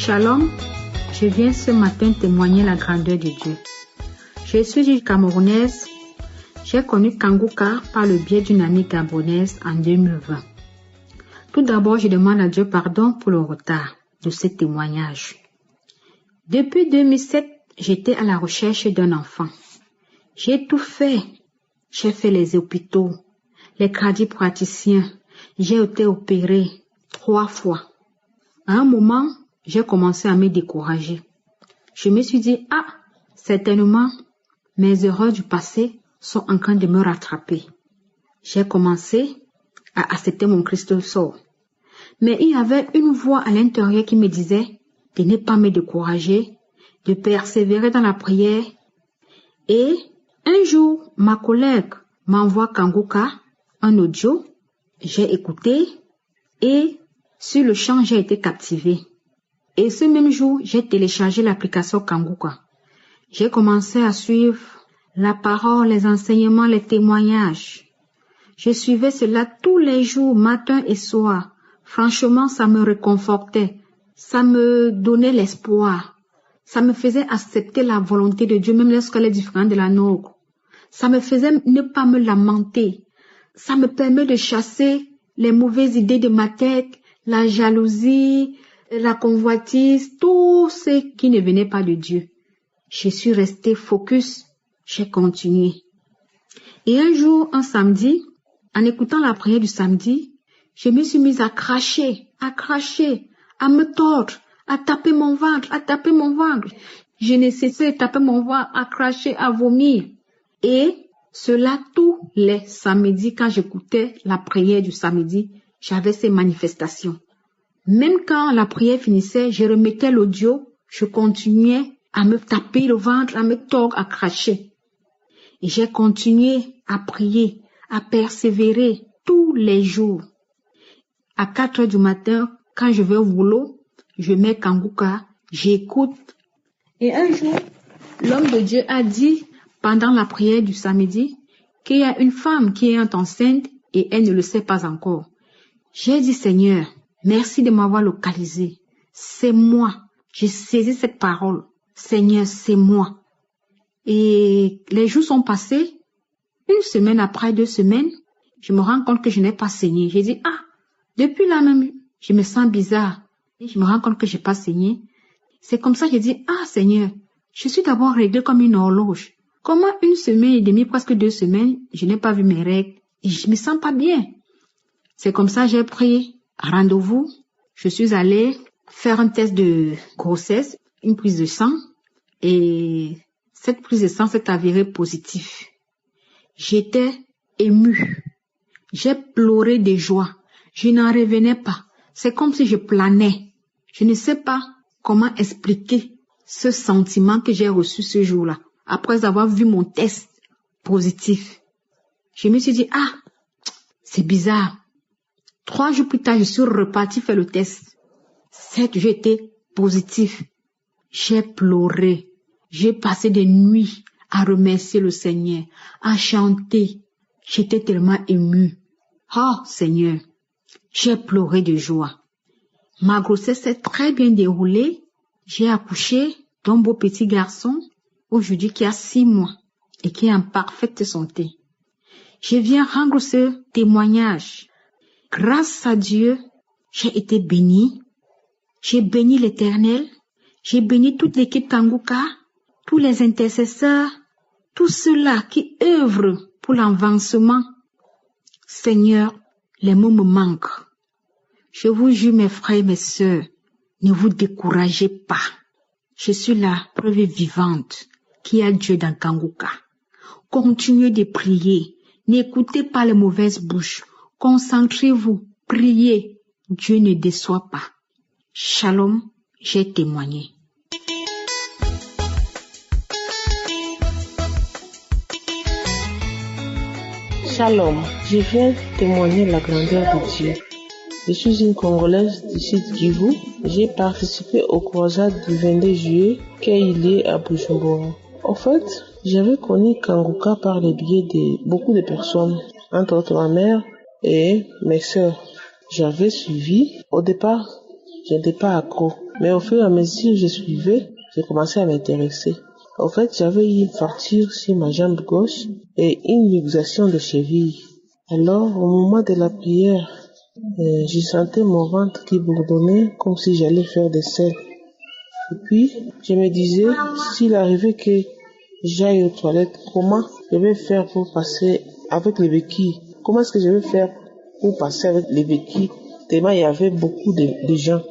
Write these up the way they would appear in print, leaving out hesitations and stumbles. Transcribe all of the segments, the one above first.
Shalom, je viens ce matin témoigner la grandeur de Dieu. Je suis camerounaise. J'ai connu Kanguka par le biais d'une amie gabonaise en 2020. Tout d'abord, je demande à Dieu pardon pour le retard de ce témoignage. Depuis 2007, j'étais à la recherche d'un enfant. J'ai tout fait. J'ai fait les hôpitaux, les cardiopraticiens. J'ai été opérée 3 fois. À un moment, j'ai commencé à me décourager. Je me suis dit, certainement, mes erreurs du passé sont en train de me rattraper. J'ai commencé à accepter mon Christ sort. Mais il y avait une voix à l'intérieur qui me disait de ne pas me décourager, de persévérer dans la prière. Et un jour, ma collègue m'envoie Kanguka, un audio. J'ai écouté et sur le champ, j'ai été captivée. Et ce même jour, j'ai téléchargé l'application Kanguka. J'ai commencé à suivre la parole, les enseignements, les témoignages. Je suivais cela tous les jours, matin et soir. Franchement, ça me réconfortait. Ça me donnait l'espoir. Ça me faisait accepter la volonté de Dieu, même lorsqu'elle est différente de la nôtre. Ça me faisait ne pas me lamenter. Ça me permet de chasser les mauvaises idées de ma tête, la jalousie, la convoitise, tout ce qui ne venait pas de Dieu. Je suis restée focus, j'ai continué. Et un jour, un samedi, en écoutant la prière du samedi, je me suis mise à cracher, à me tordre, à taper mon ventre. Je ne cessais de taper mon ventre, à cracher, à vomir. Et cela tous les samedis, quand j'écoutais la prière du samedi, j'avais ces manifestations. Même quand la prière finissait, je remettais l'audio, je continuais à me taper le ventre, à me tordre, à cracher. Et j'ai continué à prier, à persévérer tous les jours. À 4 heures du matin, quand je vais au boulot, je mets Kanguka, j'écoute. Et un jour, l'homme de Dieu a dit, pendant la prière du samedi, qu'il y a une femme qui est enceinte et elle ne le sait pas encore. J'ai dit, Seigneur, merci de m'avoir localisé. C'est moi. J'ai saisi cette parole. Seigneur, c'est moi. Et les jours sont passés. 1 semaine après, 2 semaines, je me rends compte que je n'ai pas saigné. J'ai dit, depuis là même, je me sens bizarre. Et je me rends compte que je n'ai pas saigné. C'est comme ça que j'ai dit, Seigneur, je suis d'abord réglée comme une horloge. Comment 1 semaine et demie, presque 2 semaines, je n'ai pas vu mes règles et je me sens pas bien. C'est comme ça que j'ai pris rendez-vous. Je suis allée faire un test de grossesse, une prise de sang. Et cette prise de sang s'est avérée positive. J'étais émue. J'ai pleuré de joie. Je n'en revenais pas. C'est comme si je planais. Je ne sais pas comment expliquer ce sentiment que j'ai reçu ce jour-là. Après avoir vu mon test positif. Je me suis dit, c'est bizarre. 3 jours plus tard, je suis repartie faire le test. 7 jours étaient positifs. J'ai pleuré. J'ai passé des nuits à remercier le Seigneur, à chanter. J'étais tellement émue. Seigneur, j'ai pleuré de joie. Ma grossesse s'est très bien déroulée. J'ai accouché d'un beau petit garçon, aujourd'hui qui a 6 mois et qui est en parfaite santé. Je viens rendre ce témoignage. Grâce à Dieu, j'ai été bénie. J'ai béni l'Éternel. J'ai béni toute l'équipe Kanguka, tous les intercesseurs, tous ceux-là qui œuvrent pour l'avancement. Seigneur, les mots me manquent. Je vous jure, mes frères et mes sœurs, ne vous découragez pas. Je suis la preuve vivante qu'il y a Dieu dans Kanguka. Continuez de prier. N'écoutez pas les mauvaises bouches. Concentrez-vous. Priez. Dieu ne déçoit pas. Shalom, j'ai témoigné. Shalom, je viens témoigner la grandeur de Dieu. Je suis une Congolaise du sud Kivu. J'ai participé aux croisades du 22 juillet qu'il est à Bujumbura. En fait, j'avais connu Kanguka par le biais de beaucoup de personnes, entre autres ma mère et mes sœurs. J'avais suivi. Au départ, je n'étais pas accro. Mais au fur et à mesure que je suivais, j'ai commencé à m'intéresser. En fait, j'avais eu une fracture sur ma jambe gauche et une luxation de cheville. Alors, au moment de la prière, je sentais mon ventre qui bourdonnait comme si j'allais faire des selles. Et puis, je me disais, s'il arrivait que j'aille aux toilettes, comment je vais faire pour passer avec les béquilles? Comment est-ce que je vais faire pour passer avec les béquilles? Tellement il y avait beaucoup de gens,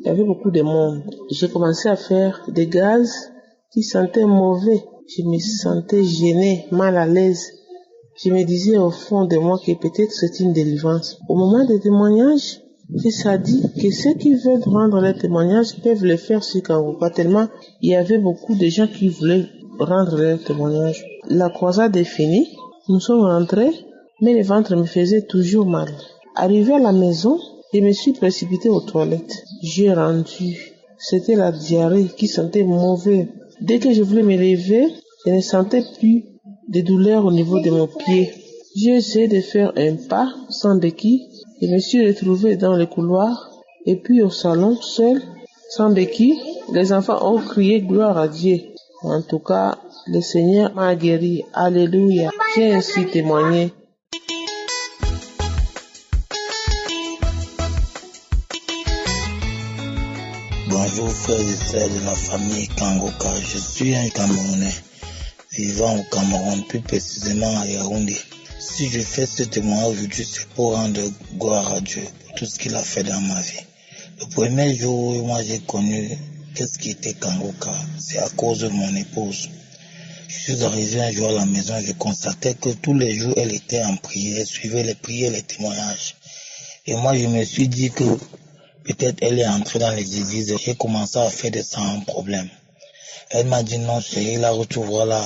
il y avait beaucoup de monde. J'ai commencé à faire des gaz qui sentaient mauvais. Je me sentais gênée, mal à l'aise. Je me disais au fond de moi que peut-être c'est une délivrance. Au moment des témoignages, Fils a dit que ceux qui veulent rendre leur témoignage peuvent le faire sur Kangoka, tellement il y avait beaucoup de gens qui voulaient rendre leur témoignage. La croisade est finie, nous sommes rentrés, mais le ventre me faisait toujours mal. Arrivé à la maison, je me suis précipité aux toilettes. J'ai rendu. C'était la diarrhée qui sentait mauvais. Dès que je voulais me lever, je ne sentais plus de douleur au niveau de mon pied. J'ai essayé de faire un pas sans béquille. Je me suis retrouvée dans le couloir et puis au salon, seul, sans béquille. Les enfants ont crié gloire à Dieu. En tout cas, le Seigneur m'a guéri. Alléluia. J'ai ainsi témoigné. Bonjour frères et sœurs de la famille Kangoka. Je suis un Camerounais vivant au Cameroun, plus précisément à Yaoundé. Si je fais ce témoignage aujourd'hui, c'est pour rendre gloire à Dieu pour tout ce qu'il a fait dans ma vie. Le premier jour où moi j'ai connu qu'est-ce qui était Kangoka, c'est à cause de mon épouse. Je suis arrivé un jour à la maison et je constatais que tous les jours elle était en prière, elle suivait les prières, les témoignages. Et moi je me suis dit que peut-être elle est entrée dans les églises et j'ai commencé à faire de ça un problème. Elle m'a dit non chérie, là où tu vois là,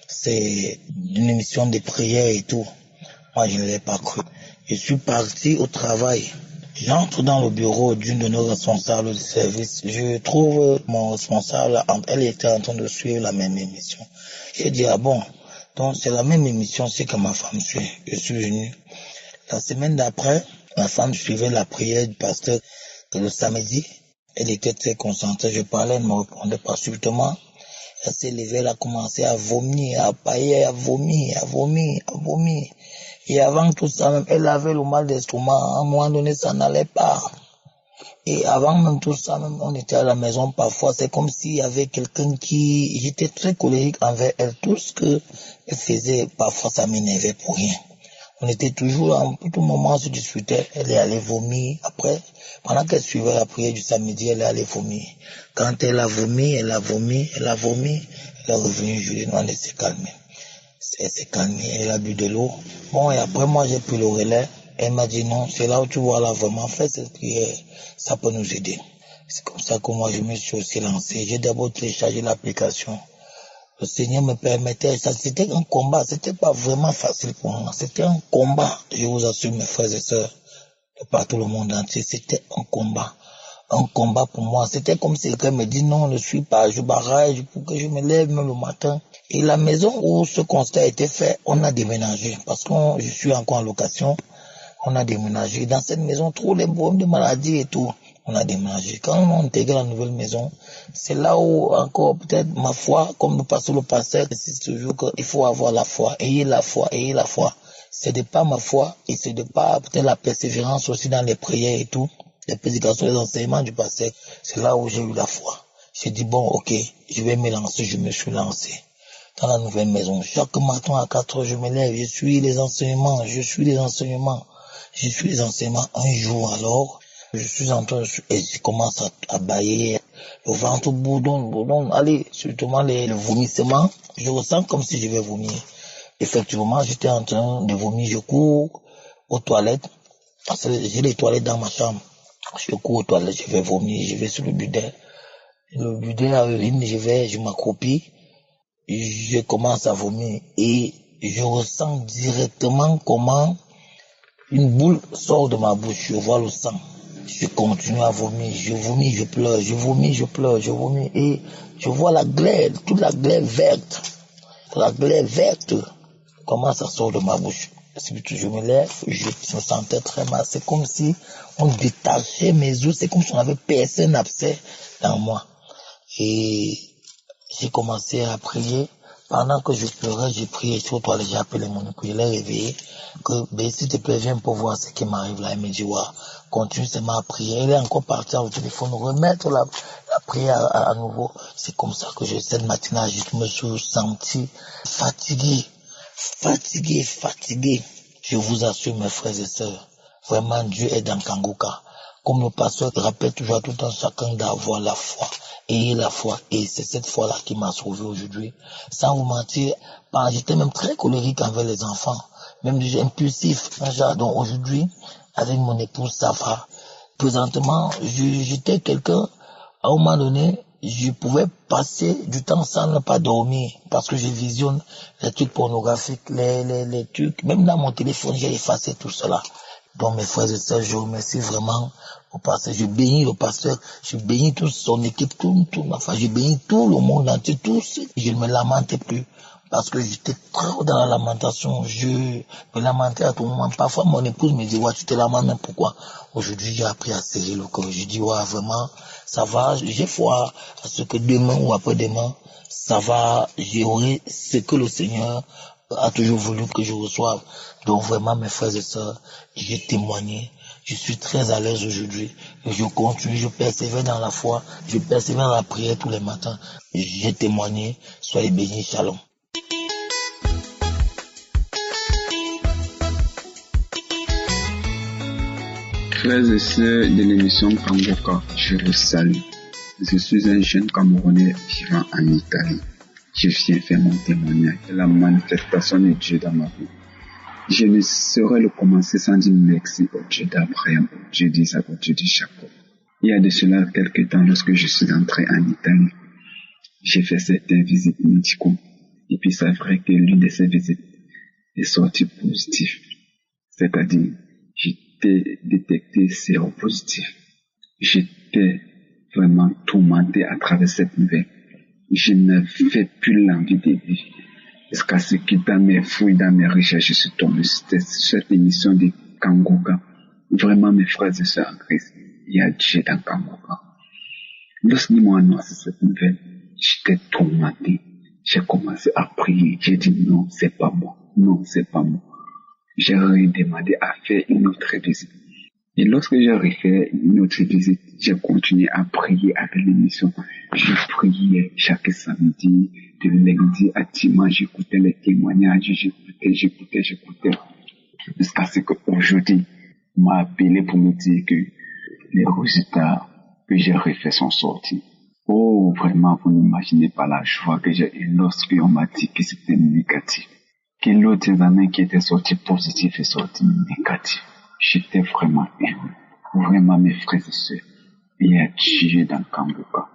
c'est une émission de prière et tout. Moi je ne l'ai pas cru. Je suis parti au travail. J'entre dans le bureau d'une de nos responsables du service. Je trouve mon responsable, elle était en train de suivre la même émission. J'ai dit, ah bon, donc c'est la même émission, c'est que ma femme suit. Je suis venu. La semaine d'après, ma femme suivait la prière du pasteur le samedi. Elle était très concentrée. Je parlais, elle ne me répondait pas subitement. Elle s'est levée, elle a commencé à vomir, à pailler, à vomir. Et avant tout ça, même, elle avait le mal d'estomac. À un moment donné, ça n'allait pas. Et avant même tout ça, même, on était à la maison parfois. C'est comme s'il y avait quelqu'un qui... J'étais très colérique envers elle. Tout ce qu'elle faisait, parfois, ça m'énervait pour rien. On était toujours, en tout moment, on se disputait. Elle est allée vomir. Après, pendant qu'elle suivait la prière du samedi, elle est allée vomir. Quand elle a vomi, elle est revenue. Je lui ai demandé de se calmer. Elle s'est calmée, elle a bu de l'eau. Bon, et après, moi, j'ai pris le relais. Elle m'a dit non, c'est là où tu vois là vraiment, fais cette prière, ça peut nous aider. C'est comme ça que moi, je me suis aussi lancé. J'ai d'abord téléchargé l'application. Le Seigneur me permettait, ça c'était un combat, c'était pas vraiment facile pour moi, c'était un combat, je vous assure mes frères et sœurs, de partout le monde entier, c'était un combat pour moi, c'était comme si quelqu'un me dit non, ne suis pas, je barrage pour que je me lève même le matin. Et la maison où ce constat a été fait, on a déménagé, parce que je suis encore en location, on a déménagé. Dans cette maison, trop les problèmes de maladie et tout. On a déménagé. Quand on a intégré la nouvelle maison, c'est là où encore peut-être ma foi, comme le pasteur le passait, c'est toujours qu'il faut avoir la foi. Ayez la foi. C'est de pas ma foi et c'est de pas peut-être la persévérance aussi dans les prières et tout, les prédications, les enseignements du pasteur. C'est là où j'ai eu la foi. J'ai dit bon, ok, je vais me lancer. Je me suis lancé dans la nouvelle maison. Chaque matin à 4 heures, je me lève, je suis les enseignements. Un jour alors, je suis en train et je commence à bailler, le ventre bourdonne, allez, surtout le vomissement, je ressens comme si je vais vomir. Effectivement, j'étais en train de vomir, je cours aux toilettes, parce que j'ai les toilettes dans ma chambre. Je cours aux toilettes, je vais vomir, je vais sur le bidet. Le bidet à urine, je m'accroupis, je commence à vomir et je ressens directement comment une boule sort de ma bouche, je vois le sang. Je continue à vomir, je pleure et je vois la glaire, toute la glaire verte. Comment ça sort de ma bouche. je me lève, je me sentais très mal. C'est comme si on détachait mes os, c'est comme si on avait percé un abcès dans moi. Et j'ai commencé à prier. Pendant que je pleurais, j'ai prié sur toi, j'ai appelé mon époux, je l'ai réveillé, que s'il te plaît, viens pour voir ce qui m'arrive là. Il me dit, ouais, continue seulement à prier. Il est encore parti au téléphone, remettre la prière à nouveau. C'est comme ça que cette matinée, je me suis senti fatigué. Je vous assure, mes frères et sœurs, vraiment Dieu est dans Kangoka. Comme le pasteur rappelle toujours à tout le temps chacun d'avoir la foi. Ayez la foi. Et c'est cette foi-là qui m'a sauvé aujourd'hui. Sans vous mentir, j'étais même très colérique envers les enfants. Même impulsif. Donc aujourd'hui, avec mon épouse, ça va. Présentement, j'étais quelqu'un, à un moment donné, je pouvais passer du temps sans ne pas dormir parce que je visionne les trucs pornographiques, les trucs. Même dans mon téléphone, j'ai effacé tout cela. Donc mes frères et sœurs, je remercie vraiment au pasteur. Je bénis le pasteur, je bénis toute son équipe, tout je bénis tout le monde entier, tous. Je ne me lamentais plus parce que j'étais trop dans la lamentation. Je me lamentais à tout moment. Parfois mon épouse me dit, ouais, tu te lamentes, mais pourquoi? Aujourd'hui, j'ai appris à serrer le corps. Je dis, ouais, vraiment, ça va. J'ai foi à ce que demain ou après-demain, ça va. J'aurai ce que le Seigneur a toujours voulu que je reçoive. Donc vraiment, mes frères et sœurs, j'ai témoigné. Je suis très à l'aise aujourd'hui. Je continue, je persévère dans la foi, je persévère dans la prière tous les matins. J'ai témoigné. Soyez bénis, shalom. Frères et sœurs de l'émission Kangoka, je vous salue. Je suis un jeune Camerounais vivant en Italie. Je viens faire mon témoignage de la manifestation de Dieu dans ma vie. Je ne saurais le commencer sans dire merci au Dieu d'Abraham, au Dieu d'Isaac, au Dieu de Jacob. Il y a de cela quelques temps, lorsque je suis entré en Italie, j'ai fait certaines visites médicales. Et puis c'est vrai que l'une de ces visites est sortie positive. C'est-à-dire, j'étais détecté séropositif. J'étais vraiment tourmenté à travers cette nouvelle. Je n'avais plus l'envie de vivre. Jusqu'à ce que dans mes fouilles, dans mes recherches, je suis tombé sur cette émission de Kangoka. Vraiment, mes frères et sœurs en Christ, il y a Dieu dans Kangoka. Lorsqu'ils m'ont annoncé cette nouvelle, j'étais tourmenté. J'ai commencé à prier. J'ai dit non, c'est pas moi. Non, c'est pas moi. J'ai redemandé à faire une autre visite. Et lorsque j'ai refait une autre visite, j'ai continué à prier avec l'émission. Je priais chaque samedi, de lundi à dimanche, j'écoutais les témoignages, j'écoutais. Jusqu'à ce qu'aujourd'hui, on m'a appelé pour me dire que les résultats que j'ai refaits sont sortis. Oh, vraiment, vous n'imaginez pas la joie que j'ai eue lorsqu'on m'a dit que c'était négatif. Que l'autre examen qui était sorti positif est sorti négatif. J'étais vraiment heureux. Vraiment, mes frères et sœurs, il y a Dieu dans Kangoka.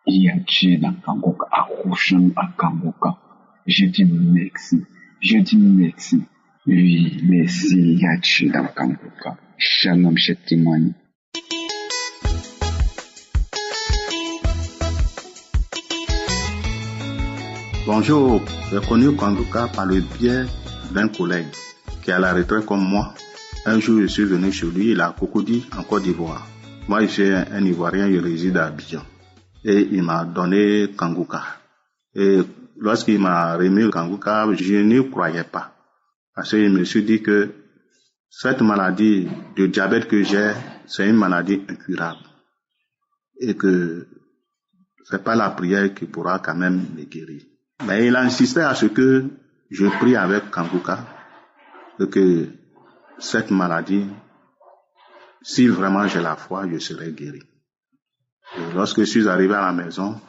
Il y a Dieu dans Kangoka. Accrochons-nous à Kangoka. Je dis merci. Oui, merci, il y a Dieu dans Kangoka. Shalom, je témoigne. Bonjour, j'ai connu Kangoka par le biais d'un collègue qui est à la retraite comme moi. Un jour, je suis venu chez lui, il a Cocody, en Côte d'Ivoire. Moi, je suis un Ivoirien, je réside à Abidjan. Et il m'a donné Kangoka. Et lorsqu'il m'a remis le Kangoka, je n'y croyais pas. Parce qu'il me suis dit que cette maladie de diabète que j'ai, c'est une maladie incurable. Et que c'est pas la prière qui pourra quand même me guérir. Mais il a insisté à ce que je prie avec Kangoka et que cette maladie, si vraiment j'ai la foi, je serai guéri. Et lorsque je suis arrivé à la maison,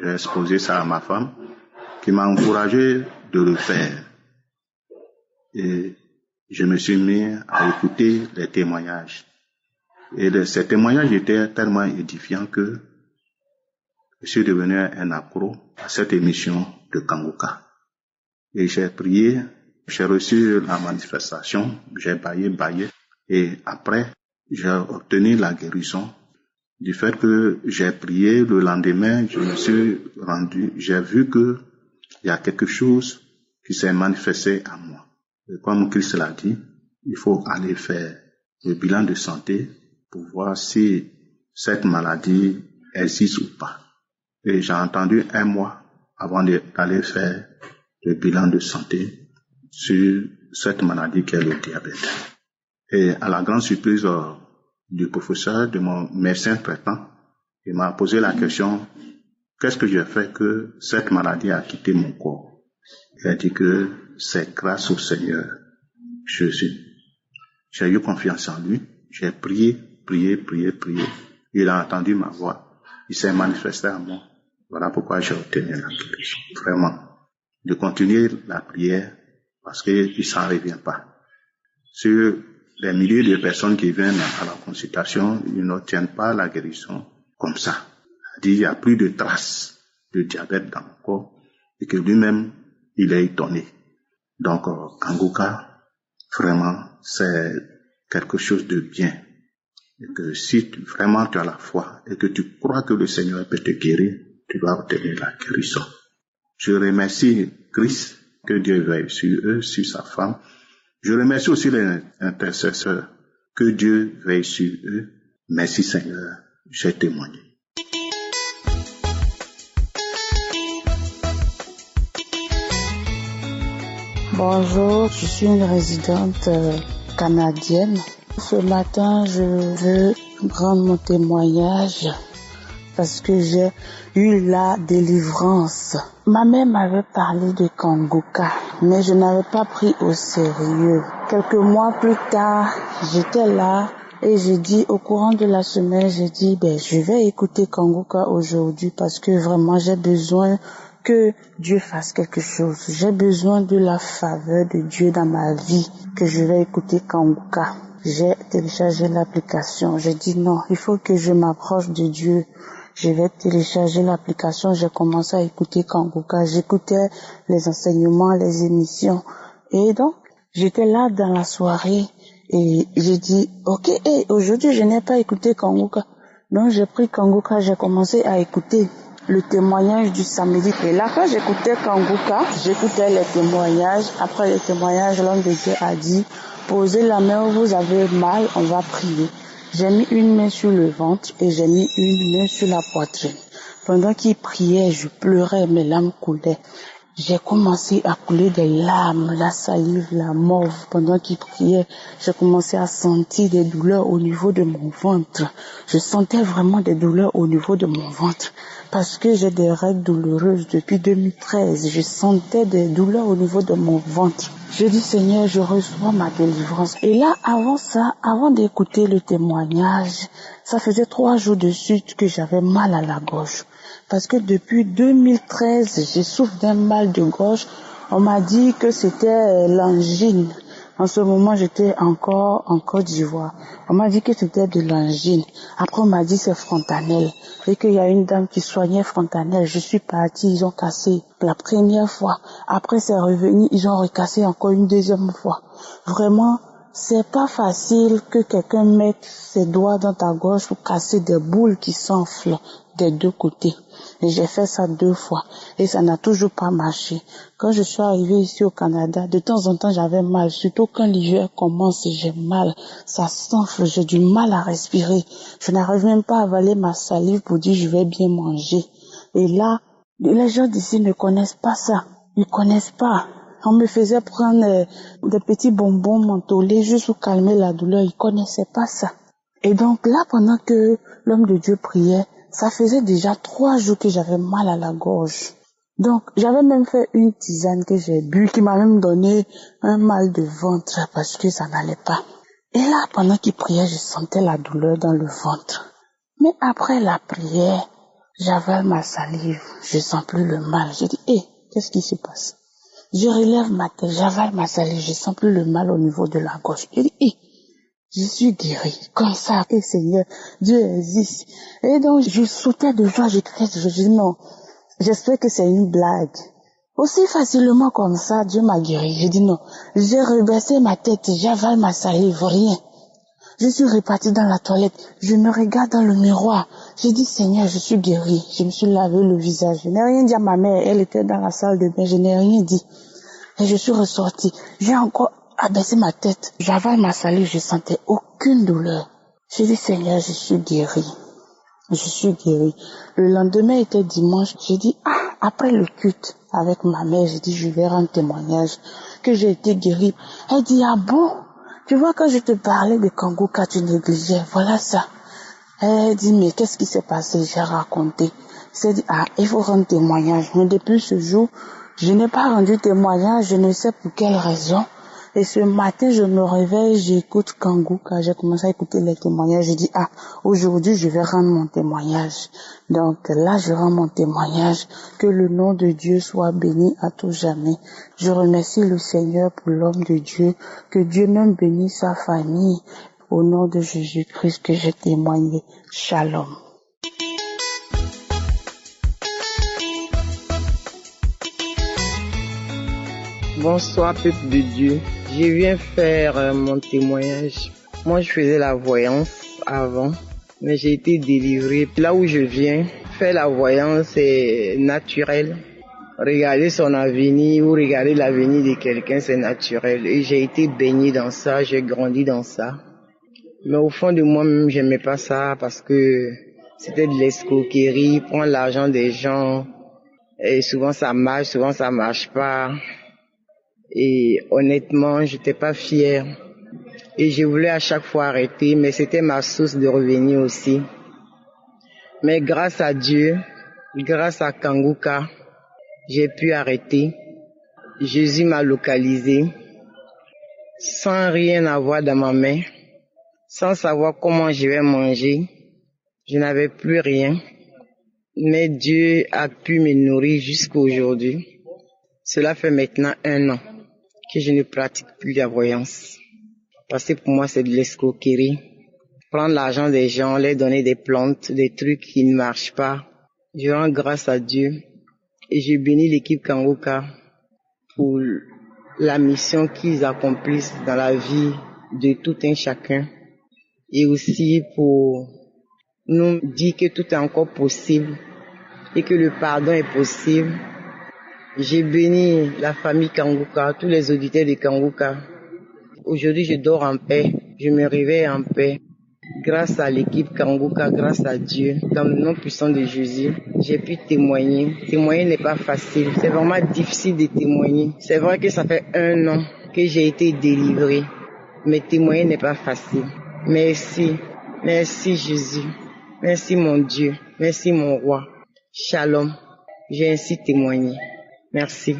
j'ai exposé ça à ma femme, qui m'a encouragé de le faire. Et je me suis mis à écouter les témoignages. Et ces témoignages étaient tellement édifiants que je suis devenu un accro à cette émission de Kangoka. Et j'ai prié, j'ai reçu la manifestation, j'ai baillé. Et après, j'ai obtenu la guérison. Du fait que j'ai prié, le lendemain, je me suis rendu, j'ai vu que il y a quelque chose qui s'est manifesté à moi. Et comme Christ l'a dit, il faut aller faire le bilan de santé pour voir si cette maladie existe ou pas. Et j'ai entendu 1 mois avant d'aller faire le bilan de santé sur cette maladie qu'est le diabète. Et à la grande surprise du professeur, de mon médecin traitant, il m'a posé la question, qu'est-ce que j'ai fait que cette maladie a quitté mon corps? Il a dit que c'est grâce au Seigneur Jésus. J'ai eu confiance en lui, j'ai prié. Il a entendu ma voix, il s'est manifesté à moi. Voilà pourquoi j'ai obtenu la guérison. Vraiment, de continuer la prière parce qu'il ne s'en revient pas. Sur les milliers de personnes qui viennent à la consultation, ils n'obtiennent pas la guérison comme ça. Il n'y a plus de traces de diabète dans le corps et que lui-même, il est étonné. Donc, Kanguka, vraiment, c'est quelque chose de bien. Et que si vraiment tu as la foi et que tu crois que le Seigneur peut te guérir, tu dois obtenir la guérison. Je remercie Christ, que Dieu veille sur eux, sur sa femme. Je remercie aussi les intercesseurs, que Dieu veille sur eux. Merci Seigneur, j'ai témoigné. Bonjour, je suis une résidente canadienne. Ce matin, je veux rendre mon témoignage parce que j'ai eu la délivrance. Ma mère m'avait parlé de Kanguka, mais je n'avais pas pris au sérieux. Quelques mois plus tard, j'étais là et j'ai dit, au courant de la semaine, j'ai dit, je vais écouter Kanguka aujourd'hui parce que vraiment j'ai besoin que Dieu fasse quelque chose. J'ai besoin de la faveur de Dieu dans ma vie, que je vais écouter Kanguka. J'ai téléchargé l'application. J'ai dit non, il faut que je m'approche de Dieu. Je vais télécharger l'application. J'ai commencé à écouter Kanguka. J'écoutais les enseignements, les émissions. Et donc, j'étais là dans la soirée et j'ai dit, ok, aujourd'hui je n'ai pas écouté Kanguka. Donc j'ai pris Kanguka, j'ai commencé à écouter le témoignage du samedi. Et là, quand j'écoutais Kanguka, j'écoutais les témoignages. Après les témoignages, l'homme de Dieu a dit, posez la main où vous avez mal, on va prier. J'ai mis une main sur le ventre et j'ai mis une main sur la poitrine. Pendant qu'il priait, je pleurais, mes larmes coulaient. J'ai commencé à couler des larmes, la salive, la morve. Pendant qu'il priait, j'ai commencé à sentir des douleurs au niveau de mon ventre. Je sentais vraiment des douleurs au niveau de mon ventre. Parce que j'ai des règles douloureuses depuis 2013. Je sentais des douleurs au niveau de mon ventre. Je dis, Seigneur, je reçois ma délivrance. Et là, avant d'écouter le témoignage, ça faisait 3 jours de suite que j'avais mal à la gorge. Parce que depuis 2013, je souffre d'un mal de gorge. On m'a dit que c'était l'angine. En ce moment, j'étais encore en Côte d'Ivoire. On m'a dit que c'était de l'angine. Après, on m'a dit c'est Fontanelle. Et qu'il y a une dame qui soignait Fontanelle. Je suis partie, ils ont cassé la première fois. Après, c'est revenu, ils ont recassé encore une deuxième fois. Vraiment, c'est pas facile que quelqu'un mette ses doigts dans ta gorge pour casser des boules qui s'enflent des deux côtés. Et j'ai fait ça 2 fois et ça n'a toujours pas marché. Quand je suis arrivée ici au Canada, de temps en temps j'avais mal, surtout quand l'hiver commence, j'ai mal, ça s'enfle, j'ai du mal à respirer. Je n'arrive même pas à avaler ma salive pour dire je vais bien manger. Et là, les gens d'ici ne connaissent pas ça, ils connaissent pas. On me faisait prendre des petits bonbons mentholés juste pour calmer la douleur, ils connaissaient pas ça. Et donc là, pendant que l'homme de Dieu priait, ça faisait déjà 3 jours que j'avais mal à la gorge. Donc, j'avais même fait une tisane que j'ai bu, qui m'a même donné un mal de ventre parce que ça n'allait pas. Et là, pendant qu'il priait, je sentais la douleur dans le ventre. Mais après la prière, j'avale ma salive, je sens plus le mal. J'ai dit, qu'est-ce qui se passe? Je relève ma tête, j'avale ma salive, je sens plus le mal au niveau de la gorge. J'ai dit, je suis guérie, comme ça, Seigneur, Dieu existe. Et donc, je sautais de joie, je criais, je dis non, j'espère que c'est une blague. Aussi facilement comme ça, Dieu m'a guéri. Je dis non, j'ai rebaissé ma tête, j'avale ma salive, rien. Je suis repartie dans la toilette, je me regarde dans le miroir. J'ai dit, Seigneur, je suis guérie. Je me suis lavé le visage. Je n'ai rien dit à ma mère, elle était dans la salle de bain, je n'ai rien dit. Et je suis ressortie. J'ai encore abaissé ma tête. J'avale ma salive, je sentais aucune douleur. J'ai dit, Seigneur, je suis guérie. Je suis guérie. Le lendemain était dimanche. J'ai dit, après le culte avec ma mère, j'ai dit, je vais rendre témoignage que j'ai été guérie. Elle dit, ah bon? Tu vois, quand je te parlais de Kanguka, tu négligeais. Voilà ça. Elle dit, mais qu'est-ce qui s'est passé? J'ai raconté. C'est dit, il faut rendre témoignage. Mais depuis ce jour, je n'ai pas rendu témoignage, je ne sais pour quelle raison. Et ce matin, je me réveille, j'écoute Kanguka, j'ai commencé à écouter les témoignages. Je dis, aujourd'hui, je vais rendre mon témoignage. Donc là, je rends mon témoignage. Que le nom de Dieu soit béni à tout jamais. Je remercie le Seigneur pour l'homme de Dieu. Que Dieu même bénisse sa famille. Au nom de Jésus-Christ que j'ai témoigné. Shalom. Bonsoir, peuple de Dieu. Je viens faire mon témoignage. Moi, je faisais la voyance avant, mais j'ai été délivrée. Là où je viens, faire la voyance, c'est naturel. Regarder son avenir ou regarder l'avenir de quelqu'un, c'est naturel. Et j'ai été baignée dans ça, j'ai grandi dans ça. Mais au fond de moi-même, j'aimais pas ça parce que c'était de l'escroquerie, prendre l'argent des gens. Et souvent ça marche pas. Et honnêtement, j'étais pas fière. Et je voulais à chaque fois arrêter, mais c'était ma source de revenus aussi. Mais grâce à Dieu, grâce à Kanguka, j'ai pu arrêter. Jésus m'a localisé, sans rien avoir dans ma main, sans savoir comment je vais manger. Je n'avais plus rien. Mais Dieu a pu me nourrir jusqu'à aujourd'hui. Cela fait maintenant 1 an que je ne pratique plus la voyance. Parce que pour moi, c'est de l'escroquerie. Prendre l'argent des gens, leur donner des plantes, des trucs qui ne marchent pas. Je rends grâce à Dieu et je bénis l'équipe Kanguka pour la mission qu'ils accomplissent dans la vie de tout un chacun. Et aussi pour nous dire que tout est encore possible et que le pardon est possible. J'ai béni la famille Kanguka, tous les auditeurs de Kanguka. Aujourd'hui, je dors en paix, je me réveille en paix. Grâce à l'équipe Kanguka, grâce à Dieu, dans le nom puissant de Jésus, j'ai pu témoigner. Témoigner n'est pas facile, c'est vraiment difficile de témoigner. C'est vrai que ça fait 1 an que j'ai été délivrée, mais témoigner n'est pas facile. Merci, merci Jésus, merci mon Dieu, merci mon roi. Shalom, j'ai ainsi témoigné. Merci.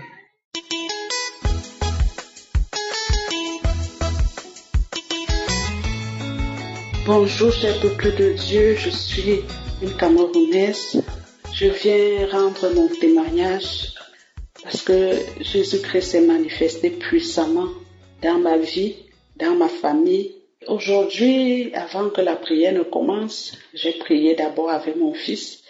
Bonjour, cher peuple de Dieu, je suis une Camerounaise. Je viens rendre mon témoignage parce que Jésus-Christ s'est manifesté puissamment dans ma vie, dans ma famille. Aujourd'hui, avant que la prière ne commence, j'ai prié d'abord avec mon fils.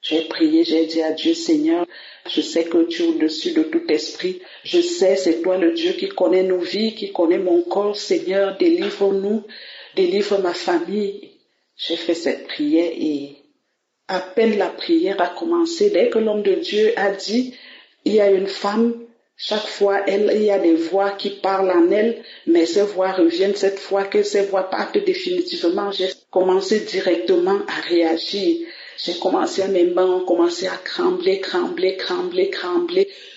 J'ai prié, j'ai dit à Dieu, Seigneur, je sais que tu es au-dessus de tout esprit. Je sais, c'est toi le Dieu qui connaît nos vies, qui connaît mon corps. Seigneur, délivre-nous, délivre ma famille. J'ai fait cette prière et à peine la prière a commencé, dès que l'homme de Dieu a dit, il y a une femme, chaque fois, il y a des voix qui parlent en elle, mais ces voix reviennent cette fois que ces voix partent définitivement. J'ai commencé directement à réagir. J'ai commencé à mes mains ont commencé à trembler.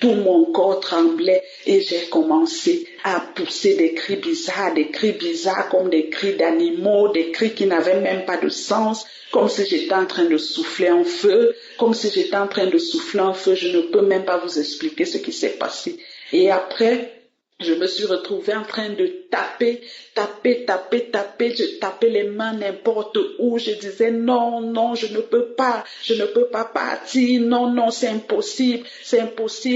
Tout mon corps tremblait et j'ai commencé à pousser des cris bizarres comme des cris d'animaux, des cris qui n'avaient même pas de sens, comme si j'étais en train de souffler un feu, Je ne peux même pas vous expliquer ce qui s'est passé. Et après, je me suis retrouvée en train de taper. Je tapais les mains n'importe où. Je disais non, je ne peux pas partir. Non, c'est impossible,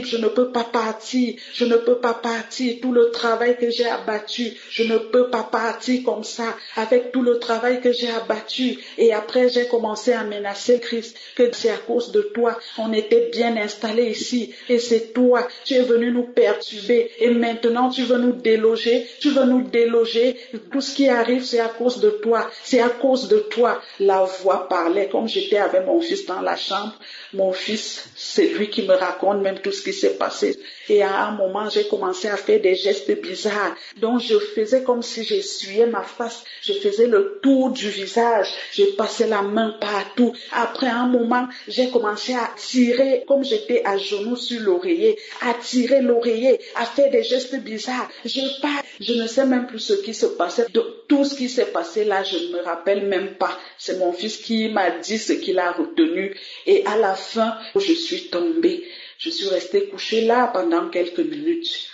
je ne peux pas partir. Tout le travail que j'ai abattu, je ne peux pas partir comme ça, avec tout le travail que j'ai abattu. Et après, j'ai commencé à menacer Christ, que c'est à cause de toi, on était bien installés ici, et c'est toi, tu es venu nous perturber, et maintenant tu veux nous déloger, tu veux nous déloger. Tout ce qui arrive, c'est à cause de toi. C'est à cause de toi. La voix parlait. Comme j'étais avec mon fils dans la chambre, mon fils, c'est lui qui me raconte même tout ce qui s'est passé. Et à un moment, j'ai commencé à faire des gestes bizarres. Donc, je faisais comme si j'essuyais ma face. Je faisais le tour du visage. Je passais la main partout. Après un moment, j'ai commencé à tirer, comme j'étais à genoux sur l'oreiller, à tirer l'oreiller, à faire des gestes bizarres. Je ne sais même plus ce qui se passait. De tout ce qui s'est passé là, je ne me rappelle même pas. C'est mon fils qui m'a dit ce qu'il a retenu. Et à la fin, je suis tombée. Je suis restée couchée là pendant quelques minutes.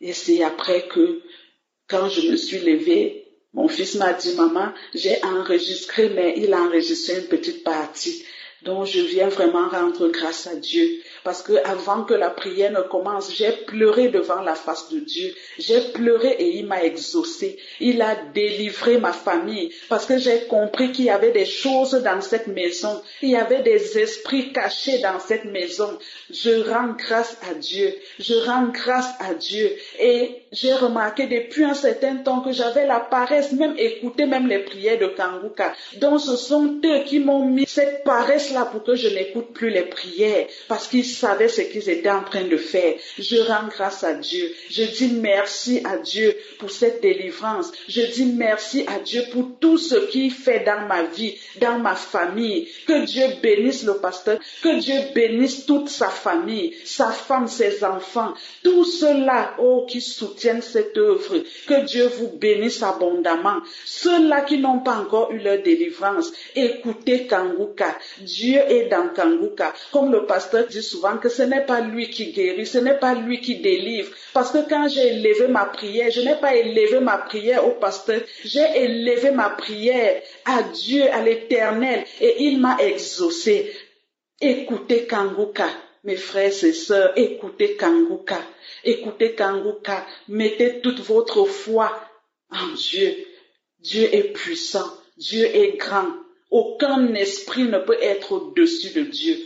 Et c'est après que, quand je me suis levée, mon fils m'a dit, maman, j'ai enregistré, mais il a enregistré une petite partie. Donc je viens vraiment rendre grâce à Dieu. Parce que avant que la prière ne commence, j'ai pleuré devant la face de Dieu. J'ai pleuré et il m'a exaucé. Il a délivré ma famille. Parce que j'ai compris qu'il y avait des choses dans cette maison. Il y avait des esprits cachés dans cette maison. Je rends grâce à Dieu. Je rends grâce à Dieu. Et j'ai remarqué depuis un certain temps que j'avais la paresse, même écouter même les prières de Kanguka. Donc ce sont eux qui m'ont mis cette paresse-là pour que je n'écoute plus les prières. Parce qu'ils savaient ce qu'ils étaient en train de faire. Je rends grâce à Dieu. Je dis merci à Dieu pour cette délivrance. Je dis merci à Dieu pour tout ce qu'il fait dans ma vie, dans ma famille. Que Dieu bénisse le pasteur. Que Dieu bénisse toute sa famille, sa femme, ses enfants. Tous ceux-là, qui soutiennent cette œuvre. Que Dieu vous bénisse abondamment. Ceux-là qui n'ont pas encore eu leur délivrance, écoutez Kanguka. Dieu est dans Kanguka. Comme le pasteur dit souvent que ce n'est pas lui qui guérit, ce n'est pas lui qui délivre. Parce que quand j'ai élevé ma prière, je n'ai pas élevé ma prière au pasteur, j'ai élevé ma prière à Dieu, à l'Éternel, et il m'a exaucé. Écoutez Kanguka, mes frères et sœurs, écoutez Kanguka. Écoutez Kanguka, mettez toute votre foi en Dieu. Dieu est puissant, Dieu est grand. Aucun esprit ne peut être au-dessus de Dieu.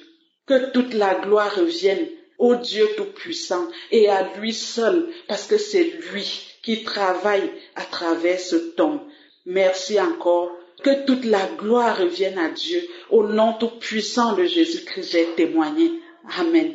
Que toute la gloire revienne au Dieu Tout-Puissant et à lui seul, parce que c'est lui qui travaille à travers ce temps. Merci encore. Que toute la gloire revienne à Dieu. Au nom Tout-Puissant de Jésus-Christ, j'ai témoigné. Amen.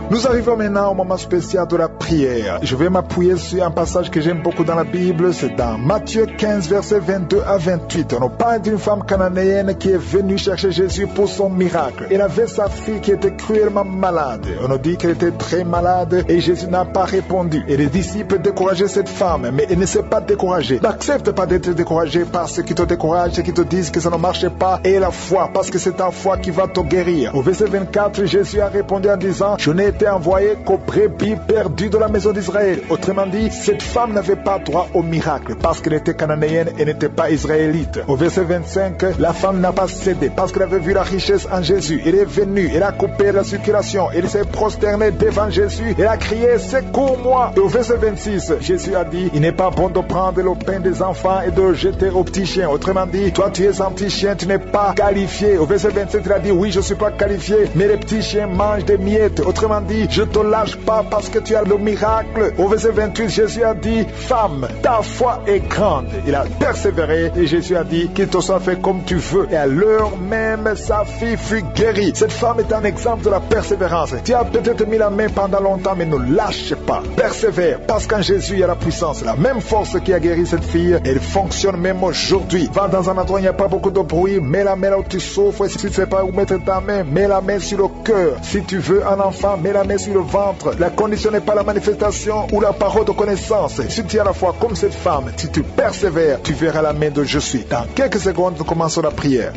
Nous arrivons maintenant au moment spécial de la prière. Je vais m'appuyer sur un passage que j'aime beaucoup dans la Bible. C'est dans Matthieu 15, versets 22 à 28. On nous parle d'une femme cananéenne qui est venue chercher Jésus pour son miracle. Elle avait sa fille qui était cruellement malade. On nous dit qu'elle était très malade et Jésus n'a pas répondu. Et les disciples décourageaient cette femme, mais elle ne s'est pas découragée. N'accepte pas d'être découragée par ceux qui te découragent et qui te disent que ça ne marche pas. Et la foi, parce que c'est ta foi qui va te guérir. Au verset 24, Jésus a répondu en disant, je n'ai été envoyé qu'aux brebis perdues de la maison d'Israël. Autrement dit, cette femme n'avait pas droit au miracle parce qu'elle était cananéenne et n'était pas israélite. Au verset 25, la femme n'a pas cédé parce qu'elle avait vu la richesse en Jésus. Elle est venue, elle a coupé la circulation, elle s'est prosternée devant Jésus, elle a crié, secours-moi. Et au verset 26, Jésus a dit, il n'est pas bon de prendre le pain des enfants et de le jeter aux petits chiens. Autrement dit, toi tu es un petit chien, tu n'es pas qualifié. Au verset 27, il a dit, oui, je ne suis pas qualifié, mais les petits chiens mangent des miettes. Autrement dit, je te lâche pas parce que tu as le miracle. Au verset 28, Jésus a dit, femme, ta foi est grande. Il a persévéré et Jésus a dit qu'il te soit fait comme tu veux. Et à l'heure même, sa fille fut guérie. Cette femme est un exemple de la persévérance. Tu as peut-être mis la main pendant longtemps, mais ne lâche pas. Persévère, parce qu'en Jésus, il y a la puissance. La même force qui a guéri cette fille, elle fonctionne même aujourd'hui. Va dans un endroit où il n'y a pas beaucoup de bruit, mets la main là où tu souffres. Et si tu ne sais pas où mettre ta main, mets la main sur le cœur. Si tu veux un enfant, mets la main sur le ventre. La condition n'est pas la manifestation ou la parole de connaissance. Si tu as la foi comme cette femme, si tu persévères, tu verras la main de je suis. Dans quelques secondes, nous commençons la prière.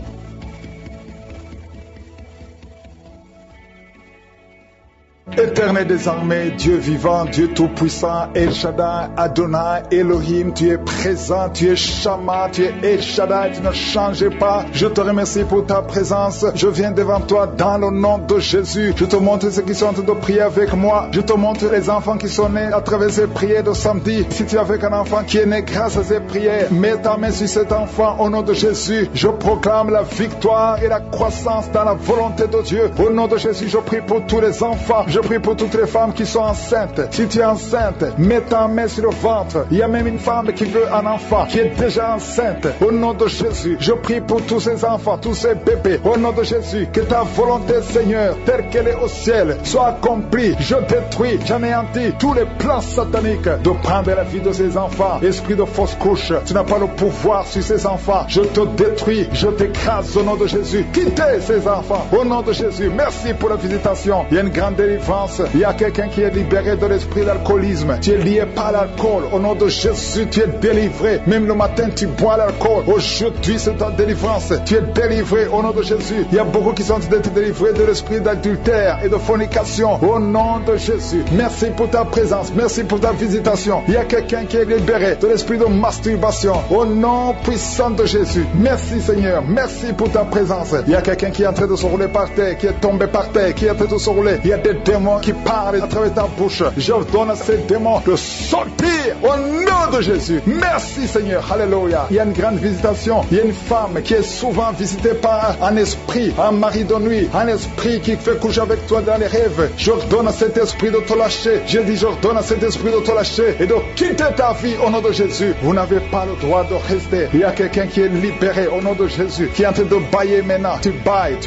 Éternel des armées, Dieu vivant, Dieu tout-puissant, El Shaddai, Adonai, Elohim, tu es présent, tu es Shama, tu es El Shaddai, tu ne changes pas. Je te remercie pour ta présence. Je viens devant toi dans le nom de Jésus. Je te montre ceux qui sont en train de prier avec moi. Je te montre les enfants qui sont nés à travers ces prières de samedi. Si tu es avec un enfant qui est né grâce à ces prières, mets ta main sur cet enfant au nom de Jésus. Je proclame la victoire et la croissance dans la volonté de Dieu. Au nom de Jésus, je prie pour tous les enfants. Je prie pour toutes les femmes qui sont enceintes. Si tu es enceinte, mets ta main sur le ventre. Il y a même une femme qui veut un enfant, qui est déjà enceinte. Au nom de Jésus, je prie pour tous ces enfants, tous ces bébés. Au nom de Jésus, que ta volonté, Seigneur, telle qu'elle est au ciel, soit accomplie. Je détruis, j'anéantis tous les plans sataniques de prendre la vie de ces enfants. Esprit de fausse couche, tu n'as pas le pouvoir sur ces enfants. Je te détruis, je t'écrase au nom de Jésus. Quittez ces enfants au nom de Jésus. Merci pour la visitation. Il y a une grande délivrance. Il y a quelqu'un qui est libéré de l'esprit d'alcoolisme. Tu es lié par l'alcool. Au nom de Jésus, tu es délivré. Même le matin, tu bois l'alcool. Aujourd'hui, c'est ta délivrance. Tu es délivré au nom de Jésus. Il y a beaucoup qui sont en train d'être délivrés de l'esprit d'adultère et de fornication. Au nom de Jésus. Merci pour ta présence. Merci pour ta visitation. Il y a quelqu'un qui est libéré de l'esprit de masturbation. Au nom puissant de Jésus. Merci Seigneur. Merci pour ta présence. Il y a quelqu'un qui est en train de se rouler par terre, qui est tombé par terre, qui est en train de se rouler. Il y a des démons qui parlent à travers ta bouche. Je donne à ces démons de sortir au nom de Jésus. Merci Seigneur. Alléluia. Il y a une grande visitation. Il y a une femme qui est souvent visitée par un esprit, un mari de nuit, un esprit qui fait coucher avec toi dans les rêves. Je donne à cet esprit de te lâcher. Je dis, je donne à cet esprit de te lâcher et de quitter ta vie au nom de Jésus. Vous n'avez pas le droit de rester. Il y a quelqu'un qui est libéré au nom de Jésus, qui est en train de bailler maintenant. Tu bailles.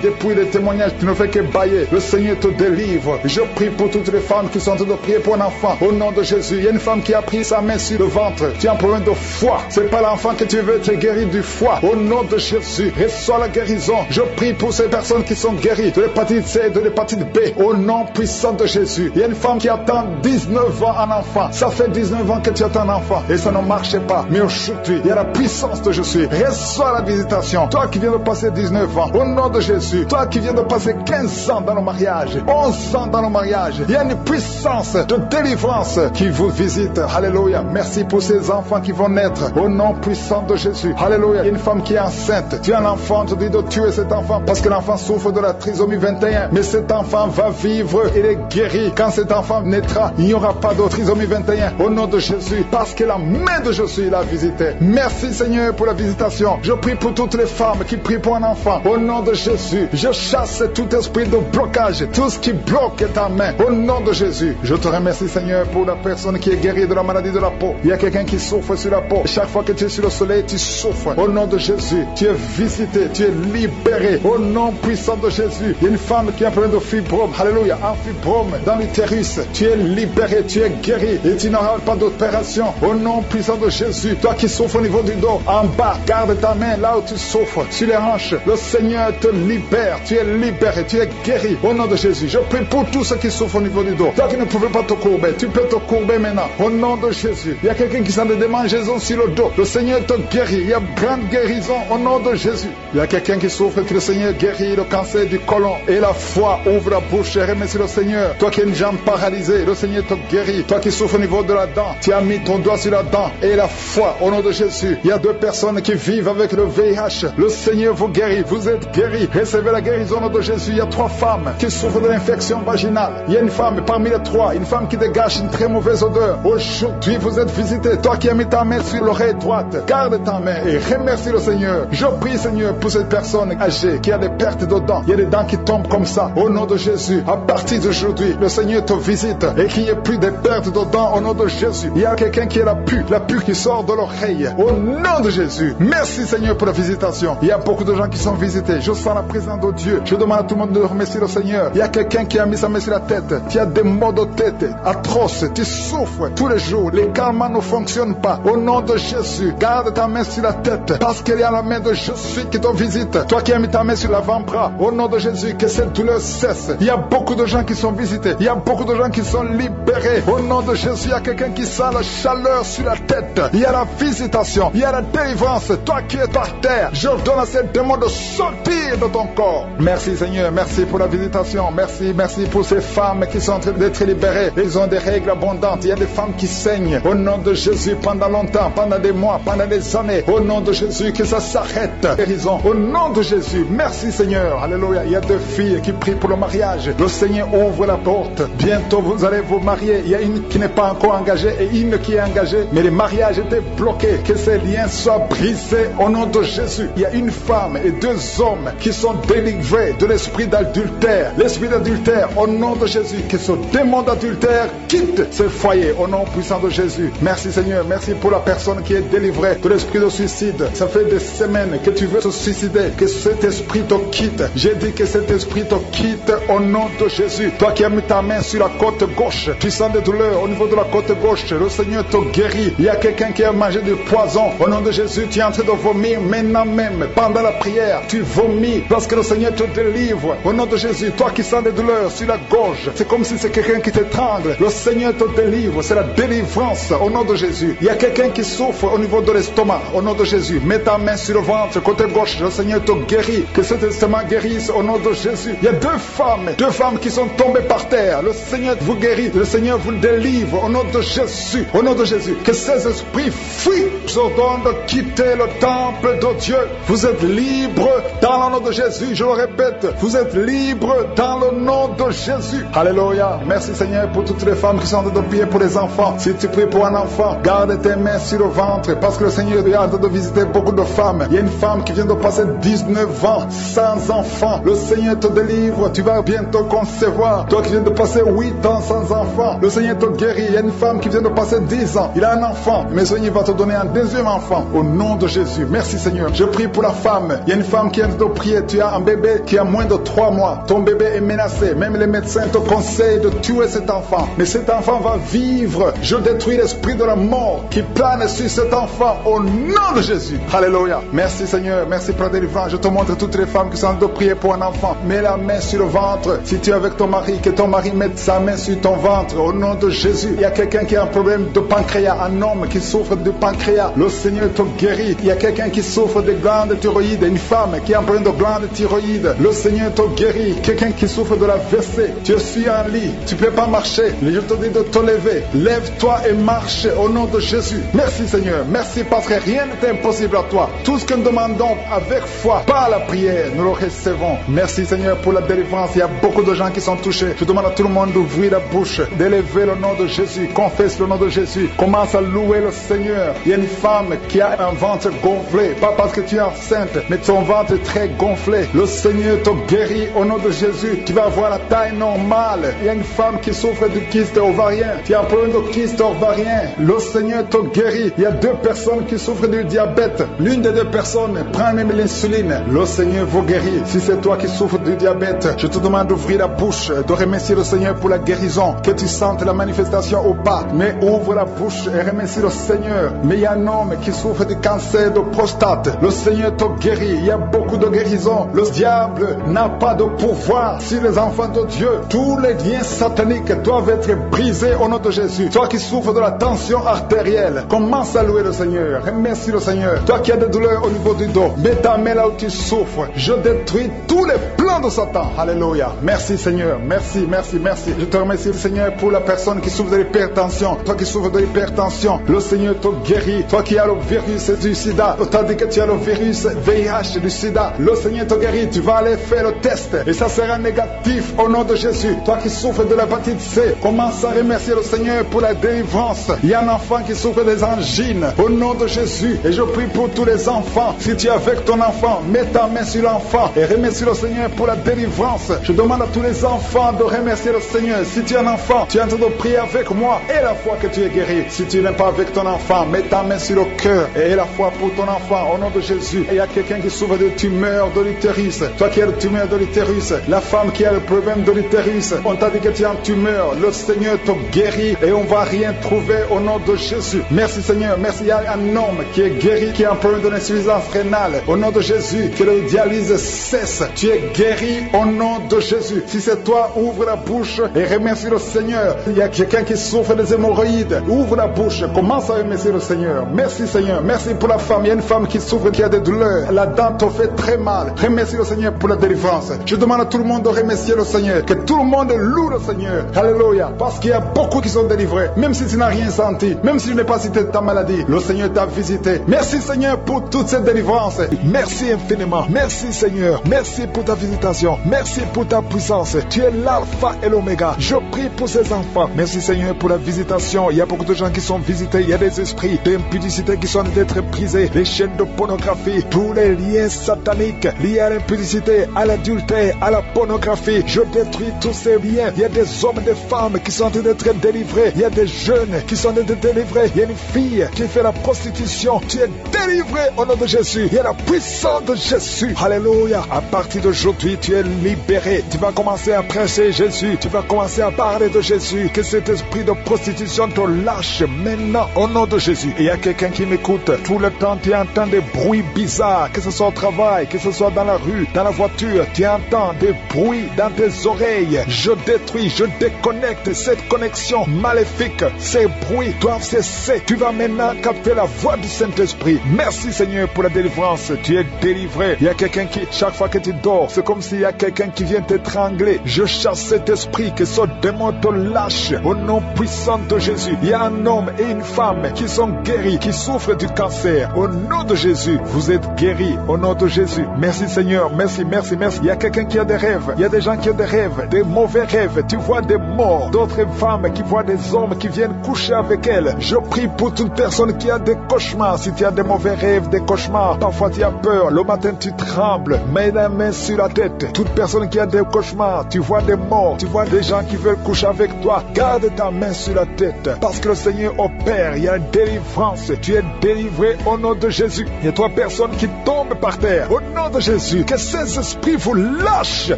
Depuis les témoignages, tu ne fais que bailler. Le Seigneur te délivre. Je prie pour toutes les femmes qui sont en train de prier pour un enfant. Au nom de Jésus, il y a une femme qui a pris sa main sur le ventre. Tu as un problème de foie. C'est pas l'enfant que tu veux être guéri du foie. Au nom de Jésus, reçois la guérison. Je prie pour ces personnes qui sont guéries de l'hépatite C et de l'hépatite B. Au nom puissant de Jésus. Il y a une femme qui attend 19 ans un enfant. Ça fait 19 ans que tu attends un enfant et ça ne marchait pas. Mais aujourd'hui, il y a la puissance de Jésus. Reçois la visitation. Toi qui viens de passer 19 ans, au nom de Jésus. Toi qui viens de passer 15 ans dans le mariage, 11 ans dans le mariage. Il y a une puissance de délivrance qui vous visite. Alléluia. Merci pour ces enfants qui vont naître. Au nom puissant de Jésus. Alléluia. Il y a une femme qui est enceinte. Tu as un enfant, tu dis de tuer cet enfant parce que l'enfant souffre de la trisomie 21. Mais cet enfant va vivre. Il est guéri. Quand cet enfant naîtra, il n'y aura pas de trisomie 21. Au nom de Jésus. Parce que la main de Jésus l'a visité. Merci Seigneur pour la visitation. Je prie pour toutes les femmes qui prient pour un enfant. Au nom de Jésus. Je chasse tout esprit de blocage. Tout ce qui bloque ta main. Au nom de Jésus. Je te remercie Seigneur pour la personne qui est guérie de la maladie de la peau. Il y a quelqu'un qui souffre sur la peau. Chaque fois que tu es sur le soleil, tu souffres. Au nom de Jésus. Tu es visité. Tu es libéré. Au nom puissant de Jésus. Il y a une femme qui a un problème de fibrome. Alléluia. Un fibrome dans l'utérus. Tu es libéré. Tu es guéri. Et tu n'auras pas d'opération. Au nom puissant de Jésus. Toi qui souffres au niveau du dos. En bas. Garde ta main là où tu souffres. Sur les hanches. Le Seigneur te libère. Tu es libéré. Tu es guéri. Au nom de Jésus. Je prie pour tous ceux qui souffrent au niveau du dos. Toi qui ne pouvais pas te courber. Tu peux te courber maintenant. Au nom de Jésus. Il y a quelqu'un qui s'en a des démangeaisons sur le dos. Le Seigneur te guérit. Il y a grande guérison au nom de Jésus. Il y a quelqu'un qui souffre que le Seigneur guérit le cancer du côlon. Et la foi ouvre la bouche et remercie le Seigneur. Toi qui as une jambe paralysée, le Seigneur te guérit. Toi qui souffres au niveau de la dent, tu as mis ton doigt sur la dent. Et la foi au nom de Jésus. Il y a 2 personnes qui vivent avec le VIH. Le Seigneur vous guérit. Vous êtes guéris. Recevez la guérison au nom de Jésus. Il y a 3 femmes qui souffrent de l'infection vaginale. Il y a une femme parmi les 3, une femme qui dégage une très mauvaise odeur. Aujourd'hui, vous êtes visité. Toi qui as mis ta main sur l'oreille droite, garde ta main et remercie le Seigneur. Je prie, Seigneur, pour cette personne âgée qui a des pertes de dents. Il y a des dents qui tombent comme ça. Au nom de Jésus, à partir d'aujourd'hui, le Seigneur te visite et qu'il n'y ait plus de pertes de dents au nom de Jésus. Il y a quelqu'un qui a la pu qui sort de l'oreille. Au nom de Jésus. Merci, Seigneur, pour la visitation. Il y a beaucoup de gens qui sont visités. Je sens la présence de Dieu. Je demande à tout le monde de remercier le Seigneur. Il y a quelqu'un qui a mis sa main sur la tête. Tu as des maux de tête atroces. Tu souffres tous les jours. Les calmants ne fonctionnent pas. Au nom de Jésus, garde ta main sur la tête. Parce qu'il y a la main de Jésus qui te visite. Toi qui as mis ta main sur l'avant-bras. Au nom de Jésus, que cette douleur cesse. Il y a beaucoup de gens qui sont visités. Il y a beaucoup de gens qui sont libérés. Au nom de Jésus, il y a quelqu'un qui sent la chaleur sur la tête. Il y a la visitation. Il y a la délivrance. Toi qui es par terre, je donne à ces démons de sortir de ton corps. Merci Seigneur. Merci pour la visitation. Merci Merci pour ces femmes qui sont en train d'être libérées. Elles ont des règles abondantes. Il y a des femmes qui saignent. Au nom de Jésus, pendant longtemps, pendant des mois, pendant des années. Au nom de Jésus, que ça s'arrête. Guérison. Au nom de Jésus. Merci Seigneur. Alléluia. Il y a deux filles qui prient pour le mariage. Le Seigneur ouvre la porte. Bientôt vous allez vous marier. Il y a une qui n'est pas encore engagée et une qui est engagée. Mais le mariage était bloqué. Que ces liens soient brisés au nom de Jésus. Il y a une femme et deux hommes qui sont délivrés de l'esprit d'adultère. L'esprit d'adultère, au nom de Jésus, que ce démon d'adultère quitte ce foyer au nom puissant de Jésus. Merci Seigneur, merci pour la personne qui est délivrée de l'esprit de suicide. Ça fait des semaines que tu veux te suicider, que cet esprit te quitte. J'ai dit que cet esprit te quitte au nom de Jésus. Toi qui as mis ta main sur la côte gauche, tu sens des douleurs au niveau de la côte gauche, le Seigneur te guérit. Il y a quelqu'un qui a mangé du poison. Au nom de Jésus, tu es en train de vomir maintenant même. Pendant la prière, tu vomis parce que le Seigneur te délivre. Au nom de Jésus, toi qui sens des douleurs sur la gorge, c'est comme si c'est quelqu'un qui t'étrangle. Le Seigneur te délivre, c'est la délivrance au nom de Jésus. Il y a quelqu'un qui souffre au niveau de l'estomac. Au nom de Jésus, mets ta main sur le ventre, côté gauche, le Seigneur te guérit. Que cet estomac guérisse au nom de Jésus. Il y a deux femmes qui sont tombées par terre. Le Seigneur vous guérit, le Seigneur vous délivre au nom de Jésus. Au nom de Jésus, que ces esprits fuient. Je vous ordonne de quitter le temple de Dieu. Vous êtes libres dans le nom de Jésus. Je le répète, vous êtes libres dans le nom de Jésus. Alléluia. Merci Seigneur pour toutes les femmes qui sont en train de prier pour les enfants. Si tu pries pour un enfant, garde tes mains sur le ventre parce que le Seigneur est en train de visiter beaucoup de femmes. Il y a une femme qui vient de passer 19 ans sans enfant. Le Seigneur te délivre. Tu vas bientôt concevoir. Toi qui viens de passer 8 ans sans enfant, le Seigneur te guérit. Il y a une femme qui vient de passer 10 ans. Il a un enfant. Mais le Seigneur va te donner un deuxième enfant au nom de Jésus. Merci Seigneur. Je prie pour la femme. Il y a une femme qui vient de prier. Tu as un bébé qui a moins de 3 mois. Ton bébé est menacé. Même les médecins te conseillent de tuer cet enfant. Mais cet enfant va vivre. Je détruis l'esprit de la mort qui plane sur cet enfant au nom de Jésus. Alléluia. Merci Seigneur. Merci pour la délivrance. Je te montre toutes les femmes qui sont en train de prier pour un enfant. Mets la main sur le ventre. Si tu es avec ton mari, que ton mari mette sa main sur ton ventre au nom de Jésus. Il y a quelqu'un qui a un problème de pancréas. Un homme qui souffre de pancréas. Le Seigneur te guérit. Il y a quelqu'un qui souffre de glandes thyroïdes. Une femme qui a un problème de glandes thyroïdes. Le Seigneur te guérit. Quelqu'un qui souffre de la WC. Tu es sur un lit. Tu ne peux pas marcher. Je te dis de te lever. Lève-toi et marche au nom de Jésus. Merci Seigneur. Merci parce que rien n'est impossible à toi. Tout ce que nous demandons avec foi, par la prière, nous le recevons. Merci Seigneur pour la délivrance. Il y a beaucoup de gens qui sont touchés. Je demande à tout le monde d'ouvrir la bouche, d'élever le nom de Jésus. Confesse le nom de Jésus. Commence à louer le Seigneur. Il y a une femme qui a un ventre gonflé. Pas parce que tu es enceinte, mais ton ventre est très gonflé. Le Seigneur te guérit au nom de Jésus. Tu vas avoir la taille normale. Il y a une femme qui souffre de kyste ovarien. Tu as un problème de kyste ovarien. Le Seigneur te guérit. Il y a 2 personnes qui souffrent du diabète. L'une des 2 personnes prend même l'insuline. Le Seigneur vous guérit. Si c'est toi qui souffres du diabète, je te demande d'ouvrir la bouche, de remercier le Seigneur pour la guérison. Que tu sentes la manifestation ou pas. Mais ouvre la bouche et remercie le Seigneur. Mais il y a un homme qui souffre du cancer de prostate. Le Seigneur te guérit. Il y a beaucoup de guérisons. Le diable n'a pas de pouvoir sur les enfants de Dieu. Tous les liens sataniques doivent être brisés au nom de Jésus. Toi qui souffres de la tension artérielle, commence à louer le Seigneur. Remercie le Seigneur. Toi qui as des douleurs au niveau du dos, mets ta main là où tu souffres. Je détruis tous les plans de Satan. Alléluia. Merci Seigneur. Merci, merci, merci. Je te remercie Seigneur pour la personne qui souffre de l'hypertension. Toi qui souffres de l'hypertension, le Seigneur te guérit. Toi qui as le virus du sida, on t'a dit que tu as le virus VIH du sida, le Seigneur te guérit. Tu vas aller faire le test et ça sera négatif au nom de Jésus. Toi qui souffres de l'hépatite C, commence à remercier le Seigneur pour la délivrance. Il y a un enfant qui souffre des angines au nom de Jésus et je prie pour tous les enfants. Si tu es avec ton enfant, mets ta main sur l'enfant et remercie le Seigneur pour la délivrance. Je demande à tous les enfants de remercier le Seigneur. Si tu es un enfant, tu es en train de prier avec moi et la foi que tu es guéri. Si tu n'es pas avec ton enfant, mets ta main sur le cœur et la foi pour ton enfant au nom de Jésus. Et il y a quelqu'un qui souffre de tumeur de l'utérus. Toi qui as le tumeur de l'utérus, la femme qui a le problème de l'utérus, on t'a dit que tu as une tumeur. Le Seigneur te guérit et on va rien trouver au nom de Jésus. Merci Seigneur. Merci. Il y a un homme qui est guéri, qui a un problème de l'insuffisance rénale. Au nom de Jésus, que le dialyse cesse. Tu es guéri au nom de Jésus. Si c'est toi, ouvre la bouche et remercie le Seigneur. Il y a quelqu'un qui souffre des hémorroïdes. Ouvre la bouche. Commence à remercier le Seigneur. Merci Seigneur. Merci pour la femme. Il y a une femme qui souffre, qui a des douleurs. La dent te fait très mal. Remercie le Seigneur pour la délivrance. Je demande à tout le monde de remercier le Seigneur. Seigneur. Que tout le monde loue le Seigneur. Alléluia. Parce qu'il y a beaucoup qui sont délivrés. Même si tu n'as rien senti, même si tu n'es pas cité ta maladie, le Seigneur t'a visité. Merci Seigneur pour toute cette délivrance. Merci infiniment. Merci Seigneur. Merci pour ta visitation. Merci pour ta puissance. Tu es l'alpha et l'oméga. Je prie pour ces enfants. Merci Seigneur pour la visitation. Il y a beaucoup de gens qui sont visités. Il y a des esprits d'impudicité qui sont d'être brisés. Les chaînes de pornographie, tous les liens sataniques liés à l'impudicité, à l'adultère, à la pornographie. Je détruis tous ces liens. Il y a des hommes et des femmes qui sont en train d'être délivrés. Il y a des jeunes qui sont en train d'être délivrés. Il y a une fille qui fait la prostitution. Tu es délivré au nom de Jésus. Il y a la puissance de Jésus. Alléluia. À partir d'aujourd'hui, tu es libéré. Tu vas commencer à prêcher Jésus. Tu vas commencer à parler de Jésus. Que cet esprit de prostitution te lâche maintenant au nom de Jésus. Et il y a quelqu'un qui m'écoute. Tout le temps, tu entends des bruits bizarres. Que ce soit au travail, que ce soit dans la rue, dans la voiture. Tu entends des bruits dans tes oreilles. Je détruis, je déconnecte cette connexion maléfique. Ces bruits doivent cesser. Tu vas maintenant capter la voix du Saint-Esprit. Merci Seigneur pour la délivrance. Tu es délivré. Il y a quelqu'un qui, chaque fois que tu dors, c'est comme s'il y a quelqu'un qui vient t'étrangler. Je chasse cet esprit, que ce démon te lâche au nom puissant de Jésus. Il y a un homme et une femme qui sont guéris, qui souffrent du cancer. Au nom de Jésus, vous êtes guéris. Au nom de Jésus. Merci Seigneur. Merci, merci, merci. Il y a quelqu'un qui a des rêves. Il y a des gens qui ont des rêves, des mauvais rêves. Tu vois des morts. D'autres femmes qui voient des hommes qui viennent coucher avec elles. Je prie pour toute personne qui a des cauchemars. Si tu as des mauvais rêves, des cauchemars, parfois tu as peur. Le matin tu trembles. Mets la main sur la tête. Toute personne qui a des cauchemars, tu vois des morts, tu vois des gens qui veulent coucher avec toi. Garde ta main sur la tête. Parce que le Seigneur opère. Il y a une délivrance. Tu es délivré au nom de Jésus. Il y a 3 personnes qui tombent par terre. Au nom de Jésus. Que ces esprits vous lâchent.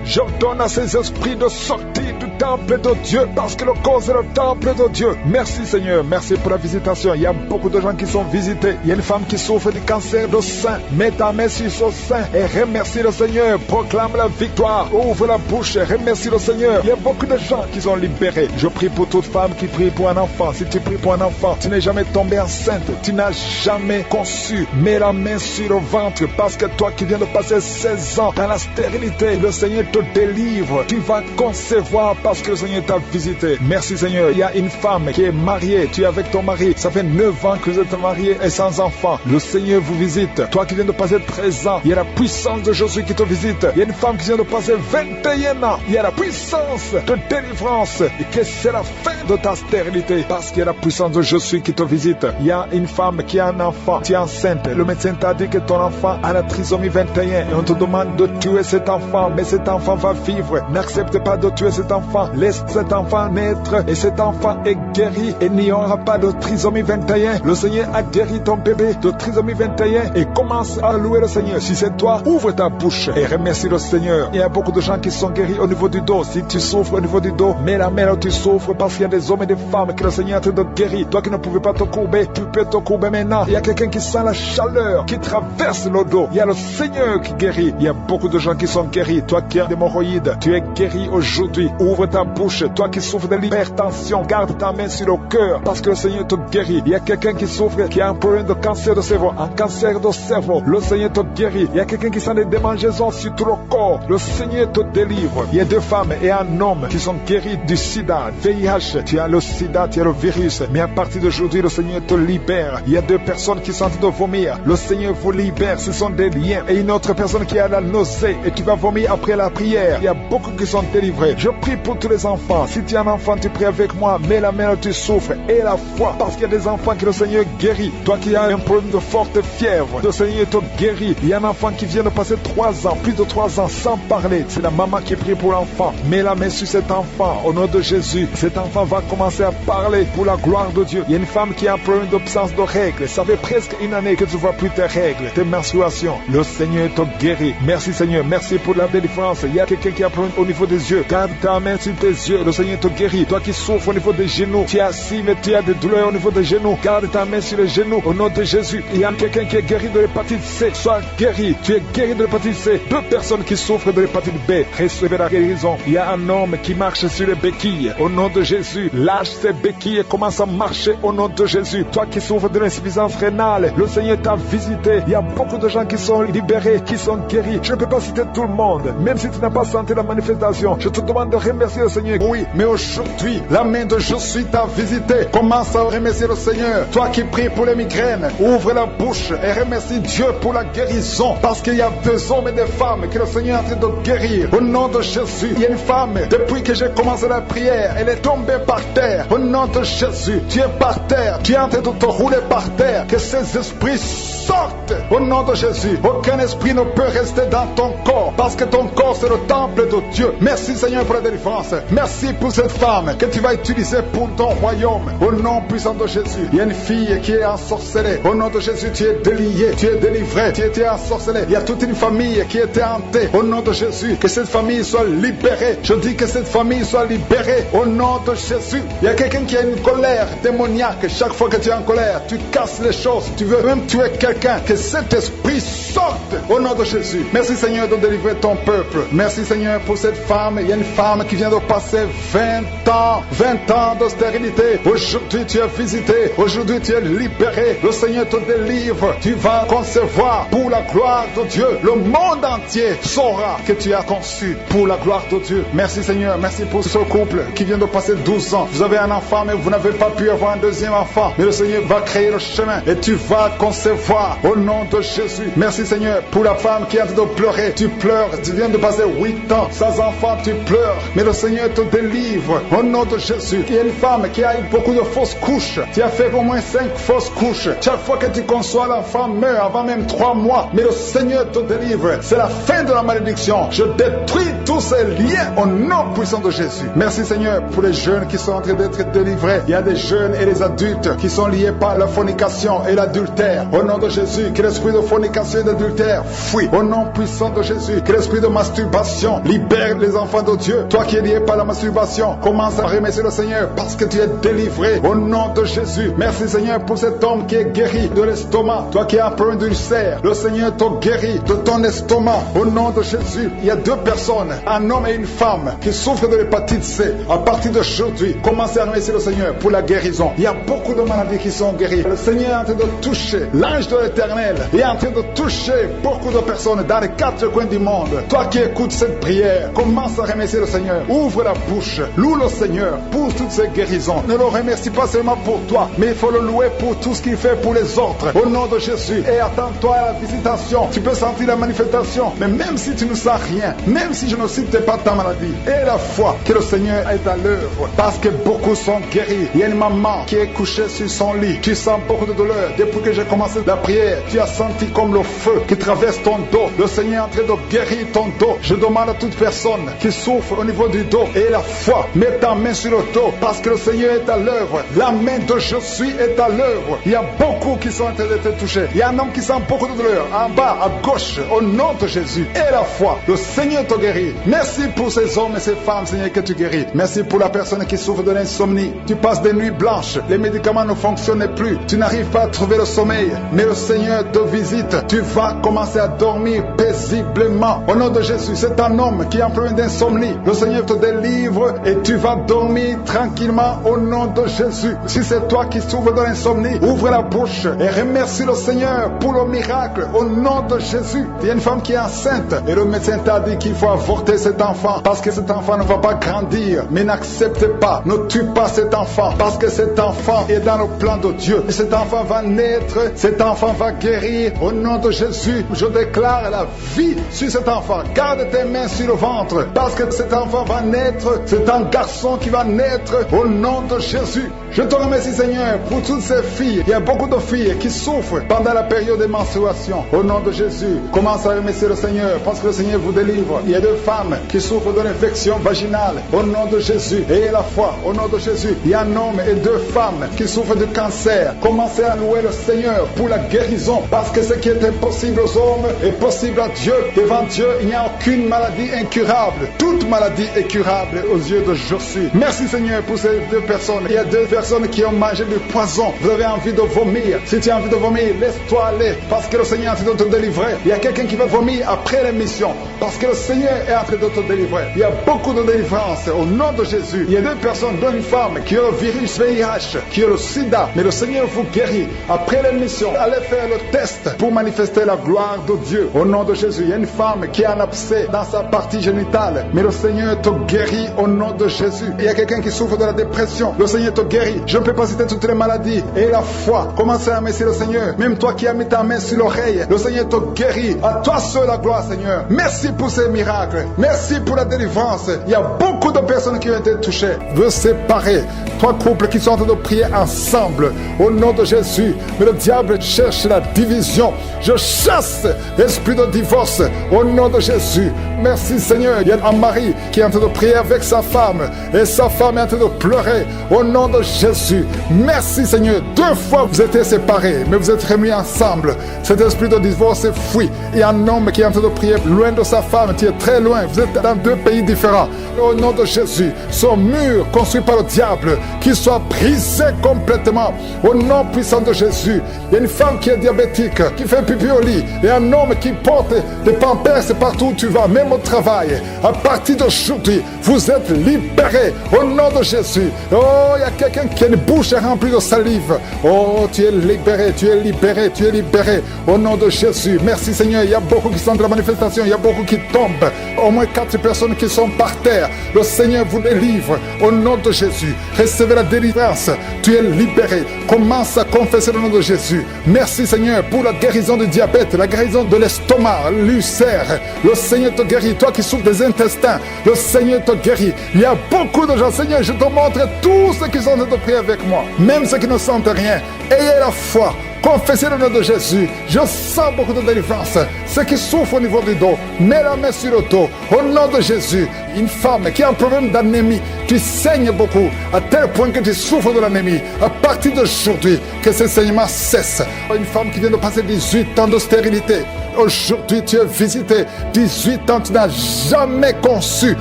J'ordonne à ces esprits de sortir du temple de Dieu. Parce que le corps est le temple de Dieu. Merci Seigneur. Merci pour la visitation. Il y a beaucoup de gens qui sont visités. Il y a une femme qui souffre du cancer de sein. Mets ta main sur son sein et remercie le Seigneur. Proclame la victoire. Ouvre la bouche et remercie le Seigneur. Il y a beaucoup de gens qui sont libérés. Je prie pour toute femme qui prie pour un enfant. Si tu pries pour un enfant, tu n'es jamais tombé enceinte. Tu n'as jamais conçu. Mets la main sur le ventre parce que toi qui viens de passer 16 ans dans la stérilité, le Seigneur te délivre. Tu vas concevoir parce que le Seigneur t'a visité. Merci Seigneur. Il y a une femme qui est mariée. Tu es avec ton mari. Ça fait 9 ans que vous êtes mariés et sans enfant. Le Seigneur vous visite. Toi qui viens de passer 13 ans, il y a la puissance de Jésus qui te visite. Il y a une femme qui vient de passer 21 ans. Il y a la puissance de délivrance. Et que c'est la fin de ta stérilité. Parce qu'il y a la puissance de Jésus qui te visite. Il y a une femme qui a un enfant. Tu es enceinte. Le médecin t'a dit que ton enfant a la trisomie 21. Et on te demande de tuer cet enfant. Mais cet enfant va vivre. N'accepte pas de tuer cet enfant. Laisse cet enfant naître. Et cet enfant est guéri. Et il n'y aura pas de trisomie 21. Le Seigneur a guéri ton bébé de trisomie 21. Et commence à louer le Seigneur. Si c'est toi, ouvre ta bouche et remercie le Seigneur. Il y a beaucoup de gens qui sont guéris au niveau du dos. Si tu souffres au niveau du dos, mets la main où tu souffres parce qu'il y a des hommes et des femmes que le Seigneur est en train de guérir. Toi qui ne pouvais pas te courber, tu peux te courber maintenant. Il y a quelqu'un qui sent la chaleur qui traverse le dos. Il y a le Seigneur qui guérit. Il y a beaucoup de gens qui sont guéris. Toi qui as des hémorroïdes, tu es guéri aujourd'hui. Ouvre ta bouche. Toi qui souffres de l'hypertension, garde ta main sur le cœur parce que le Seigneur te guérit. Il y a quelqu'un qui souffre, qui a un problème de cancer de cerveau, un cancer de cerveau. Le Seigneur te guérit. Il y a quelqu'un qui sent des démangeaisons sur tout le corps. Le Seigneur te délivre. Il y a 2 femmes et un homme qui sont guéris du sida, VIH. Tu as le sida, tu as le virus. Mais à partir d'aujourd'hui, le Seigneur te libère. Il y a 2 personnes qui sont en train de vomir. Le Seigneur vous libère. Ce sont des liens. Et une autre personne qui a la nausée et tu vas vomir après la prière. Il y a beaucoup qui sont délivrés. Je prie pour tous les enfants. Si tu es un enfant, tu pries avec moi. Mets la main où tu souffres et la foi. Parce qu'il y a des enfants que le Seigneur guérit. Toi qui as un problème de forte fièvre, le Seigneur te guérit. Il y a un enfant qui vient de passer 3 ans, plus de 3 ans sans parler. C'est la maman qui prie pour l'enfant. Mets la main sur cet enfant au nom de Jésus. Cet enfant va commencer à parler pour la gloire de Dieu. Il y a une femme qui a un problème d'absence de règles. Ça fait presque 1 année que tu ne vois plus tes règles, tes menstruations. Le Seigneur te guérit. Merci Seigneur. Merci pour la délivrance. Il y a quelqu'un qui a un problème au niveau des yeux. Garde ta main sur tes yeux. Le Seigneur te guérit. Toi qui souffres au niveau des genoux, tu es assis mais tu as des douleurs au niveau des genoux. Garde ta main sur les genoux au nom de Jésus. Il y a quelqu'un qui est guéri de l'hépatite C. Sois guéri. Tu es guéri de l'hépatite C. 2 personnes qui souffrent de l'hépatite B. Recevez la guérison. Il y a un homme qui marche sur les béquilles. Au nom de Jésus, lâche ces béquilles et commence à marcher au nom de Jésus. Toi qui souffres de l'insuffisance rénale, le Seigneur t'a visité. Il y a beaucoup de gens gens qui sont libérés, qui sont guéris. Je ne peux pas citer tout le monde, même si tu n'as pas senti la manifestation. Je te demande de remercier le Seigneur. Oui, mais aujourd'hui, la main de Jésus t'a visité. Commence à remercier le Seigneur. Toi qui pries pour les migraines, ouvre la bouche et remercie Dieu pour la guérison. Parce qu'il y a des hommes et des femmes que le Seigneur est en train de guérir. Au nom de Jésus, il y a une femme, depuis que j'ai commencé la prière, elle est tombée par terre. Au nom de Jésus, tu es par terre. Tu es en train de te rouler par terre. Que ces esprits sortent. Au nom de Jésus, aucun esprit ne peut rester dans ton corps. Parce que ton corps, c'est le temple de Dieu. Merci Seigneur pour la délivrance. Merci pour cette femme que tu vas utiliser pour ton royaume. Au nom puissant de Jésus, il y a une fille qui est ensorcelée. Au nom de Jésus, tu es délié, tu es délivré, tu étais ensorcelé. Il y a toute une famille qui était hantée. Au nom de Jésus, que cette famille soit libérée. Je dis que cette famille soit libérée. Au nom de Jésus, il y a quelqu'un qui a une colère démoniaque. Chaque fois que tu es en colère, tu casses les choses. Tu veux même tuer quelqu'un. Que cet esprit sorte. Au nom de Jésus. Merci Seigneur de délivrer ton peuple. Merci Seigneur pour cette femme. Il y a une femme qui vient de passer 20 ans d'austérité. Aujourd'hui tu es visité. Aujourd'hui tu es libéré. Le Seigneur te délivre. Tu vas concevoir pour la gloire de Dieu. Le monde entier saura que tu as conçu pour la gloire de Dieu. Merci Seigneur. Merci pour ce couple qui vient de passer 12 ans. Vous avez un enfant mais vous n'avez pas pu avoir un deuxième enfant. Mais le Seigneur va créer le chemin et tu vas concevoir au nom de Jésus. Merci Seigneur pour la femme qui est en train de pleurer. Tu pleures. Tu viens de passer 8 ans sans enfant. Tu pleures. Mais le Seigneur te délivre au nom de Jésus. Il y a une femme qui a eu beaucoup de fausses couches. Tu as fait au moins 5 fausses couches. Chaque fois que tu conçois, l'enfant meurt avant même 3 mois. Mais le Seigneur te délivre. C'est la fin de la malédiction. Je détruis tous ces liens au nom puissant de Jésus. Merci Seigneur pour les jeunes qui sont en train d'être délivrés. Il y a des jeunes et des adultes qui sont liés par la fornication et l'adultère. Au nom de Jésus, que l'esprit de fornication et d'adultère fuit. Au nom puissant de Jésus, que l'esprit de masturbation libère les enfants de Dieu. Toi qui es lié par la masturbation, commence à remercier le Seigneur parce que tu es délivré. Au nom de Jésus, merci Seigneur pour cet homme qui est guéri de l'estomac. Toi qui as un problème d'ulcère, le Seigneur te guérit de ton estomac. Au nom de Jésus, il y a 2 personnes, un homme et une femme, qui souffrent de l'hépatite C. À partir d'aujourd'hui, commencez à remercier le Seigneur pour la guérison. Il y a beaucoup de maladies qui sont guéries. Le Seigneur est en train de toucher. L'ange de l'Éternel est en train de toucher beaucoup de personnes dans les 4 coins du monde. Toi qui écoutes cette prière, commence à remercier le Seigneur. Ouvre la bouche. Loue le Seigneur pour toutes ces guérisons. Ne le remercie pas seulement pour toi, mais il faut le louer pour tout ce qu'il fait pour les autres. Au nom de Jésus. Et attends-toi à la visitation. Tu peux sentir la manifestation. Mais même si tu ne sens rien, même si je ne cite pas ta maladie, et la foi que le Seigneur est à l'œuvre. Parce que beaucoup sont guéris. Il y a une maman qui est couchée sur son lit. Tu sens beaucoup de douleur. Depuis que j'ai commencé la prière, tu as senti comme le feu qui traverse ton dos. Le Seigneur est en train de guérir ton dos. Je demande à toute personne qui souffre au niveau du dos et la foi, mets ta main sur le dos parce que le Seigneur est à l'œuvre. La main de Jésus est à l'œuvre. Il y a beaucoup qui sont en train d'être touchés. Il y a un homme qui sent beaucoup de douleur en bas, à gauche, au nom de Jésus. Et la foi, le Seigneur te guérit. Merci pour ces hommes et ces femmes, Seigneur, que tu guéris. Merci pour la personne qui souffre de l'insomnie. Tu passes des nuits blanches, les médicaments ne fonctionnent plus. Tu n'arrives pas à trouver le sommeil, mais le Seigneur te visite. Tu vas commencer à dormir paisiblement. Au nom de Jésus, c'est un homme qui est en problème d'insomnie. Le Seigneur te délivre et tu vas dormir tranquillement au nom de Jésus. Si c'est toi qui souffres de l'insomnie, ouvre la bouche et remercie le Seigneur pour le miracle au nom de Jésus. Il y a une femme qui est enceinte et le médecin t'a dit qu'il faut avorter cet enfant parce que cet enfant ne va pas grandir. Mais n'accepte pas, ne tue pas cet enfant parce que cet enfant est dans le plan de Dieu. Et cet enfant va naître, cet enfant va guérir au nom de Jésus. Je déclare la vie sur cet enfant. Garde tes mains sur le ventre parce que cet enfant va naître. C'est un garçon qui va naître au nom de Jésus. Je te remercie Seigneur pour toutes ces filles. Il y a beaucoup de filles qui souffrent pendant la période de menstruation. Au nom de Jésus, commence à remercier le Seigneur parce que le Seigneur vous délivre. Il y a 2 femmes qui souffrent de l'infection vaginale. Au nom de Jésus, ayez la foi. Au nom de Jésus, il y a un homme et 2 femmes qui souffrent de cancer. Commencez à louer le Seigneur pour la guérison parce que ce qui est impossible aux hommes est possible à Dieu. Devant Dieu, il n'y a aucune maladie incurable. Toute maladie est curable aux yeux de Jésus. Merci Seigneur pour ces 2 personnes. Il y a 2 personnes qui ont mangé du poison. Vous avez envie de vomir. Si tu as envie de vomir, laisse-toi aller parce que le Seigneur est en train de te délivrer. Il y a quelqu'un qui va vomir après l'émission parce que le Seigneur est en train de te délivrer. Il y a beaucoup de délivrance au nom de Jésus. Il y a 2 personnes, dont une femme qui a le virus VIH, qui a le sida, mais le Seigneur vous guérit. Après l'émission, allez faire le test pour manifester c'est la gloire de Dieu. Au nom de Jésus, il y a une femme qui a un abcès dans sa partie génitale, mais le Seigneur te guérit au nom de Jésus. Il y a quelqu'un qui souffre de la dépression, le Seigneur te guérit. Je ne peux pas citer toutes les maladies. Et la foi, commencez à remercier le Seigneur. Même toi qui as mis ta main sur l'oreille, le Seigneur te guérit. À toi seul la gloire, Seigneur. Merci pour ces miracles. Merci pour la délivrance. Il y a beaucoup de personnes qui ont été touchées. Veux séparer trois couples qui sont en train de prier ensemble au nom de Jésus. Mais le diable cherche la division. Je chasse l'esprit de divorce au nom de Jésus. Merci Seigneur. Il y a un mari qui est en train de prier avec sa femme et sa femme est en train de pleurer au nom de Jésus. Merci Seigneur. 2 fois vous étiez séparés, mais vous êtes remis ensemble. Cet esprit de divorce est fui. Il y a un homme qui est en train de prier loin de sa femme, qui est très loin. Vous êtes dans 2 pays différents. Au nom de Jésus, son mur construit par le diable, qu'il soit brisé complètement. Au nom puissant de Jésus, il y a une femme qui est diabétique, qui fait pipi au lit, et un homme qui porte des pampers partout où tu vas, même au travail. À partir d'aujourd'hui, vous êtes libérés au nom de Jésus. Oh, il y a quelqu'un qui a une bouche remplie de salive. Oh, tu es libéré, tu es libéré, tu es libéré au nom de Jésus. Merci Seigneur. Il y a beaucoup qui sont de la manifestation, il y a beaucoup qui tombent. Au moins 4 personnes qui sont par terre. Le Seigneur vous délivre au nom de Jésus. Recevez la délivrance. Tu es libéré. Commence à confesser le nom de Jésus. Merci Seigneur pour la guérison du diabète, la guérison de l'estomac, l'ulcère. Le Seigneur te guérit. Toi qui souffres des intestins, le Seigneur te guérit. Il y a beaucoup de gens. Seigneur, je te montre tous ceux qui sont en train de prier avec moi. Même ceux qui ne sentent rien. Ayez la foi. Confessez le nom de Jésus. Je sens beaucoup de délivrance. Ceux qui souffrent au niveau du dos, mets la main sur le dos. Au nom de Jésus, une femme qui a un problème d'anémie, tu saignes beaucoup, à tel point que tu souffres de l'anémie. À partir d'aujourd'hui, que ce saignement cesse. Une femme qui vient de passer 18 ans de stérilité. Aujourd'hui, tu es visité. 18 ans, tu n'as jamais conçu.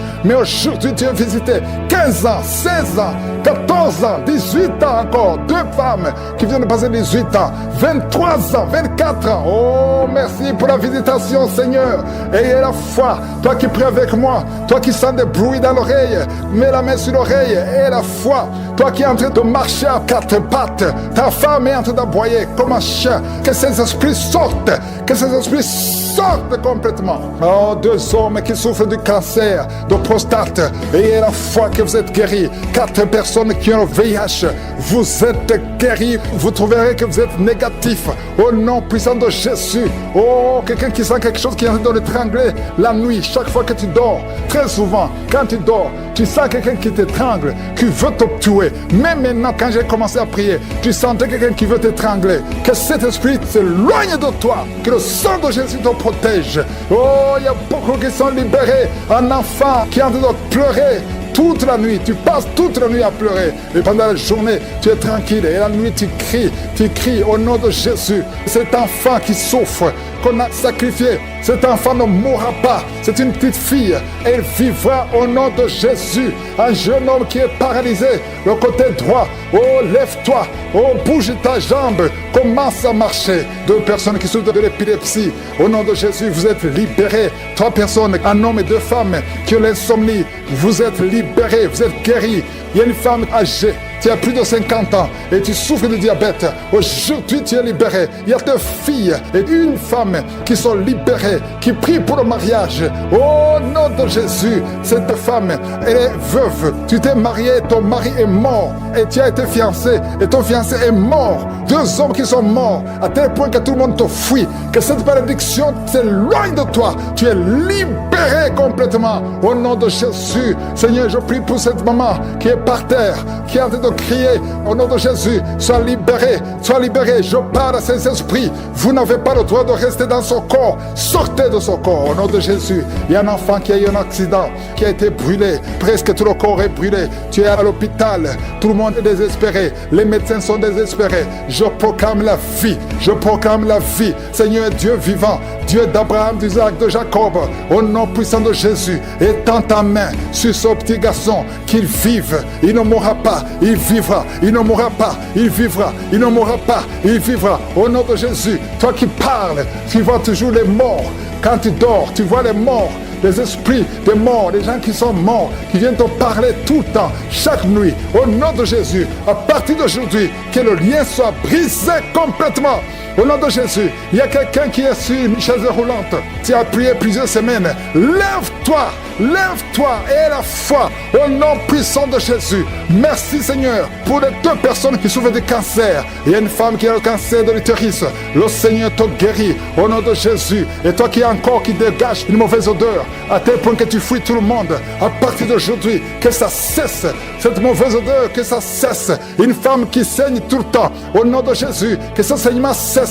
Mais aujourd'hui, tu es visité. 15 ans, 16 ans, 14 ans, 18 ans encore. 2 femmes qui viennent de passer 18 ans. 23 ans, 24 ans. Oh, merci pour la visitation, Seigneur. Ayez la foi. Toi qui pries avec moi, toi qui sens des bruits dans l'oreille, mets la main sur l'oreille. Ayez la foi. Toi qui es en train de marcher à 4 pattes, ta femme est en train d'aboyer comme un chien. Que ces esprits sortent. Que ces esprits sortent complètement. Oh, 2 hommes qui souffrent du cancer, de prostate. Ayez la foi que vous êtes guéris. 4 personnes qui ont le VIH. Vous êtes guéris. Vous trouverez que vous êtes négatif. Au nom puissant de Jésus. Oh, quelqu'un qui sent quelque chose qui est en train de l'étrangler la nuit, chaque fois que tu dors. Très souvent, quand tu dors, tu sens quelqu'un qui t'étrangle, qui veut te tuer. Même maintenant, quand j'ai commencé à prier, tu sentais quelqu'un qui veut t'étrangler. Que cet esprit s'éloigne de toi. Que le sang de Jésus te protège. Oh, il y a beaucoup qui sont libérés. Un enfant qui est en train de pleurer toute la nuit, tu passes toute la nuit à pleurer. Et pendant la journée, tu es tranquille. Et la nuit, tu cries au nom de Jésus. Cet enfant qui souffre, qu'on a sacrifié, cet enfant ne mourra pas. C'est une petite fille. Elle vivra au nom de Jésus. Un jeune homme qui est paralysé, le côté droit. Oh, lève-toi. Oh, bouge ta jambe. Commence à marcher. 2 personnes qui souffrent de l'épilepsie. Au nom de Jésus, vous êtes libérés. 3 personnes, un homme et 2 femmes qui ont l'insomnie. Vous êtes libérés, vous êtes guéris. Il y a une femme âgée, tu as plus de 50 ans et tu souffres de diabète. Aujourd'hui, tu es libéré. Il y a 2 filles et une femme qui sont libérées, qui prient pour le mariage. Au nom de Jésus, cette femme, elle est veuve. Tu t'es marié, ton mari est mort et tu as été fiancé et ton fiancé est mort. 2 hommes qui sont morts à tel point que tout le monde te fuit. Que cette malédiction s'éloigne de toi. Tu es libéré complètement. Au nom de Jésus, Seigneur, je prie pour cette maman qui est par terre, qui est en train de crier au nom de Jésus, sois libéré, sois libéré. Je parle à ces esprits. Vous n'avez pas le droit de rester dans son corps. Sortez de son corps au nom de Jésus. Il y a un enfant qui a eu un accident, qui a été brûlé. Presque tout le corps est brûlé. Tu es à l'hôpital. Tout le monde est désespéré. Les médecins sont désespérés. Je proclame la vie. Je proclame la vie. Seigneur Dieu vivant, Dieu d'Abraham, d'Isaac, de Jacob, au nom puissant de Jésus, étends ta main sur ce petit garçon, qu'il vive. Il ne mourra pas. Il vivra. Il ne mourra pas. Il vivra. Il ne mourra pas. Il vivra. Au nom de Jésus, toi qui parles, tu vois toujours les morts. Quand tu dors, tu vois les morts. les esprits des morts, des gens qui sont morts, qui viennent te parler tout le temps, chaque nuit. Au nom de Jésus, à partir d'aujourd'hui, que le lien soit brisé complètement. Au nom de Jésus, il y a quelqu'un qui est sur une chaise roulante. Tu as prié plusieurs semaines. Lève-toi, lève-toi et la foi au nom puissant de Jésus. Merci Seigneur pour les 2 personnes qui souffrent de cancer. Il y a une femme qui a le cancer de l'utérus. Le Seigneur te guérit au nom de Jésus. Et toi qui as encore qui dégage une mauvaise odeur, à tel point que tu fuis tout le monde, à partir d'aujourd'hui, que ça cesse. Cette mauvaise odeur, que ça cesse. Une femme qui saigne tout le temps, au nom de Jésus, que ce saignement cesse.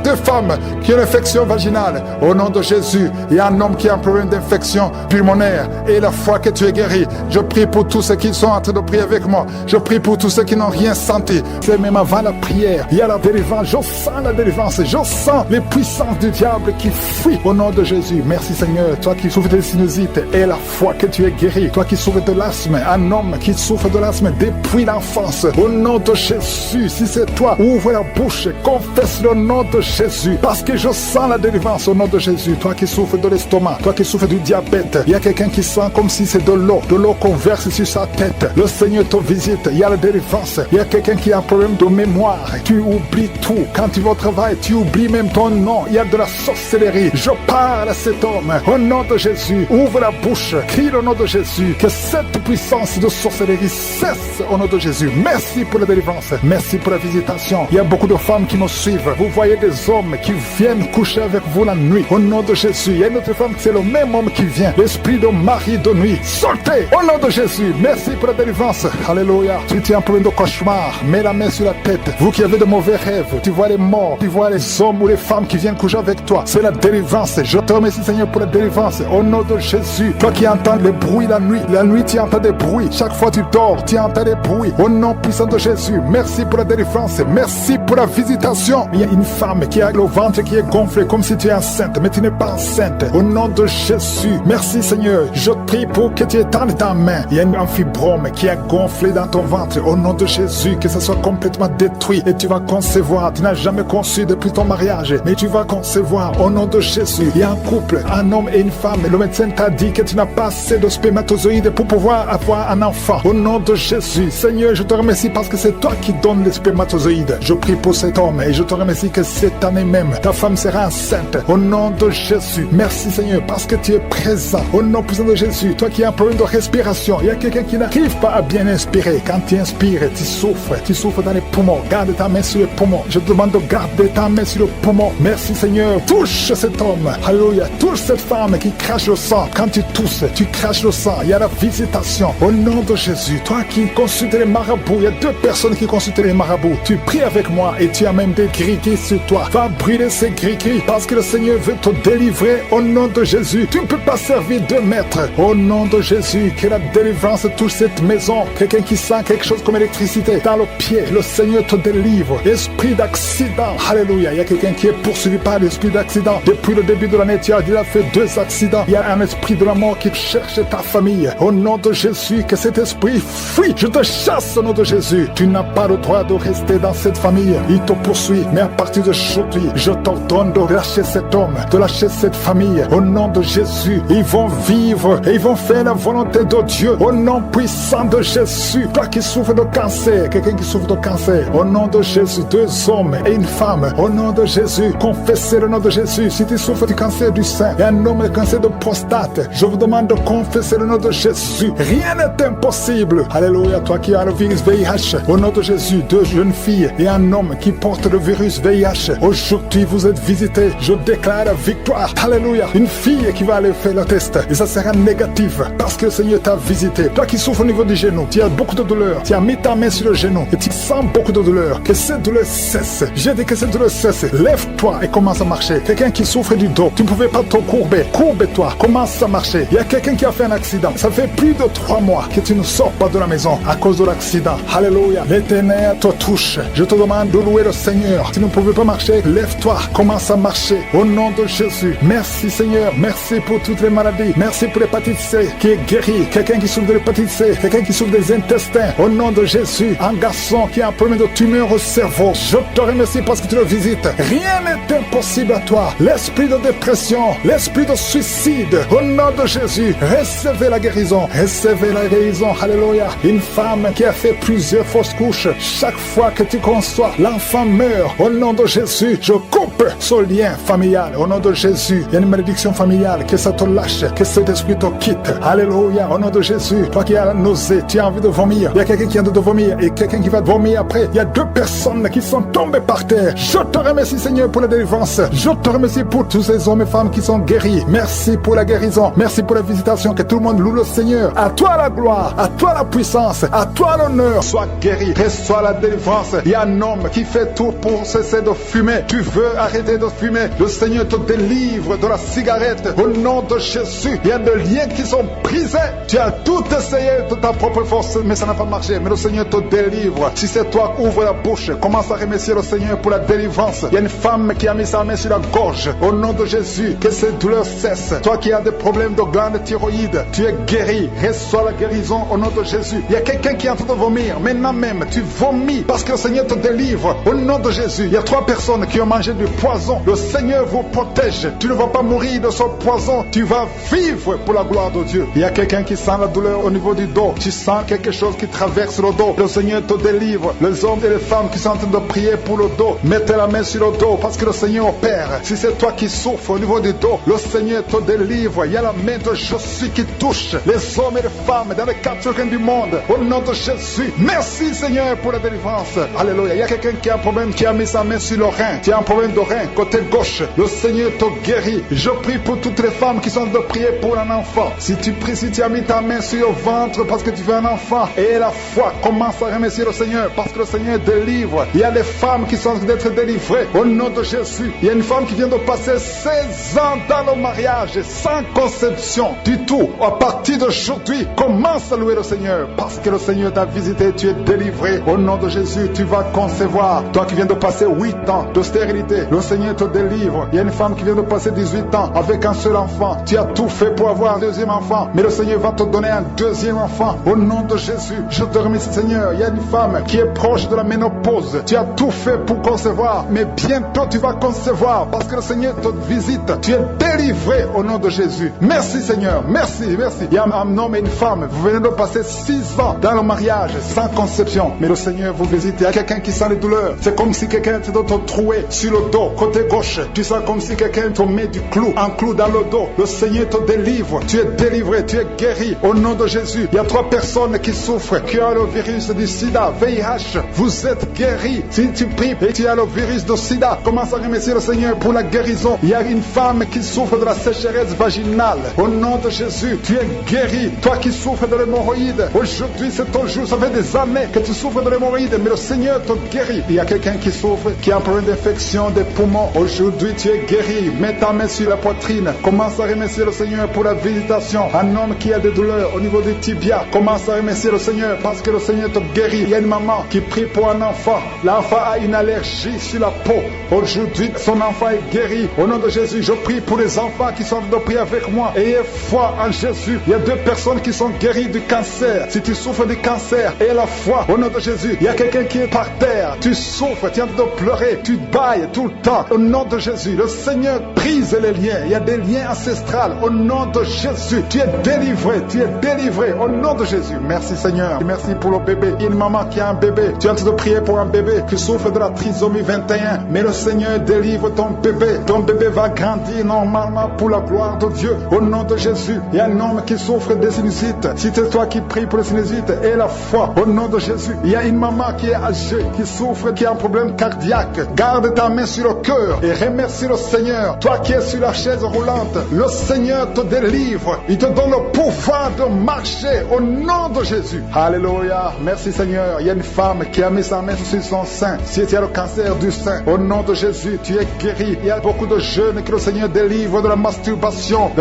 2 femmes qui ont une infection vaginale, au nom de Jésus. Il y a un homme qui a un problème d'infection pulmonaire, et la foi que tu es guéri. Je prie pour tous ceux qui sont en train de prier avec moi. Je prie pour tous ceux qui n'ont rien senti. C'est même avant la prière, il y a la délivrance. Je sens la délivrance, je sens les puissances du diable qui fuient au nom de Jésus. Merci Seigneur, toi qui souffres de sinusite, et la foi que tu es guéri. Toi qui souffres de l'asthme, un homme qui souffre de l'asthme depuis l'enfance, au nom de Jésus. Si c'est toi, ouvre la bouche, confesse le nom de Jésus, parce que je sens la délivrance au nom de Jésus. Toi qui souffres de l'estomac, toi qui souffres du diabète, il y a quelqu'un qui sent comme si c'est de l'eau qu'on verse sur sa tête. Le Seigneur te visite, il y a la délivrance. Il y a quelqu'un qui a un problème de mémoire, tu oublies tout. Quand tu vas au travail, tu oublies même ton nom. Il y a de la sorcellerie. Je parle à cet homme au nom de Jésus. Ouvre la bouche, crie le nom de Jésus, que cette puissance de sorcellerie cesse au nom de Jésus. Merci pour la délivrance, merci pour la visitation. Il y a beaucoup de femmes qui me suivent. Vous voyez des hommes qui viennent coucher avec vous la nuit. Au nom de Jésus, il y a une autre femme, c'est le même homme qui vient. L'esprit de mari de nuit, sortez au nom de Jésus. Merci pour la délivrance. Alléluia. Tu tiens un problème de cauchemar, mets la main sur la tête. Vous qui avez de mauvais rêves, tu vois les morts, tu vois les hommes ou les femmes qui viennent coucher avec toi. C'est la délivrance. Je te remercie Seigneur pour la délivrance. Au nom de Jésus, toi qui entends les bruits la nuit tu entends des bruits. Chaque fois tu dors, tu entends des bruits. Au nom puissant de Jésus, merci pour la délivrance. Merci pour la visitation. Il y a une femme qui a le ventre qui est gonflé comme si tu es enceinte, mais tu n'es pas enceinte. Au nom de Jésus, merci Seigneur. Je prie pour que tu étendes ta main. Il y a un fibrome qui a gonflé dans ton ventre. Au nom de Jésus, que ça soit complètement détruit et tu vas concevoir. Tu n'as jamais conçu depuis ton mariage, mais tu vas concevoir au nom de Jésus. Il y a un couple, un homme et une femme. Et le médecin t'a dit que tu n'as pas assez de spermatozoïdes pour pouvoir avoir un enfant. Au nom de Jésus, Seigneur, je te remercie parce que c'est toi qui donnes les spermatozoïdes. Je prie pour cet homme et je te remercie que cette année même, ta femme sera enceinte. Au nom de Jésus, merci Seigneur parce que tu es présent. Au nom puissant de Jésus, toi qui as un problème de respiration, il y a quelqu'un qui n'arrive pas à bien inspirer. Quand tu inspires, tu souffres dans les poumons. Garde ta main sur les poumons. Je te demande de garder ta main sur le poumon. Merci Seigneur. Touche cet homme. Alléluia. Touche cette femme qui crache le sang. Quand tu tousses, tu craches le sang. Il y a la visitation. Au nom de Jésus, toi qui consultes les marabouts, il y a 2 personnes qui consultent les marabouts. Tu pries avec moi et tu as même des gris-gris sur toi. Va brûler ces gris-gris parce que le Seigneur veut te délivrer au nom de Jésus. Tu ne peux pas servir 2 maîtres. Au nom de Jésus, que la délivrance touche cette maison. Quelqu'un qui sent quelque chose comme électricité dans le pied, le Seigneur te délivre. Esprit d'accident, alléluia. Il y a quelqu'un qui est poursuivi par l'esprit d'accident. Depuis le début de l'année, tu as déjà fait 2 accidents. Il y a un esprit de la mort qui cherche ta famille. Au nom de Jésus, que cet esprit fuit. Je te chasse au nom de Jésus. Tu n'as pas le droit de rester dans cette famille. Il te poursuit. Mais à partir d'aujourd'hui, je t'ordonne de lâcher cet homme, de lâcher cette famille. Au nom de Jésus, ils vont vivre et ils vont faire la volonté de Dieu. Au nom puissant de Jésus, toi qui souffres de cancer, quelqu'un qui souffre de cancer, au nom de Jésus, 2 hommes et une femme, au nom de Jésus, confessez le nom de Jésus. Si tu souffres du cancer du sein et un homme de cancer de prostate, je vous demande de confesser le nom de Jésus. Rien n'est impossible. Alléluia. Toi qui as le virus VIH, au nom de Jésus, 2 jeunes filles et un homme qui porte le virus VIH, aujourd'hui vous êtes visités. Je déclare la victoire. Alléluia. Une fille qui va aller faire le test et ça sera négatif parce que le Seigneur t'a visité. Toi qui souffres au niveau du genou, tu as beaucoup de douleur, tu as mis ta main sur le genou et tu sens beaucoup de douleur. Que cette douleur cesse. J'ai dit que cette douleur cesse. Lève-toi et commence à marcher. Quelqu'un qui souffre du dos, tu ne pouvais pas te courber. Courbe-toi, commence à marcher. Il y a quelqu'un qui a fait un accident. Ça fait plus de 3 mois que tu ne sors pas de la maison à cause de l'accident. Alléluia. L'Éternel te touche. Je te demande de louer le Seigneur. Tu ne pouvais pas marcher, lève-toi, commence à marcher. Au nom de Jésus. Merci Seigneur. Merci pour toutes les maladies. Merci pour l'hépatite C qui est guérie. Quelqu'un qui souffre de l'hépatite C, quelqu'un qui souffre des intestins. Au nom de Jésus. Un garçon qui a un problème de tumeur au cerveau. Je te remercie parce que tu le visites. Rien n'est impossible à toi. L'esprit de dépression, l'esprit de suicide, thyroïde. Au nom de Jésus, recevez la guérison. Recevez la guérison. Alléluia. Une femme qui a fait plusieurs fausses couches. Chaque fois que tu conçois, l'enfant meurt. Au nom de Jésus, je coupe ce lien familial. Au nom de Jésus, il y a une malédiction familiale. Que ça te lâche, que cet esprit te quitte. Alléluia. Au nom de Jésus, toi qui as la nausée, tu as envie de vomir. Il y a quelqu'un qui a envie de vomir et quelqu'un qui va vomir après. Il y a 2 personnes qui sont tombées par terre. Je te remercie, Seigneur, pour la délivrance. Je te remercie pour tous ces hommes et femmes qui sont guéris. Merci pour la guérison. Merci pour la visitation. Que tout le monde loue le Seigneur. À toi la gloire, à toi la puissance, à toi l'honneur. Sois guéri, reçois la délivrance. Il y a un homme qui fait tout pour cesser de fumer. Tu veux arrêter de fumer. Le Seigneur te délivre de la cigarette. Au nom de Jésus, il y a des liens qui sont brisés. Tu as tout essayé de ta propre force, mais ça n'a pas marché. Mais le Seigneur te délivre. Si c'est toi, ouvre la bouche. Commence à remercier le Seigneur pour la délivrance. Il y a une femme qui a mis sa main sur la gorge. Au nom de Jésus, que ces douleurs cessent. Toi qui as des problèmes de glande thyroïde, tu es guéri. Reçois la guérison au nom de Jésus. Il y a quelqu'un qui est en train de vomir. Maintenant même, tu vomis parce que le Seigneur te délivre. Au nom de Jésus, il y a 3 personnes qui ont mangé du poison. Le Seigneur vous protège. Tu ne vas pas mourir de ce poison. Tu vas vivre pour la gloire de Dieu. Il y a quelqu'un qui sent la douleur au niveau du dos. Tu sens quelque chose qui traverse le dos. Le Seigneur te délivre. Les hommes et les femmes qui sont en train de prier pour le dos, mettez la main sur le dos parce que le Seigneur opère. Si c'est toi qui souffres au niveau du dos, le Seigneur te délivre. Il y a la main de Jésus qui touche les hommes et les femmes dans les 4 coins du monde. Au nom de Jésus, merci Seigneur pour la délivrance. Alléluia. Il y a quelqu'un qui a un problème, qui a mis sa main sur le rein. Tu as un problème de rein, côté gauche. Le Seigneur te guérit. Je prie pour toutes les femmes qui sont de prier pour un enfant. Si tu pries, si tu as mis ta main sur le ventre parce que tu veux un enfant, et la foi, commence à remercier le Seigneur parce que le Seigneur délivre. Il y a des femmes qui sont d'être délivrées au nom de Jésus. Il y a une femme qui vient de passer 16 ans dans le mariage sans conception du tout. À partir d'aujourd'hui, commence à louer le Seigneur parce que le Seigneur t'a visité, tu es délivré. Au nom de Jésus, tu vas concevoir. Toi qui viens de passer 8 ans de stérilité, le Seigneur te délivre. Il y a une femme qui vient de passer 18 ans avec un seul enfant. Tu as tout fait pour avoir un deuxième enfant, mais le Seigneur va te donner un deuxième enfant. Au nom de Jésus, je te remercie Seigneur. Il y a une femme qui est proche de la ménopause. Tu as tout fait pour concevoir, mais bientôt tu vas concevoir parce que le Seigneur te visite. Tu es délivré au nom de Jésus. Merci Seigneur, merci, merci. Il y a un homme et une femme, vous venez de passer 6 ans dans le mariage sans conception, mais le Seigneur vous visite. Il y a quelqu'un qui sent les douleurs. C'est comme si quelqu'un te troué sur le dos, côté gauche. Tu sens comme si quelqu'un te met un clou dans le dos. Le Seigneur te délivre. Tu es délivré, tu es guéri au nom de Jésus. Il y a 3 personnes qui souffrent, qui ont le virus du sida, VIH. Vous êtes guéris. Si tu pries et tu as le virus du sida, commence à remercier le Seigneur pour la guérison. Il y a une femme qui souffre de la sécheresse vaginale. Au nom de Jésus, tu es guéri. Toi qui souffres de l'hémorroïde, aujourd'hui c'est ton jour. Ça fait des années que tu souffres de l'hémorroïde, mais le Seigneur te guérit. Il y a quelqu'un qui souffre, qui a un problème d'infection des poumons. Aujourd'hui tu es guéri. Mets ta main sur la poitrine. Commence à remercier le Seigneur pour la visitation. Un homme qui a des douleurs au niveau des tibias, commence à remercier le Seigneur parce que le Seigneur te guérit. Il y a une maman qui prie pour un enfant. L'enfant a une allergie sur la peau. Aujourd'hui, son enfant est guéri. Au nom de Jésus, je prie pour les enfants qui sont de prier avec moi. Ayez foi en Jésus. Il y a 2 personnes qui sont guéries du cancer. Si tu souffres du cancer, aie la foi. Au nom de Jésus, il y a quelqu'un qui est par terre. Tu souffres, tu es en train de pleurer, tu bailles tout le temps. Au nom de Jésus, le Seigneur brise les liens. Il y a des liens ancestrales. Au nom de Jésus, tu es délivré. Tu es délivré. Au nom de Jésus. Merci Seigneur. Merci pour le bébé. Il y a une maman qui a un bébé. Tu es en train de prier pour un bébé qui souffre de la trisomie 21. Mais le Seigneur délivre ton bébé. Ton bébé va grandir normalement pour la gloire de Dieu. Au nom de Jésus. Il y a un homme qui souffre des sinusites. Si c'est toi qui pries pour les sinusites, aie la foi. Au nom de Jésus. Il y a une maman qui est âgée, qui souffre, qui a un problème cardiaque. Garde ta main sur le cœur et remercie le Seigneur. Toi qui es sur la chaise roulante, le Seigneur te délivre. Il te donne le pouvoir de marcher au nom de Jésus. Alléluia. Merci Seigneur. Il y a une femme qui a mis sa main sur son sein. Si tu as le cancer du sein, au nom de Jésus, tu es guéri. Il y a beaucoup de jeunes que le Seigneur délivre de la masturbation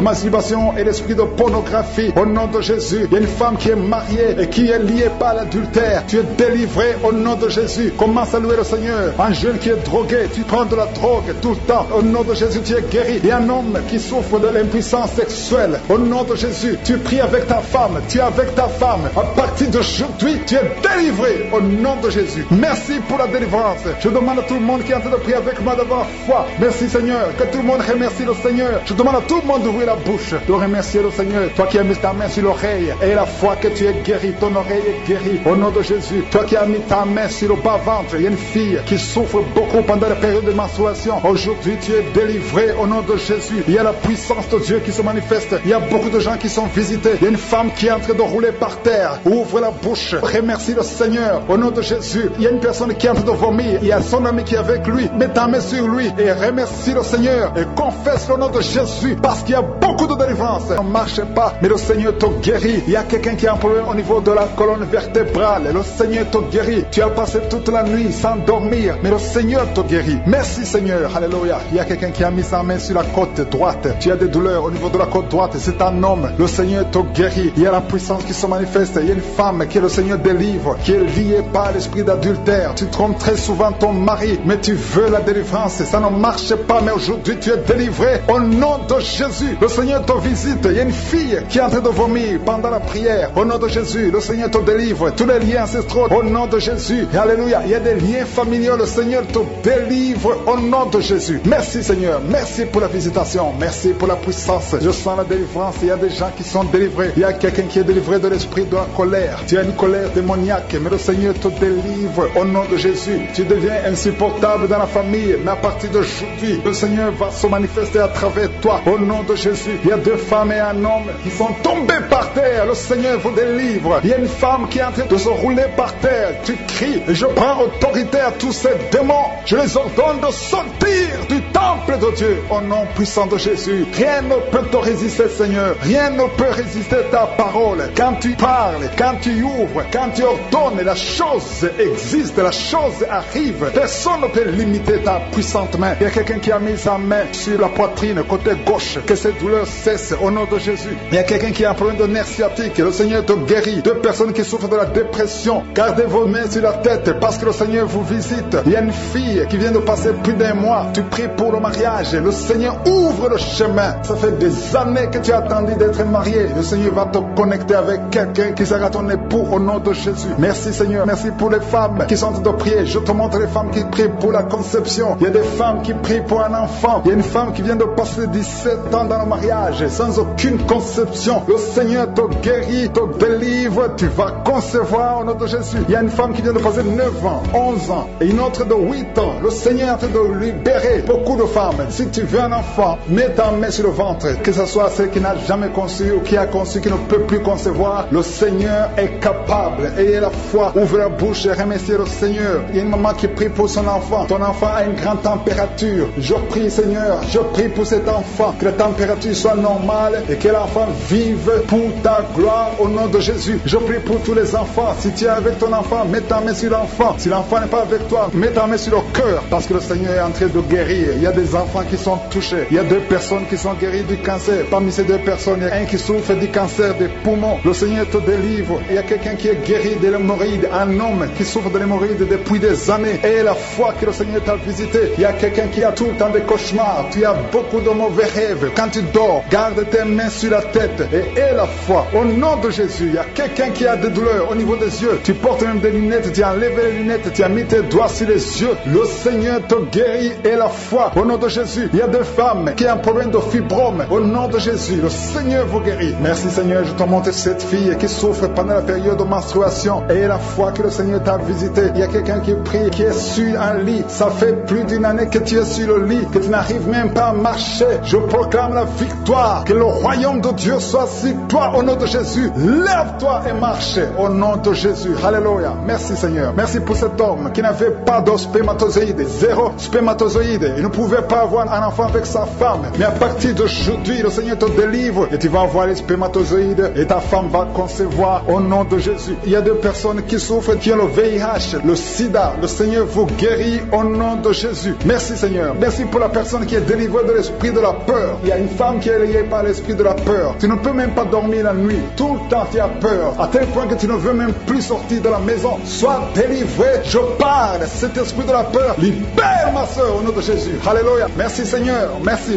et l'esprit de pornographie. Au nom de Jésus, il y a une femme qui est mariée et qui est liée par l'adultère. Tu es délivré au nom de Jésus. Commence à louer le Seigneur. Un jeune qui est drogué, tu prends de la drogue tout le temps. Au nom de Jésus, tu es guéri. Il y a un homme qui souffre de l'impuissance sexuelle. Au nom de Jésus, tu pries avec ta femme. Tu es avec ta femme. À partir d'aujourd'hui, tu es délivré au nom de Jésus. Merci pour la délivrance. Je demande à tout le monde qui est en train de prier avec moi d'avoir foi. Merci Seigneur. Que tout le monde remercie le Seigneur. Je demande à tout le le monde d'ouvrir la bouche, de remercier le Seigneur. Toi qui as mis ta main sur l'oreille et la foi que tu es guéri, ton oreille est guérie au nom de Jésus. Toi qui as mis ta main sur le bas-ventre, il y a une fille qui souffre beaucoup pendant la période de menstruation. Aujourd'hui, tu es délivré au nom de Jésus. Il y a la puissance de Dieu qui se manifeste. Il y a beaucoup de gens qui sont visités. Il y a une femme qui est en train de rouler par terre. Ouvre la bouche. Remercie le Seigneur au nom de Jésus. Il y a une personne qui est en train de vomir. Il y a son ami qui est avec lui. Mets ta main sur lui et remercie le Seigneur et confesse le nom de Jésus parce qu'il y a beaucoup de délivrance. Ne marche pas, mais le Seigneur te guérit. Il y a quelqu'un qui a un problème au niveau de la colonne vertébrale. Le Seigneur te guérit. Tu as passé toute la nuit sans dormir, mais le Seigneur te guérit. Merci Seigneur. Alléluia. Il y a quelqu'un qui a mis sa main sur la côte droite. Tu as des douleurs au niveau de la côte droite. C'est un homme. Le Seigneur te guérit. Il y a la puissance qui se manifeste. Il y a une femme que le Seigneur délivre, qui est liée par l'esprit d'adultère. Tu trompes très souvent ton mari, mais tu veux la délivrance. Ça ne marche pas, mais aujourd'hui tu es délivré au nom de Jésus. Le Seigneur te visite. Il y a une fille qui est en train de vomir pendant la prière. Au nom de Jésus, le Seigneur te délivre. Tous les liens ancestraux, au nom de Jésus. Alléluia. Il y a des liens familiaux. Le Seigneur te délivre au nom de Jésus. Merci Seigneur. Merci pour la visitation. Merci pour la puissance. Je sens la délivrance. Il y a des gens qui sont délivrés. Il y a quelqu'un qui est délivré de l'esprit de la colère. Tu as une colère démoniaque, mais le Seigneur te délivre au nom de Jésus. Tu deviens insupportable dans la famille, mais à partir d'aujourd'hui, le Seigneur va se manifester à travers toi au nom de Jésus. Il y a 2 femmes et un homme qui sont tombés par terre. Le Seigneur vous délivre. Il y a une femme qui est en train de se rouler par terre. Tu cries et je prends autorité à tous ces démons. Je les ordonne de sortir du temple de Dieu au nom puissant de Jésus. Rien ne peut te résister, Seigneur. Rien ne peut résister ta parole. Quand tu parles, quand tu ouvres, quand tu ordonnes, la chose existe, la chose arrive. Personne ne peut limiter ta puissante main. Il y a quelqu'un qui a mis sa main sur la poitrine, côté gauche. Que cette douleur cesse au nom de Jésus. Il y a quelqu'un qui a un problème de nerf sciatique. Le Seigneur te guérit. 2 personnes qui souffrent de la dépression. Gardez vos mains sur la tête parce que le Seigneur vous visite. Il y a une fille qui vient de passer plus d'1 mois. Tu pries pour le mariage. Le Seigneur ouvre le chemin. Ça fait des années que tu as attendu d'être marié. Le Seigneur va te connecter avec quelqu'un qui sera ton époux au nom de Jésus. Merci Seigneur. Merci pour les femmes qui sont en train de prier. Je te montre les femmes qui prient pour la conception. Il y a des femmes qui prient pour un enfant. Il y a une femme qui vient de passer 17 ans dans le mariage sans aucune conception. Le Seigneur te guérit, te délivre. Tu vas concevoir au nom de Jésus. Il y a une femme qui vient de passer 9 ans, 11 ans et une autre de 8 ans. Le Seigneur est en train de libérer beaucoup de femmes. Si tu veux un enfant, mets ta main sur le ventre. Que ce soit celle qui n'a jamais conçu ou qui a conçu, qui ne peut plus concevoir. Le Seigneur est capable. Ayez la foi. Ouvre la bouche et remerciez le Seigneur. Il y a une maman qui prie pour son enfant. Ton enfant a une grande température. Je prie Seigneur. Je prie pour cet enfant. Que la température soit normale et que l'enfant vive pour ta gloire au nom de Jésus. Je prie pour tous les enfants. Si tu es avec ton enfant, mets ta main sur l'enfant. Si l'enfant n'est pas avec toi, mets ta main sur le cœur parce que le Seigneur est en train de guérir. Il y a des enfants qui sont touchés. Il y a 2 personnes qui sont guéries du cancer. Parmi ces 2 personnes, il y a un qui souffre du cancer des poumons. Le Seigneur te délivre. Il y a quelqu'un qui est guéri de l'hémorroïde. Un homme qui souffre de l'hémorroïde depuis des années. Et la foi que le Seigneur t'a visité. Il y a quelqu'un qui a tout le temps des cauchemars. Tu as beaucoup de mauvais rêves. Quand tu dors, garde tes mains sur la tête et aie la foi. Au nom de Jésus, il y a quelqu'un qui a des douleurs au niveau des yeux. Tu portes même des lunettes. Tu as enlevé les lunettes. Tu as mis tes doigts sur les yeux. Le Seigneur te guérit et la foi. Au nom de Jésus, il y a des femmes qui ont un problème de fibrome. Au nom de Jésus, le Seigneur vous guérit. Merci Seigneur, je te montre cette fille qui souffre pendant la période de menstruation et la foi que le Seigneur t'a visité. Il y a quelqu'un qui prie, qui est sur un lit. Ça fait plus d'1 année que tu es sur le lit, que tu n'arrives même pas à marcher. Je proclame la victoire. Que le royaume de Dieu soit sur toi au nom de Jésus. Lève-toi et marche au nom de Jésus. Alléluia. Merci Seigneur. Merci pour cet homme qui n'avait pas de spermatozoïde. 0 spermatozoïde. Il ne pouvait pas avoir un enfant avec sa femme. Mais à partir d'aujourd'hui, le Seigneur te délivre et tu vas avoir les spermatozoïdes et ta femme va concevoir au nom de Jésus. Il y a 2 personnes qui souffrent, qui ont le VIH, le sida. Le Seigneur vous guérit au nom de Jésus. Merci Seigneur. Merci pour la personne qui est délivrée de l'esprit de la peur. Il y a une femme qui est liée par l'esprit de la peur. Tu ne peux même pas dormir la nuit. Tout le temps tu as peur. À tel point que tu ne veux même plus sortir de la maison. Sois délivré. Je parle. Cet esprit de la peur, libère ma soeur au nom de Jésus. Alléluia. Merci Seigneur. Merci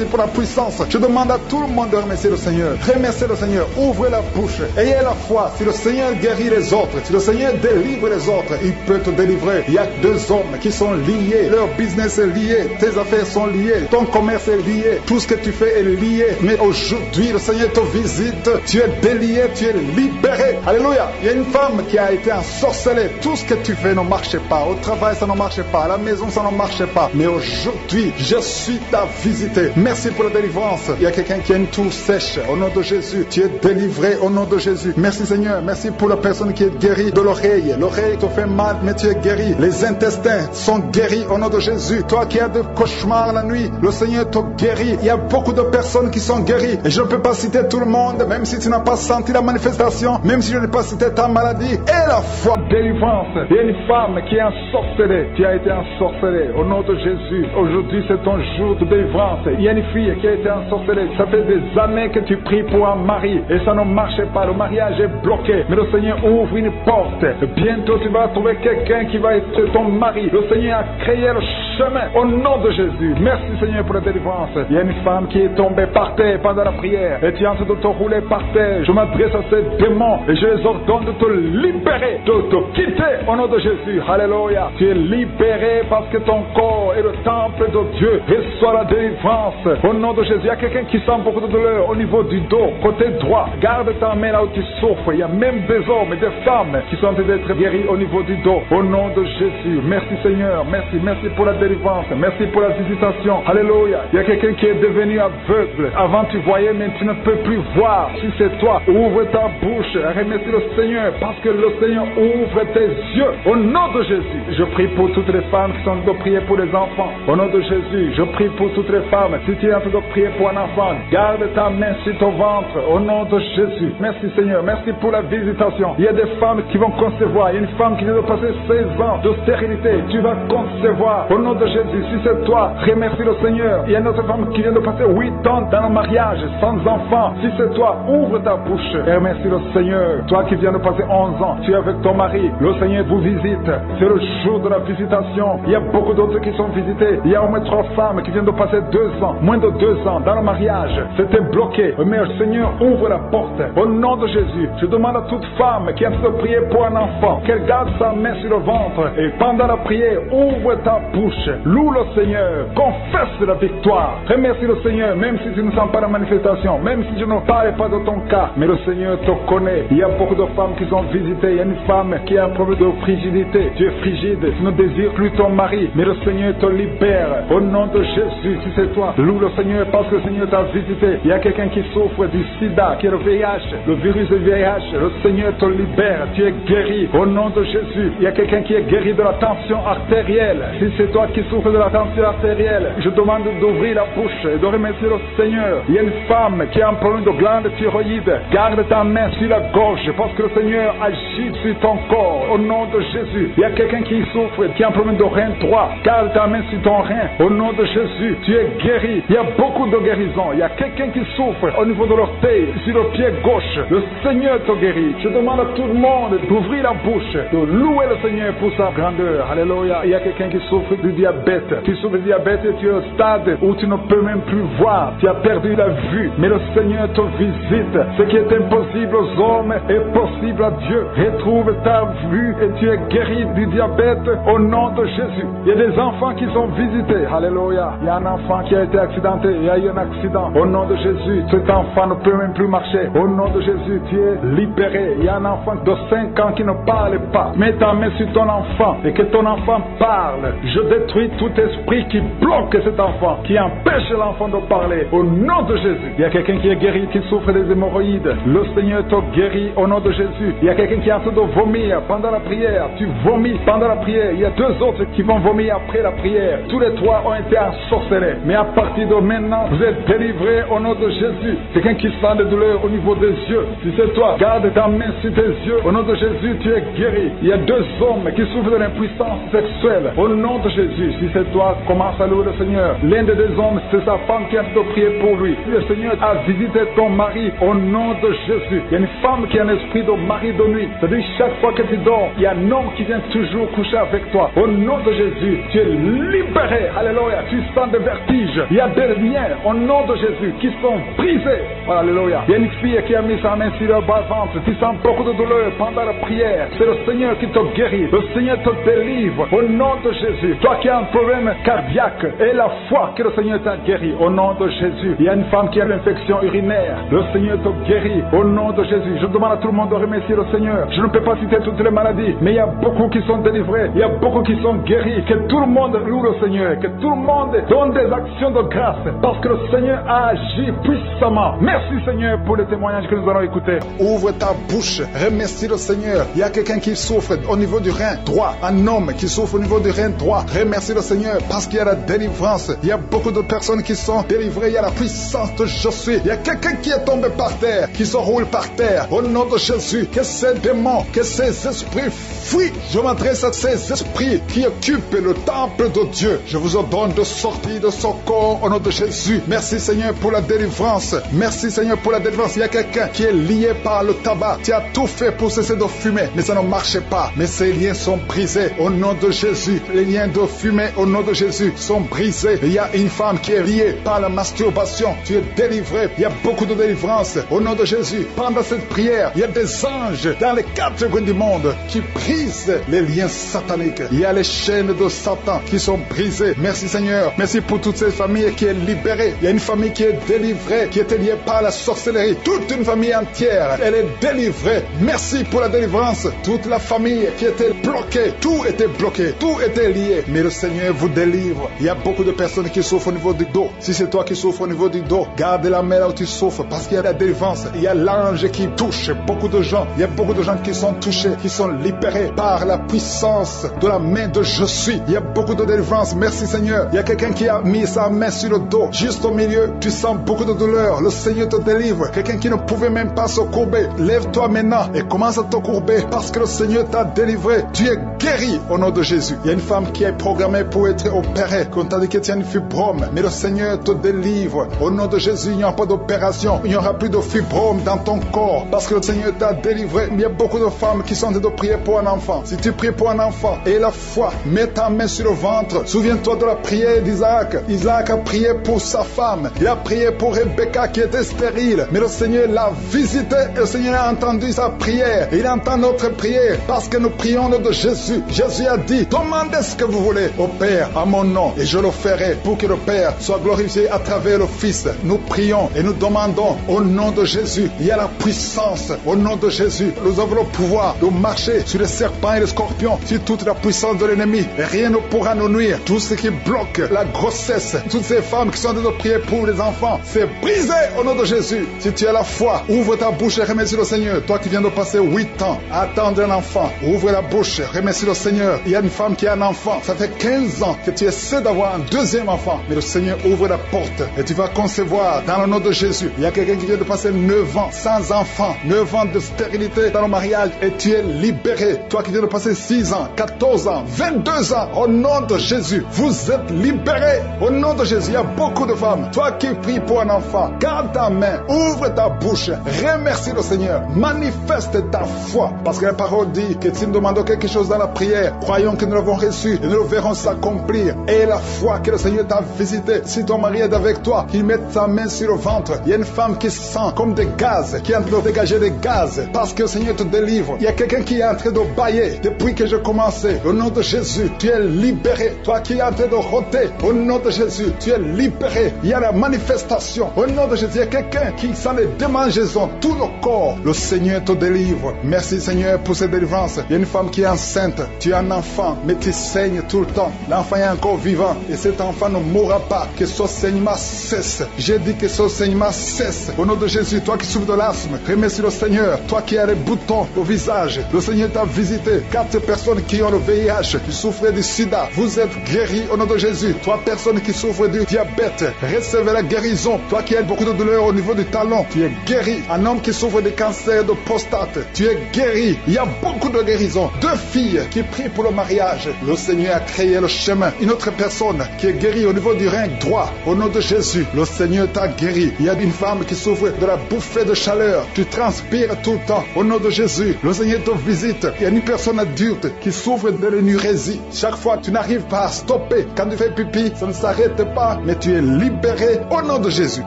pour la puissance. Je demande à tout le monde de remercier le Seigneur. Remerciez le Seigneur. Ouvrez la bouche. Ayez la foi. Si le Seigneur guérit les autres, si le Seigneur délivre les autres, il peut te délivrer. Il y a deux hommes qui sont liés. Leur business est lié. Tes affaires sont liées. Ton commerce est lié. Tout ce que tu fais est lié. Mais aujourd'hui, le Seigneur te visite. Tu es délié. Tu es libéré. Alléluia. Il y a une femme qui a été ensorcelée. Tout ce que tu fais ne marchait pas. Au travail, ça ne marchait pas. À la maison, ça ne marchait pas. Mais aujourd'hui, je suis ta visité. Merci pour la délivrance. Il y a quelqu'un qui a une toux sèche. Au nom de Jésus, tu es délivré au nom de Jésus. Merci Seigneur. Merci pour la personne qui est guérie de l'oreille. L'oreille te fait mal, mais tu es guéri. Les intestins sont guéris au nom de Jésus. Toi qui as des cauchemars la nuit, le Seigneur te guérit. Il y a beaucoup de personnes qui sont guéries. Et je ne peux pas citer tout le monde, même si tu n'as pas senti la manifestation, même si je n'ai pas cité ta maladie. Et la foi, délivrance. Il y a une femme qui est ensorcelée. Tu as été ensorcelée au nom de Jésus. Aujourd'hui, c'est ton jour de délivrance. Il y a une fille qui a été ensorcelée. Ça fait des années que tu pries pour un mari et ça ne marchait pas. Le mariage est bloqué. Mais le Seigneur ouvre une porte. Bientôt, tu vas trouver quelqu'un qui va être ton mari. Le Seigneur a créé le chemin au nom de Jésus. Merci Seigneur pour la délivrance. Il y a une femme qui est tombée par terre pendant la prière et tu es en train de te rouler par terre. Je m'adresse à ces démons et je les ordonne de te libérer, de te quitter au nom de Jésus. Alléluia. Tu es libéré parce que ton corps est le temple de Dieu. Reçois la délivrance au nom de Jésus. Il y a quelqu'un qui sent beaucoup de douleur au niveau du dos, côté droit. Garde ta main là où tu souffres. Il y a même des hommes et des femmes qui sont en train d'être guéris au niveau du dos. Au nom de Jésus. Merci Seigneur. Merci pour la délivrance. Merci pour la visitation. Alléluia. Il y a quelqu'un qui est devenu aveugle. Avant tu voyais, mais tu ne peux plus voir. Si c'est toi, ouvre ta bouche. Remercie le Seigneur parce que le Seigneur ouvre tes yeux. Au nom de Jésus. Je prie pour toutes les femmes qui sont en train de prier pour les enfants. Au nom de Jésus. Je prie pour toutes les femmes. Si tu es en train de prier pour un enfant, garde ta main sur ton ventre. Au nom de Jésus. Merci Seigneur. Merci pour la visitation. Il y a des femmes qui vont concevoir. Il y a une femme qui vient de passer 16 ans de stérilité. Tu vas concevoir. Au nom de Jésus. Si c'est toi, remercie le Seigneur. Il y a une autre femme qui vient de passer 8 ans dans le mariage sans enfant. Si c'est toi, ouvre ta bouche et remercie le Seigneur. Toi qui viens de passer 11 ans, tu es avec ton mari. Le Seigneur vous visite. C'est le jour de la visitation. Il y a beaucoup d'autres qui sont visités. Il y a au moins 3 femmes qui viennent de passer 2 ans, moins de 2 ans dans le mariage. C'était bloqué. Mais le Seigneur ouvre la porte. Au nom de Jésus, je demande à toute femme qui a envie de prier pour un enfant qu'elle garde sa main sur le ventre et pendant la prière, ouvre ta bouche. Loue le Seigneur. Confesse la victoire. Remercie le Seigneur, même si tu ne sens pas la manifestation, même si je ne parle pas de ton cas, mais le Seigneur te connaît. Il y a beaucoup de femmes qui sont visitées. Il y a une femme qui a un problème de frigidité. Tu es frigide, tu ne désires plus ton mari, mais le Seigneur te libère. Au nom de Jésus, si c'est toi, loue le Seigneur parce que le Seigneur t'a visité. Il y a quelqu'un qui souffre du sida, qui est le VIH, le virus du VIH. Le Seigneur te libère. Tu es guéri. Au nom de Jésus, il y a quelqu'un qui est guéri de la tension artérielle. Si c'est toi qui souffres de la tension artérielle, je demande d'ouvrir la bouche et de remercier le Seigneur. Il y a une femme qui a un problème de glande thyroïde. Garde ta main sur la gorge parce que le Seigneur agit sur ton corps. Au nom de Jésus, il y a quelqu'un qui souffre, qui a un problème de rein droit. Garde ta main sur ton rein. Au nom de Jésus, tu es guéri. Il y a beaucoup de guérisons. Il y a quelqu'un qui souffre au niveau de l'orteil, sur le pied gauche. Le Seigneur te guérit. Je demande à tout le monde d'ouvrir la bouche, de louer le Seigneur pour sa grandeur. Alléluia. Il y a quelqu'un qui souffre du diabète. Tu souffres du diabète et tu es au stade où tu ne peux même plus voir. Tu as perdu la vue. Mais le Seigneur te visite. Ce qui est impossible aux hommes est possible à Dieu. Retrouve ta vue et tu es guéri du diabète au nom de Jésus. Il y a des enfants qui sont visités. Alléluia. Il y a un enfant qui a été accidenté. Il y a eu un accident. Au nom de Jésus, cet enfant ne peut même plus marcher. Au nom de Jésus, tu es libéré. Il y a un enfant de 5 ans qui ne parle pas. Mets ta main sur ton enfant et que ton enfant parle. Je détruis tout esprit qui bloque cet enfant, qui empêche l'enfant de parler. Au nom de Jésus. Il y a quelqu'un qui est guéri, qui souffre des hémorroïdes. Le Seigneur te guérit au nom de Jésus. Il y a quelqu'un qui est en train de vomir pendant la prière. Tu vomis pendant la prière. Il y a 2 autres qui vont vomir après la prière. Tous les 3 ont été ensorcelés. Mais à partir de maintenant, vous êtes délivrés au nom de Jésus. Quelqu'un qui sent des douleurs au niveau des yeux. Si c'est toi, garde ta main sur tes yeux. Au nom de Jésus, tu es guéri. Il y a 2 hommes qui souffrent de l'impuissance sexuelle. Au nom de Jésus. Jésus, si c'est toi, commence à louer le Seigneur. L'un des deux hommes, c'est sa femme qui a de prier pour lui. Le Seigneur a visité ton mari au nom de Jésus. Il y a une femme qui a un esprit de mari de nuit. C'est-à-dire chaque fois que tu dors, il y a un homme qui vient toujours coucher avec toi. Au nom de Jésus, tu es libéré. Alléluia. Tu sens des vertiges. Il y a des liens au nom de Jésus qui sont brisés. Alléluia. Il y a une fille qui a mis sa main sur le bas-ventre. Tu sens beaucoup de douleur pendant la prière. C'est le Seigneur qui te guérit. Le Seigneur te délivre au nom de Jésus. Toi qui as un problème cardiaque et la foi que le Seigneur t'a guéri au nom de Jésus. Il y a une femme qui a l'infection urinaire. Le Seigneur te guérit au nom de Jésus. Je demande à tout le monde de remercier le Seigneur. Je ne peux pas citer toutes les maladies, mais il y a beaucoup qui sont délivrés. Il y a beaucoup qui sont guéris. Que tout le monde loue le Seigneur. Que tout le monde donne des actions de grâce parce que le Seigneur a agi puissamment. Merci Seigneur pour les témoignages que nous allons écouter. Ouvre ta bouche. Remercie le Seigneur. Il y a quelqu'un qui souffre au niveau du rein droit. Un homme qui souffre au niveau du rein droit. Remercie le Seigneur parce qu'il y a la délivrance. Il y a beaucoup de personnes qui sont délivrées. Il y a la puissance de Je suis. Il y a quelqu'un qui est tombé par terre, qui se roule par terre. Au nom de Jésus, que ces démons, que ces esprits fuient. Je m'adresse à ces esprits qui occupent le temple de Dieu. Je vous ordonne de sortir de son corps au nom de Jésus. Merci Seigneur pour la délivrance. Merci Seigneur pour la délivrance. Il y a quelqu'un qui est lié par le tabac. Tu as tout fait pour cesser de fumer, mais ça ne marchait pas. Mais ces liens sont brisés au nom de Jésus. Les liens de fumée au nom de Jésus sont brisés. Il y a une femme qui est liée par la masturbation. Tu es délivré. Il y a beaucoup de délivrance au nom de Jésus. Pendant cette prière, il y a des anges dans les quatre coins du monde qui brisent les liens sataniques. Il y a les chaînes de Satan qui sont brisées. Merci Seigneur. Merci pour toutes ces familles qui est libérée. Il y a une famille qui est délivrée, qui était liée par la sorcellerie. Toute une famille entière, elle est délivrée. Merci pour la délivrance. Toute la famille qui était bloquée, tout était bloqué, tout était lié. Mais le Seigneur vous délivre. Il y a beaucoup de personnes qui souffrent au niveau du dos. Si c'est toi qui souffres au niveau du dos, garde la main là où tu souffres parce qu'il y a la délivrance. Il y a l'ange qui touche beaucoup de gens. Il y a beaucoup de gens qui sont touchés, qui sont libérés par la puissance de la main de Je suis. Il y a beaucoup de délivrance. Merci Seigneur. Il y a quelqu'un qui a mis sa main sur le dos, juste au milieu. Tu sens beaucoup de douleur. Le Seigneur te délivre. Quelqu'un qui ne pouvait même pas se courber. Lève-toi maintenant et commence à te courber parce que le Seigneur t'a délivré. Tu es guéri au nom de Jésus. Il y a une femme qui est programmée pour être opérée. Quand on t'a dit que tu as une fibrome, mais le Seigneur te délivre. Au nom de Jésus, il n'y aura pas d'opération. Il n'y aura plus de fibrome dans ton corps parce que le Seigneur t'a délivré. Il y a beaucoup de femmes qui sont en train de prier pour un enfant. Si tu pries pour un enfant et la foi, mets ta main sur le ventre. Souviens-toi de la prière d'Isaac. Isaac a prié pour sa femme. Il a prié pour Rebecca qui était stérile. Mais le Seigneur l'a visité et le Seigneur a entendu sa prière. Et il entend notre prière parce que nous prions au nom de Jésus. Jésus a dit, demandez ce que vous voulez au Père à mon nom et je le ferai pour que le Père soit glorifié à travers le Fils. Nous prions et nous demandons au nom de Jésus. Il y a la puissance au nom de Jésus. Nous avons le pouvoir de marcher sur les serpents et les scorpions, sur toute la puissance de l'ennemi. Et rien ne pourra nous nuire. Tout ce qui bloque la grossesse, toutes ces femmes qui sont en train de prier pour les enfants, c'est brisé au nom de Jésus. Si tu as la foi, ouvre ta bouche et remercie le Seigneur. Toi qui viens de passer 8 ans à attendre un enfant, ouvre la bouche, remercie le Seigneur. Il y a une femme qui a un enfant. Ça fait 15 ans que tu essaies d'avoir un deuxième enfant. Mais le Seigneur ouvre la porte et tu vas concevoir dans le nom de Jésus. Il y a quelqu'un qui vient de passer 9 ans sans enfant, 9 ans de stérilité dans le mariage et tu es libéré. Toi qui viens de passer 6 ans, 14 ans, 22 ans, au nom de Jésus, vous êtes libérés. Au nom de Jésus, il y a beaucoup de femmes. Toi qui pries pour un enfant, garde ta main, ouvre ta bouche, remercie le Seigneur, manifeste ta foi. Parce que la parole dit que si nous demandons quelque chose dans la prière, croyons que nous l'avons reçu et nous le verrons s'accomplir. Et la foi que le Seigneur t'a visité, si ton mari est avec toi, qu'il mette sa main sur le ventre. Il y a une femme qui sent comme des gaz, qui est en train de dégager des gaz, parce que le Seigneur te délivre. Il y a quelqu'un qui est en train de bailler depuis que j'ai commencé. Au nom de Jésus, tu es libéré. Toi qui es en train de rôter, au nom de Jésus, tu es libéré. Il y a la manifestation. Au nom de Jésus, il y a quelqu'un qui sent les démangeaisons, tout le corps. Le Seigneur te délivre. Merci Seigneur pour cette délivrance. Il y a une femme qui est enceinte. Tu as un enfant, mais tu saignes tout le temps. L'enfant est encore vivant et cet enfant ne mourra pas. Que ce saignement cesse. J'ai dit que ce saignement cesse. Au nom de Jésus, toi qui souffres de l'asthme, paludisme. Remercie le Seigneur, toi qui as les boutons au visage. Le Seigneur t'a visité. 4 personnes qui ont le VIH, qui souffrent du sida, vous êtes guéris au nom de Jésus. 3 personnes qui souffrent du diabète, recevez la guérison. Toi qui as beaucoup de douleurs au niveau du talon, tu es guéri. Un homme qui souffre de cancer de prostate, tu es guéri. Il y a beaucoup de guérisons. 2 filles qui prient pour le mariage, le Seigneur a créé le chemin. Une autre personne qui est guérie au niveau du rein droit, au nom de Jésus, le Seigneur t'a guéri. Il y a une femme qui souffre de la bouffée de chaleur, tu transpires tout le temps, au nom de Jésus, le Seigneur te visite. Il y a une personne adulte qui souffre de l'énurésie. Chaque fois tu n'arrives pas à stopper, quand tu fais pipi, ça ne s'arrête pas, mais tu es libéré au nom de Jésus.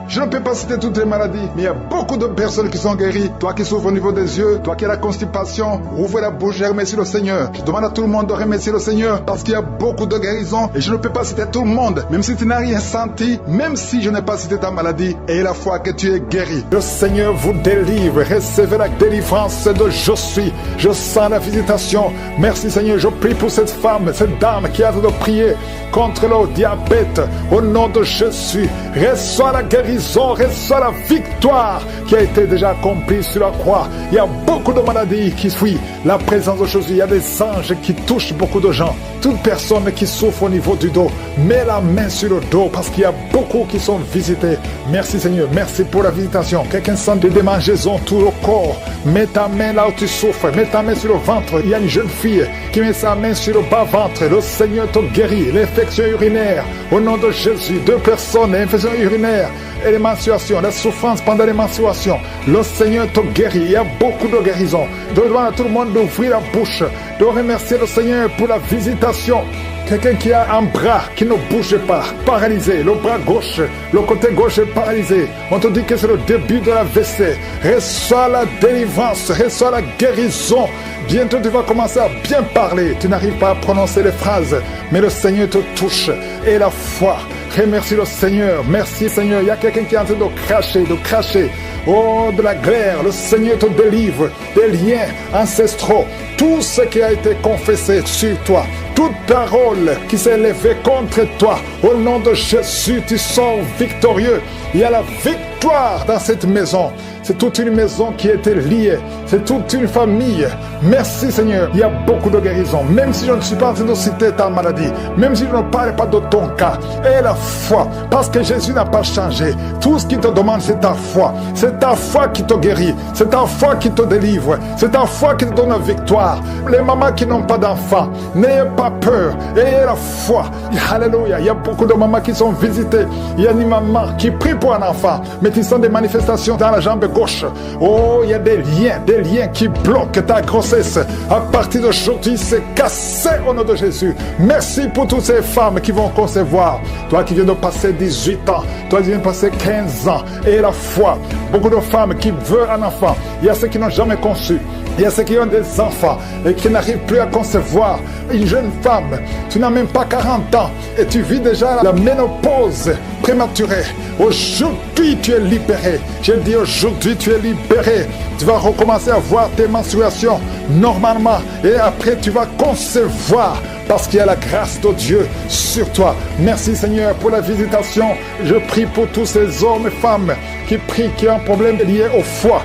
Je ne peux pas citer toutes les maladies, mais il y a beaucoup de personnes qui sont guéries. Toi qui souffres au niveau des yeux, toi qui as la constipation, ouvre la bouche et remercie le Seigneur. Je demande à tout le monde de remercier le Seigneur parce qu'il y a beaucoup de guérisons et je ne peux pas citer tout le monde, même si tu n'as rien senti, même si je n'ai pas cité ta maladie, et la foi que tu es guéri. Le Seigneur vous délivre, recevez la délivrance de je suis. Je sens la visitation. Merci Seigneur, je prie pour cette femme, cette dame qui a de prier contre le diabète au nom de Jésus. Reçois la guérison, reçois la victoire qui a été déjà accomplie sur la croix. Il y a beaucoup de maladies qui fuient la présence de Jésus. Il y a des anges qui touchent beaucoup de gens. Toute personne qui souffre au niveau du dos, mets la main sur le dos parce qu'il y a beaucoup qui sont visités. Merci Seigneur, merci pour la visitation. Quelqu'un sent des démangeaisons tout le corps, mets ta main là où tu souffres, mets ta main sur le ventre. Il y a une jeune fille qui met sa main sur le bas-ventre. Le Seigneur te guérit. L'infection urinaire, au nom de Jésus. 2 personnes, l'infection urinaire et les menstruations, la souffrance pendant les menstruations. Le Seigneur te guérit. Il y a beaucoup de guérisons. Je demande à tout le monde d'ouvrir la bouche, de remercier le Seigneur pour la visitation. Quelqu'un qui a un bras qui ne bouge pas, paralysé, le bras gauche, le côté gauche est paralysé. On te dit que c'est le début de la WC. Reçois la délivrance, reçois la guérison. Bientôt tu vas commencer à bien parler. Tu n'arrives pas à prononcer les phrases, mais le Seigneur te touche. Et la foi, remercie le Seigneur. Merci Seigneur. Il y a quelqu'un qui est en train de cracher. Oh, de la glaire, le Seigneur te délivre des liens ancestraux. Tout ce qui a été confessé sur toi, toute parole qui s'est élevée contre toi, au nom de Jésus, tu sors victorieux. Il y a la victoire dans cette maison. C'est toute une maison qui était liée. C'est toute une famille. Merci Seigneur. Il y a beaucoup de guérisons. Même si je ne suis pas en train de citer ta maladie, même si je ne parle pas de ton cas, et la foi, parce que Jésus n'a pas changé. Tout ce qu'il te demande, c'est ta foi. C'est ta foi qui te guérit. C'est ta foi qui te délivre. C'est ta foi qui te donne la victoire. Les mamans qui n'ont pas d'enfants, n'ayez pas peur. Ayez la foi. Alléluia. Il y a beaucoup de mamans qui sont visitées. Il y a une maman qui prie pour un enfant, mais qui sont des manifestations dans la jambe gauche. Oh, il y a des liens qui bloquent ta grossesse. À partir d'aujourd'hui, c'est cassé au nom de Jésus. Merci pour toutes ces femmes qui vont concevoir. Toi qui viens de passer 18 ans, toi qui viens de passer 15 ans, et la foi. Beaucoup de femmes qui veulent un enfant. Il y a ceux qui n'ont jamais conçu. Il y a ceux qui ont des enfants et qui n'arrivent plus à concevoir. Une jeune femme, tu n'as même pas 40 ans et tu vis déjà la ménopause prématurée. Aujourd'hui, tu es libéré. Je dis aujourd'hui, tu es libéré. Tu vas recommencer à voir tes menstruations normalement et après, tu vas concevoir parce qu'il y a la grâce de Dieu sur toi. Merci Seigneur pour la visitation. Je prie pour tous ces hommes et femmes qui prient, qui ont un problème lié au foie.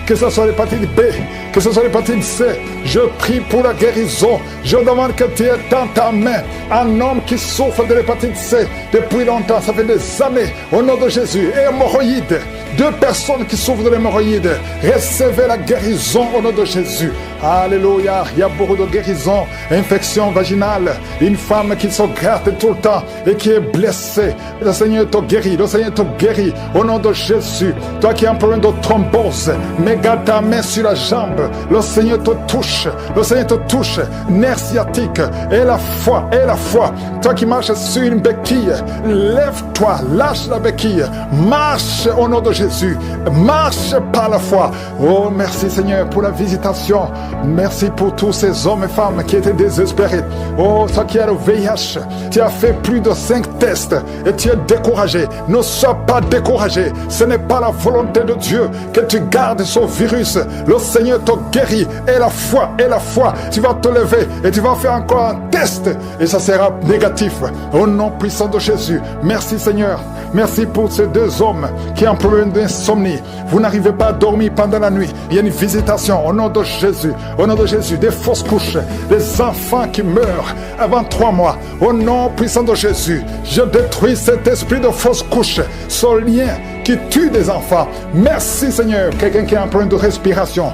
Que ce soit l'hépatite B, que ce soit l'hépatite C, je prie pour la guérison. Je demande que tu aies dans ta main un homme qui souffre de l'hépatite C depuis longtemps, ça fait des années, au nom de Jésus. Et hémorroïdes, 2 personnes qui souffrent de l'hémorroïde, recevez la guérison au nom de Jésus. Alléluia, il y a beaucoup de guérisons, infection vaginale, une femme qui se gratte tout le temps et qui est blessée. Le Seigneur te guérit, le Seigneur te guérit au nom de Jésus. Toi qui as un problème de thrombose, mets ta main sur la jambe, le Seigneur te touche, le Seigneur te touche, nerf sciatique, et la foi, toi qui marches sur une béquille, lève-toi, lâche la béquille, marche au nom de Jésus, marche par la foi. Oh merci Seigneur pour la visitation, merci pour tous ces hommes et femmes qui étaient désespérés. Oh toi qui as le VIH, tu as fait plus de 5 tests et tu es découragé, ne sois pas découragé, ce n'est pas la volonté de Dieu que tu gardes ce virus. Le Seigneur te guérit. Et la foi, tu vas te lever et tu vas faire encore un test et ça sera négatif. Au nom puissant de Jésus, merci Seigneur. Merci pour ces deux hommes qui ont un problème d'insomnie. Vous n'arrivez pas à dormir pendant la nuit. Il y a une visitation au nom de Jésus. Au nom de Jésus, des fausses couches, des enfants qui meurent avant 3 mois. Au nom puissant de Jésus, je détruis cet esprit de fausses couches, ce lien qui tue des enfants. Merci Seigneur. Quelqu'un qui a un problème de respiration,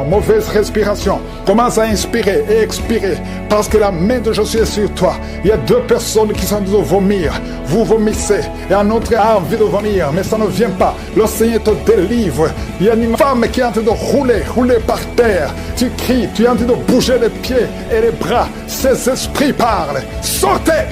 mauvaise respiration, commence à inspirer et expirer parce que la main de Jésus est sur toi. Il y a 2 personnes qui sont en train de vomir. Vous vomissez et un autre a envie de vomir, mais ça ne vient pas. Le Seigneur te délivre. Il y a une femme qui est en train de rouler par terre. Tu cries, tu es en train de bouger les pieds et les bras. Ces esprits parlent. Sortez!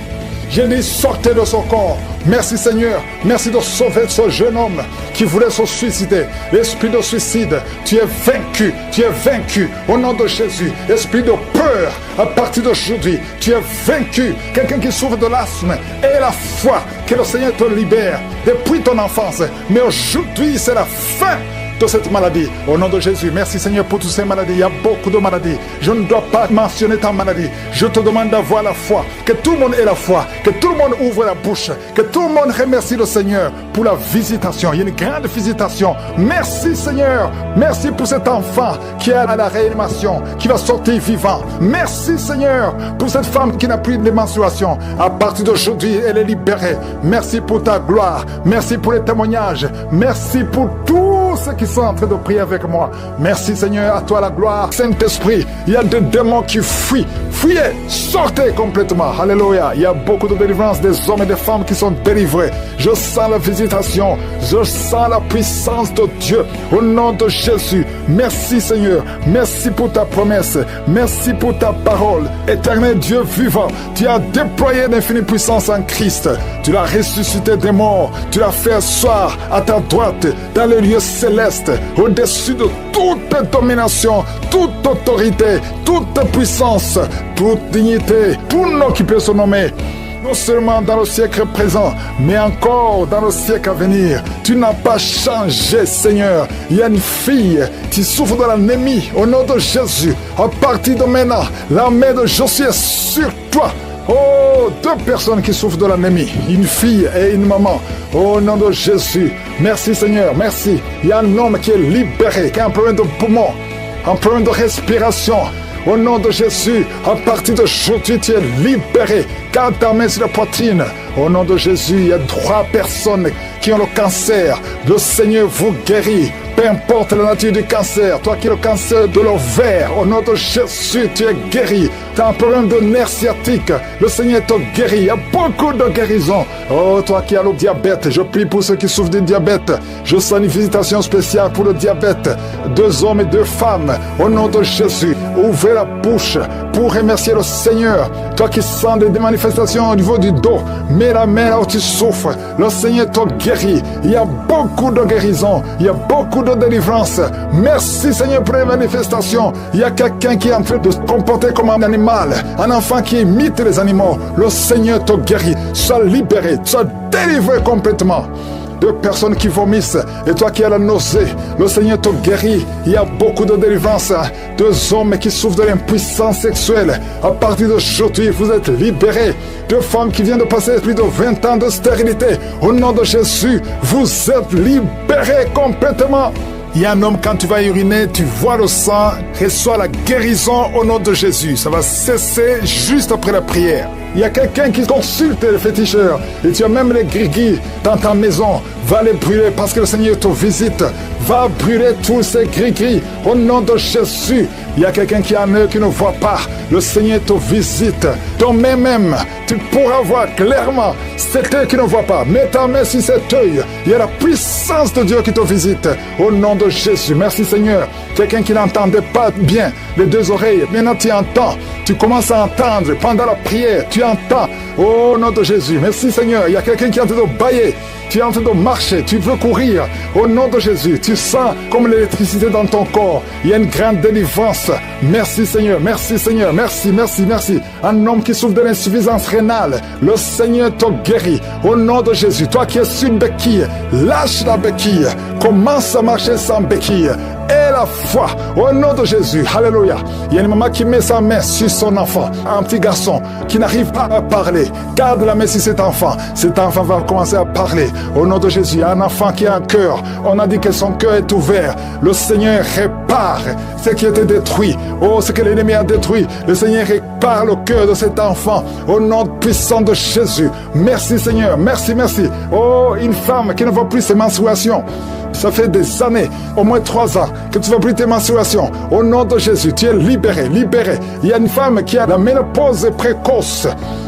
Je dis sortez de son corps. Merci Seigneur, merci de sauver ce jeune homme qui voulait se suicider. L'esprit de suicide, tu es vaincu au nom de Jésus. Esprit de peur, à partir d'aujourd'hui, tu es vaincu. Quelqu'un qui souffre de l'asthme, et la foi que le Seigneur te libère depuis ton enfance. Mais aujourd'hui, c'est la fin de cette maladie. Au nom de Jésus, merci Seigneur pour toutes ces maladies. Il y a beaucoup de maladies. Je ne dois pas mentionner ta maladie. Je te demande d'avoir la foi. Que tout le monde ait la foi. Que tout le monde ouvre la bouche. Que tout le monde remercie le Seigneur pour la visitation. Il y a une grande visitation. Merci Seigneur. Merci pour cet enfant qui est à la réanimation, qui va sortir vivant. Merci Seigneur pour cette femme qui n'a plus de menstruation. À partir d'aujourd'hui, elle est libérée. Merci pour ta gloire. Merci pour les témoignages. Merci pour tout ceux qui sont en train de prier avec moi. Merci Seigneur, à toi la gloire. Saint-Esprit, il y a des démons qui fuient. Fuyez, sortez complètement. Alléluia. Il y a beaucoup de délivrance des hommes et des femmes qui sont délivrés. Je sens la visitation. Je sens la puissance de Dieu. Au nom de Jésus. Merci Seigneur. Merci pour ta promesse. Merci pour ta parole. Éternel Dieu vivant, tu as déployé l'infinie puissance en Christ. Tu l'as ressuscité des morts. Tu l'as fait asseoir à ta droite dans les lieux céleste, au-dessus de toute domination, toute autorité, toute puissance, toute dignité, tout nom qui peut se nommer. Non seulement dans le siècle présent, mais encore dans le siècle à venir. Tu n'as pas changé, Seigneur. Il y a une fille qui souffre de l'anémie au nom de Jésus. À partir de maintenant, la main de Jésus est sur toi. Oh, 2 personnes qui souffrent de l'anémie, une fille et une maman. Au nom de Jésus, merci Seigneur, merci. Il y a un homme qui est libéré, qui a un problème de poumon, un problème de respiration. Au nom de Jésus, à partir d'aujourd'hui, tu es libéré. Quand ta main sur la poitrine, au nom de Jésus, il y a 3 personnes qui ont le cancer. Le Seigneur vous guérit. Peu importe la nature du cancer, toi qui as le cancer de l'ovaire, au nom de Jésus, tu es guéri. Tu as un problème de nerf sciatique, le Seigneur te guérit. Il y a beaucoup de guérisons. Oh, toi qui as le diabète, je prie pour ceux qui souffrent du diabète. Je sens une visitation spéciale pour le diabète. 2 hommes et 2 femmes, au nom de Jésus. Ouvrez la bouche pour remercier le Seigneur. Toi qui sens des manifestations au niveau du dos, mets la main là où tu souffres. Le Seigneur te guérit. Il y a beaucoup de guérisons. Il y a beaucoup de délivrance. Merci Seigneur pour les manifestations. Il y a quelqu'un qui est en train de se comporter comme un animal, un enfant qui imite les animaux. Le Seigneur te guérit. Sois libéré, sois délivré complètement. 2 personnes qui vomissent et toi qui as la nausée, le Seigneur te guérit. Il y a beaucoup de délivrance. 2 hommes qui souffrent de l'impuissance sexuelle. À partir d'aujourd'hui, vous êtes libérés. 2 femmes qui viennent de passer plus de 20 ans de stérilité. Au nom de Jésus, vous êtes libérés complètement. Il y a un homme, quand tu vas uriner, tu vois le sang, reçois la guérison au nom de Jésus. Ça va cesser juste après la prière. Il y a quelqu'un qui consulte les féticheurs et tu as même les gris-gris dans ta maison. Va les brûler parce que le Seigneur te visite. Va brûler tous ces gris-gris au nom de Jésus. Il y a quelqu'un qui a un œil qui ne voit pas. Le Seigneur te visite. Ton main même, tu pourras voir clairement cet œil qui ne voit pas. Mets ta main sur cet œil. Il y a la puissance de Dieu qui te visite. Au nom de Jésus. Merci Seigneur. Quelqu'un qui n'entendait pas bien les 2 oreilles. Maintenant tu entends. Tu commences à entendre pendant la prière. Tu entends. Au nom de Jésus. Merci Seigneur. Il y a quelqu'un qui est en train de bailler. Tu es en train de marcher, tu veux courir. Au nom de Jésus, tu sens comme l'électricité dans ton corps. Il y a une grande délivrance. Merci Seigneur, merci Seigneur, merci, merci, merci. Un homme qui souffre de l'insuffisance rénale, le Seigneur te guérit. Au nom de Jésus, toi qui es sur une béquille, lâche la béquille. Commence à marcher sans béquille. et la foi. Au nom de Jésus, alléluia. Il y a une maman qui met sa main sur son enfant, un petit garçon qui n'arrive pas à parler. Garde la main sur cet enfant. Cet enfant va commencer à parler. Au nom de Jésus, il y a un enfant qui a un cœur. On a dit que son cœur est ouvert. Le Seigneur répare ce qui était détruit. Oh, ce que l'ennemi a détruit. Le Seigneur répare le cœur de cet enfant. Au nom puissant de Jésus. Merci Seigneur. Merci, merci. Oh, une femme qui ne voit plus ses menstruations. Ça fait des années, au moins 3 ans, que tu ne vois plus tes menstruations. Au nom de Jésus, tu es libéré, libéré. Il y a une femme qui a la ménopause précoce.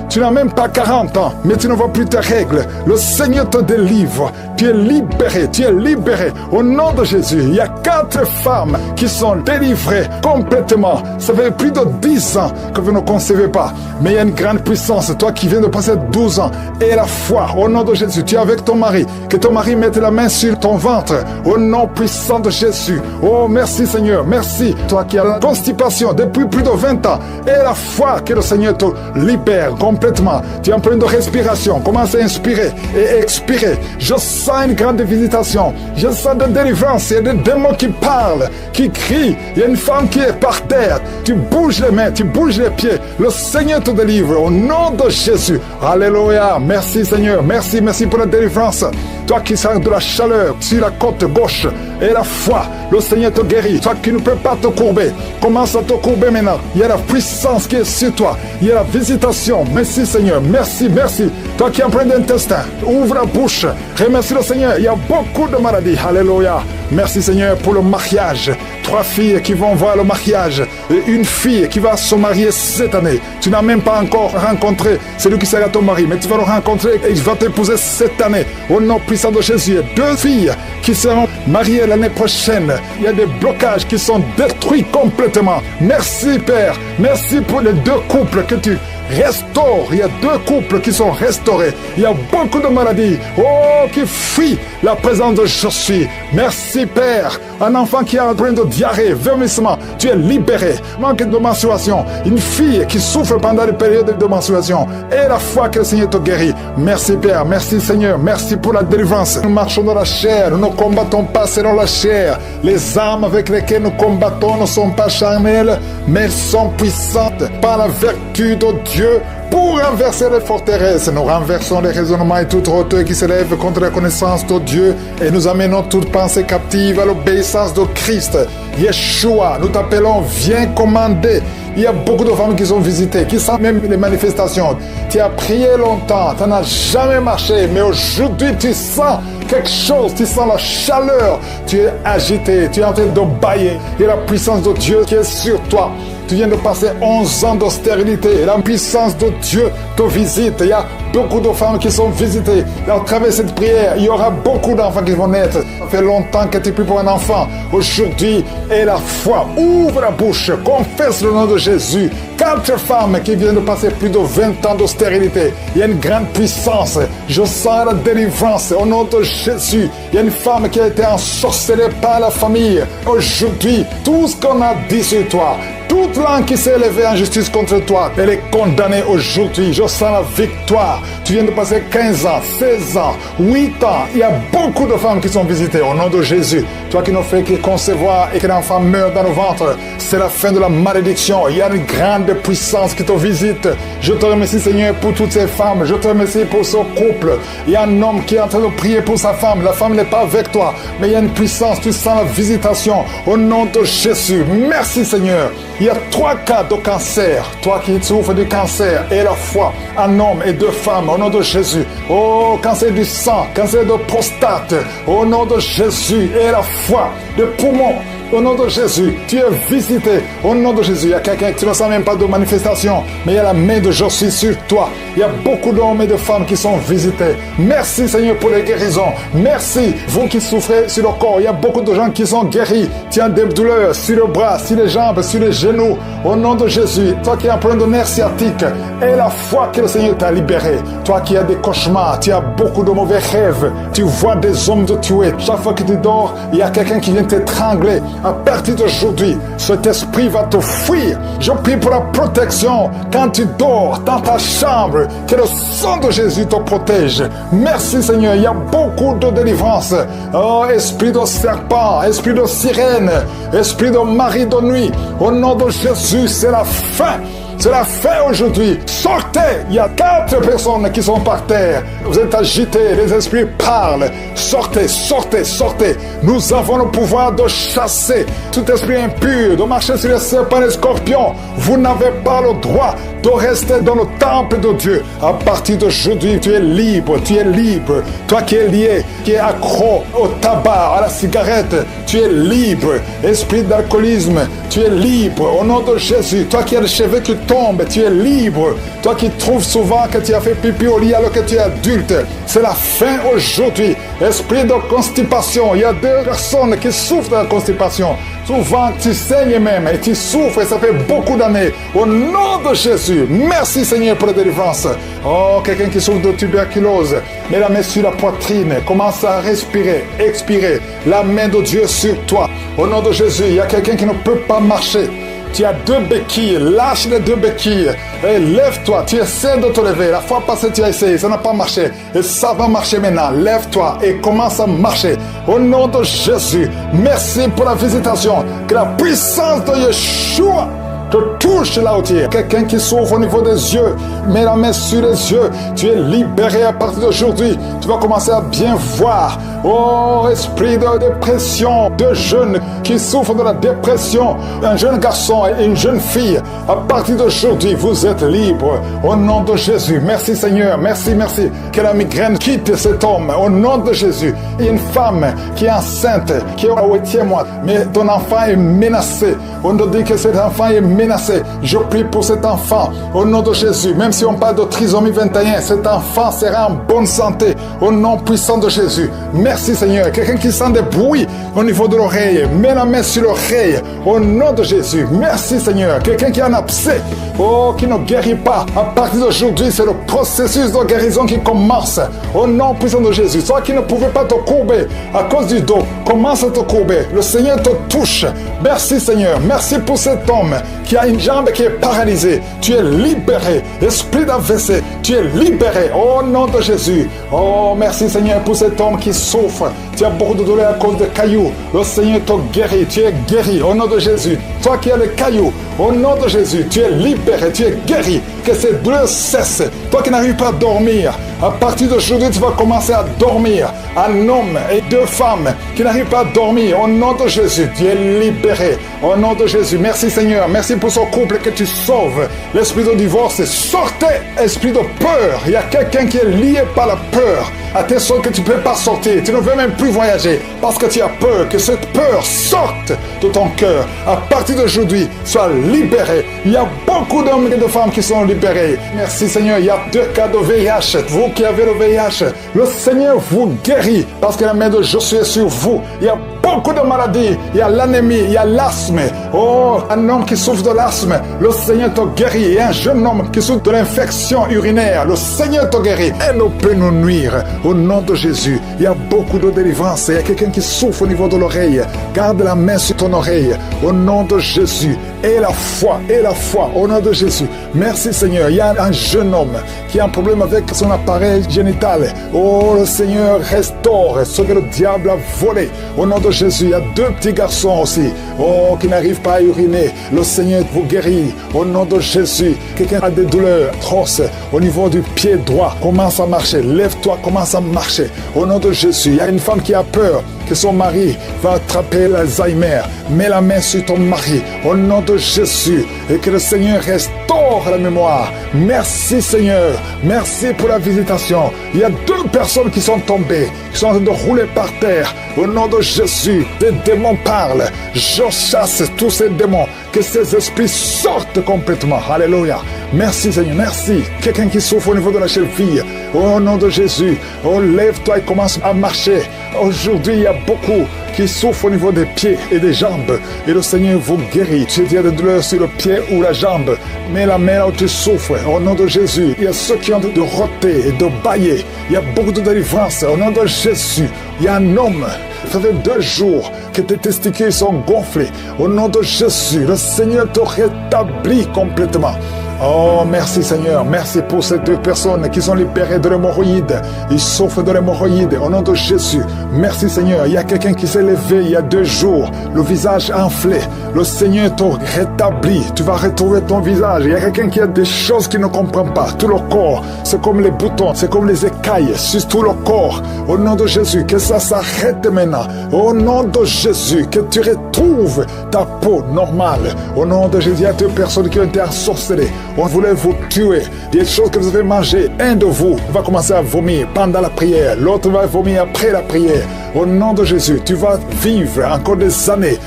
Tu n'as même pas 40 ans, mais tu ne vois plus tes règles. Le Seigneur te délivre. Tu es libéré, tu es libéré. Au nom de Jésus, il y a 4 femmes qui sont délivrées complètement. Ça fait plus de 10 ans que vous ne concevez pas. Mais il y a une grande puissance. Toi qui viens de passer 12 ans, et la foi, au nom de Jésus, tu es avec ton mari. Que ton mari mette la main sur ton ventre. Au nom puissant de Jésus. Oh, merci Seigneur, merci. Toi qui as la constipation depuis plus de 20 ans, et la foi que le Seigneur te libère complètement. Tu es en plein de respiration. Commence à inspirer et expirer. Je sens une grande visitation. Je sens de délivrance. Il y a des démons qui parlent, qui crient. Il y a une femme qui est par terre. Tu bouges les mains, tu bouges les pieds. Le Seigneur te délivre au nom de Jésus. Alléluia. Merci Seigneur. Merci, merci pour la délivrance. Toi qui sens de la chaleur sur la côte gauche et la foi, le Seigneur te guérit. Toi qui ne peux pas te courber, commence à te courber maintenant. Il y a la puissance qui est sur toi. Il y a la visitation. Merci Seigneur. Merci, merci. Toi qui es en plein d'intestin, ouvre la bouche. Remercie le Seigneur. Il y a beaucoup de maladies. Alléluia. Merci Seigneur pour le mariage. 3 filles qui vont voir le mariage. Et une fille qui va se marier cette année. Tu n'as même pas encore rencontré celui qui sera ton mari, mais tu vas le rencontrer et il va t'épouser cette année. Au nom puissant de Jésus. 2 filles qui seront mariées l'année prochaine. Il y a des blocages qui sont détruits complètement. Merci Père. Merci pour les 2 couples que tu restaures. Il y a 2 couples qui sont restaurés. Il y a beaucoup de maladies. Oh, qui fuient la présence de je suis. Merci Père. Un enfant qui a un problème de diarrhée, vomissement, tu es libéré. Manque de menstruation. Une fille qui souffre pendant les périodes de menstruation. Et la foi que le Seigneur te guérit. Merci Père. Merci Seigneur. Merci pour la délivrance. Nous marchons dans la chair. Nous ne combattons pas selon la chair. Les armes avec lesquelles nous combattons ne sont pas charnelles, mais sont puissantes par la vertu de Dieu. Pour renverser les forteresses, nous renversons les raisonnements et toute hauteur qui s'élève contre la connaissance de Dieu et nous amenons toute pensée captive à l'obéissance de Christ. Yeshua, nous t'appelons, viens commander. Il y a beaucoup de femmes qui sont visitées, qui sentent même les manifestations. Tu as prié longtemps, tu n'as jamais marché, mais aujourd'hui tu sens quelque chose, tu sens la chaleur, tu es agité, tu es en train de bailler. Il y a la puissance de Dieu qui est sur toi. Tu viens de passer 11 ans de stérilité. La puissance de Dieu te visite. Il y a beaucoup de femmes qui sont visitées. Et à travers cette prière, il y aura beaucoup d'enfants qui vont naître. Ça fait longtemps que tu pries pour un enfant. Aujourd'hui, et la foi. Ouvre la bouche. Confesse le nom de Jésus. 4 femmes qui viennent de passer plus de 20 ans de stérilité. Il y a une grande puissance. Je sens la délivrance au nom de Jésus. Il y a une femme qui a été ensorcelée par la famille. Aujourd'hui, tout ce qu'on a dit sur toi, toute langue qui s'est élevée en justice contre toi, elle est condamnée aujourd'hui. Je sens la victoire. Tu viens de passer 15 ans, 16 ans, 8 ans. Il y a beaucoup de femmes qui sont visitées au nom de Jésus. Toi qui ne fais que concevoir et que l'enfant meurt dans le ventre, c'est la fin de la malédiction. Il y a une grande puissance qui te visite. Je te remercie Seigneur pour toutes ces femmes. Je te remercie pour ce couple. Il y a un homme qui est en train de prier pour sa femme. La femme n'est pas avec toi, mais il y a une puissance. Tu sens la visitation au nom de Jésus. Merci Seigneur. Il y a 3 cas de cancer. Toi qui souffres du cancer et la foi, un homme et 2 femmes au nom de Jésus. Oh, cancer du sang, cancer de prostate, au nom de Jésus et la foi, de poumons. Au nom de Jésus, tu es visité. Au nom de Jésus, il y a quelqu'un qui ne sent même pas de manifestation, mais il y a la main de Jésus sur toi. Il y a beaucoup d'hommes et de femmes qui sont visités. Merci Seigneur pour les guérisons. Merci, vous qui souffrez sur le corps. Il y a beaucoup de gens qui sont guéris. Tu as des douleurs sur le bras, sur les jambes, sur les genoux. Au nom de Jésus, toi qui as un problème de nerf sciatique, et la foi que le Seigneur t'a libéré. Toi qui as des cauchemars, tu as beaucoup de mauvais rêves. Tu vois des hommes te tuer. Chaque fois que tu dors, il y a quelqu'un qui vient t'étrangler. À partir d'aujourd'hui, cet esprit va te fuir. Je prie pour la protection quand tu dors dans ta chambre. Que le sang de Jésus te protège. Merci Seigneur, il y a beaucoup de délivrance. Oh, esprit de serpent, esprit de sirène, esprit de mari de nuit. Au nom de Jésus, c'est la fin. C'est la fin aujourd'hui. Sortez. Il y a 4 personnes qui sont par terre. Vous êtes agités. Les esprits parlent. Sortez, sortez, sortez. Nous avons le pouvoir de chasser tout esprit impur, de marcher sur les serpents et les scorpions. Vous n'avez pas le droit de rester dans le temple de Dieu. À partir d'aujourd'hui, tu es libre. Tu es libre. Toi qui es lié, qui es accro au tabac, à la cigarette, tu es libre. Esprit d'alcoolisme, tu es libre. Au nom de Jésus, toi qui as les cheveux qui tombent, tu es libre. Toi qui trouves souvent que tu as fait pipi au lit alors que tu es adulte, c'est la fin aujourd'hui. Esprit de constipation, il y a 2 personnes qui souffrent de la constipation. Souvent tu saignes même et tu souffres et ça fait beaucoup d'années. Au nom de Jésus, merci Seigneur pour la délivrance. Oh, quelqu'un qui souffre de tuberculose, mets la main sur la poitrine, commence à respirer, expirer. La main de Dieu sur toi. Au nom de Jésus, il y a quelqu'un qui ne peut pas marcher. Tu as 2 béquilles, lâche les 2 béquilles et lève-toi, tu essaies de te lever. La fois passée tu as essayé, ça n'a pas marché et ça va marcher maintenant. Lève-toi et commence à marcher. Au nom de Jésus, merci pour la visitation. Que la puissance de Yeshua te touche là où tu es. Quelqu'un qui souffre au niveau des yeux, mets la main sur les yeux. Tu es libéré à partir d'aujourd'hui. Tu vas commencer à bien voir. Oh, esprit de dépression, de jeunes qui souffrent de la dépression, un jeune garçon et une jeune fille. À partir d'aujourd'hui, vous êtes libres. Au nom de Jésus. Merci Seigneur. Merci, merci. Que la migraine quitte cet homme. Au nom de Jésus. Il y a une femme qui est enceinte, qui est au 8e mois, mais ton enfant est menacé. On te dit que cet enfant est menacé. Je prie pour cet enfant. Au nom de Jésus. Même si on parle de trisomie 21, cet enfant sera en bonne santé. Au nom puissant de Jésus. Merci Seigneur. Quelqu'un qui sent des bruits au niveau de l'oreille, mets la main sur l'oreille. Au nom de Jésus. Merci Seigneur. Quelqu'un qui a un abcès, oh, qui ne guérit pas. À partir d'aujourd'hui, c'est le processus de guérison qui commence. Au nom puissant de Jésus. Toi qui ne pouvais pas te courber à cause du dos, commence à te courber. Le Seigneur te touche. Merci Seigneur. Merci pour cet homme qui a une jambe qui est paralysée. Tu es libéré. Esprit d'AVC, tu es libéré. Au nom de Jésus. Oh, merci Seigneur pour cet homme qui souffre. Tu as beaucoup de douleur à cause de cailloux. Le Seigneur te guérit. Tu es guéri. Au nom de Jésus. Toi qui as les cailloux, au nom de Jésus, tu es libéré. Tu es guéri. Que ces douleurs cessent. Toi qui n'arrives pas à dormir, à partir d'aujourd'hui, tu vas commencer à dormir. Un homme et 2 femmes qui n'arrivent pas à dormir. Au nom de Jésus, tu es libéré. Au nom de Jésus. Merci Seigneur. Merci pour ce couple que tu sauves. L'esprit de divorce, sortez. Esprit de peur. Il y a quelqu'un qui est lié par la peur. À tes soins que tu ne peux pas sortir. Tu ne veux même plus voyager parce que tu as peur. Que cette peur sorte de ton cœur. À partir d'aujourd'hui, sois libéré. Il y a beaucoup d'hommes et de femmes qui sont libérés. Merci Seigneur. Il y a 2 cas de VIH. Vous qui avez le VIH, le Seigneur vous guérit parce que la main de Josué est sur vous. Il y a beaucoup de maladies. Il y a l'anémie, il y a l'asthme. Oh, un homme qui souffre de l'asthme, le Seigneur te guérit. Et un jeune homme qui souffre de l'infection urinaire, le Seigneur te guérit. Elle ne peut nous nuire. Au nom de Jésus, il y a beaucoup de délivrance. Il y a quelqu'un qui souffre au niveau de l'oreille. Garde la main sur ton oreille. Au nom de Jésus. Et la foi, au nom de Jésus. Merci Seigneur. Il y a un jeune homme qui a un problème avec son appareil génital. Oh, le Seigneur restaure ce que le diable a volé. Au nom de Jésus, il y a 2 petits garçons aussi, oh, qui n'arrivent pas à uriner. Le Seigneur vous guérit. Au nom de Jésus. Quelqu'un a des douleurs atroces au niveau du pied droit. Commence à marcher. Lève-toi, commence à marcher. Au nom de Jésus. Il y a une femme qui a peur que son mari va attraper l'Alzheimer. Mets la main sur ton mari. Au nom de Jésus. Et que le Seigneur restaure la mémoire. Merci Seigneur. Merci pour la visitation. Il y a 2 personnes qui sont tombées, qui sont en train de rouler par terre. Au nom de Jésus, des démons parlent. Je chasse tous ces démons. Que ces esprits sortent complètement. Alléluia. Merci Seigneur. Merci. Quelqu'un qui souffre au niveau de la cheville. Au nom de Jésus. Oh, lève-toi et commence à marcher. Aujourd'hui, il y a beaucoup qui souffrent au niveau des pieds et des jambes. Et le Seigneur vous guérit. Tu as des douleurs sur le pied ou la jambe, mais la main où tu souffres, au nom de Jésus. Il y a ceux qui ont de roter et de bailler. Il y a beaucoup de délivrance. Au nom de Jésus, il y a un homme. Ça fait 2 jours que tes testicules sont gonflés. Au nom de Jésus, le Seigneur te rétablit complètement. Oh, merci Seigneur. Merci pour ces 2 personnes qui sont libérées de l'hémorroïde. Ils souffrent de l'hémorroïde. Au nom de Jésus. Merci Seigneur. Il y a quelqu'un qui s'est levé il y a 2 jours. Le visage enflé. Le Seigneur te rétablit. Tu vas retrouver ton visage. Il y a quelqu'un qui a des choses qu'il ne comprend pas. Tout le corps. C'est comme les boutons. C'est comme les écailles sur tout le corps. Au nom de Jésus. Que ça s'arrête maintenant. Au nom de Jésus. Que tu retrouves ta peau normale. Au nom de Jésus. Il y a 2 personnes qui ont été ensorcelées. On voulait vous tuer. Des choses que vous avez mangées. Un de vous va commencer à vomir pendant la prière. L'autre va vomir après la prière. Au nom de Jésus, tu vas vivre encore des années.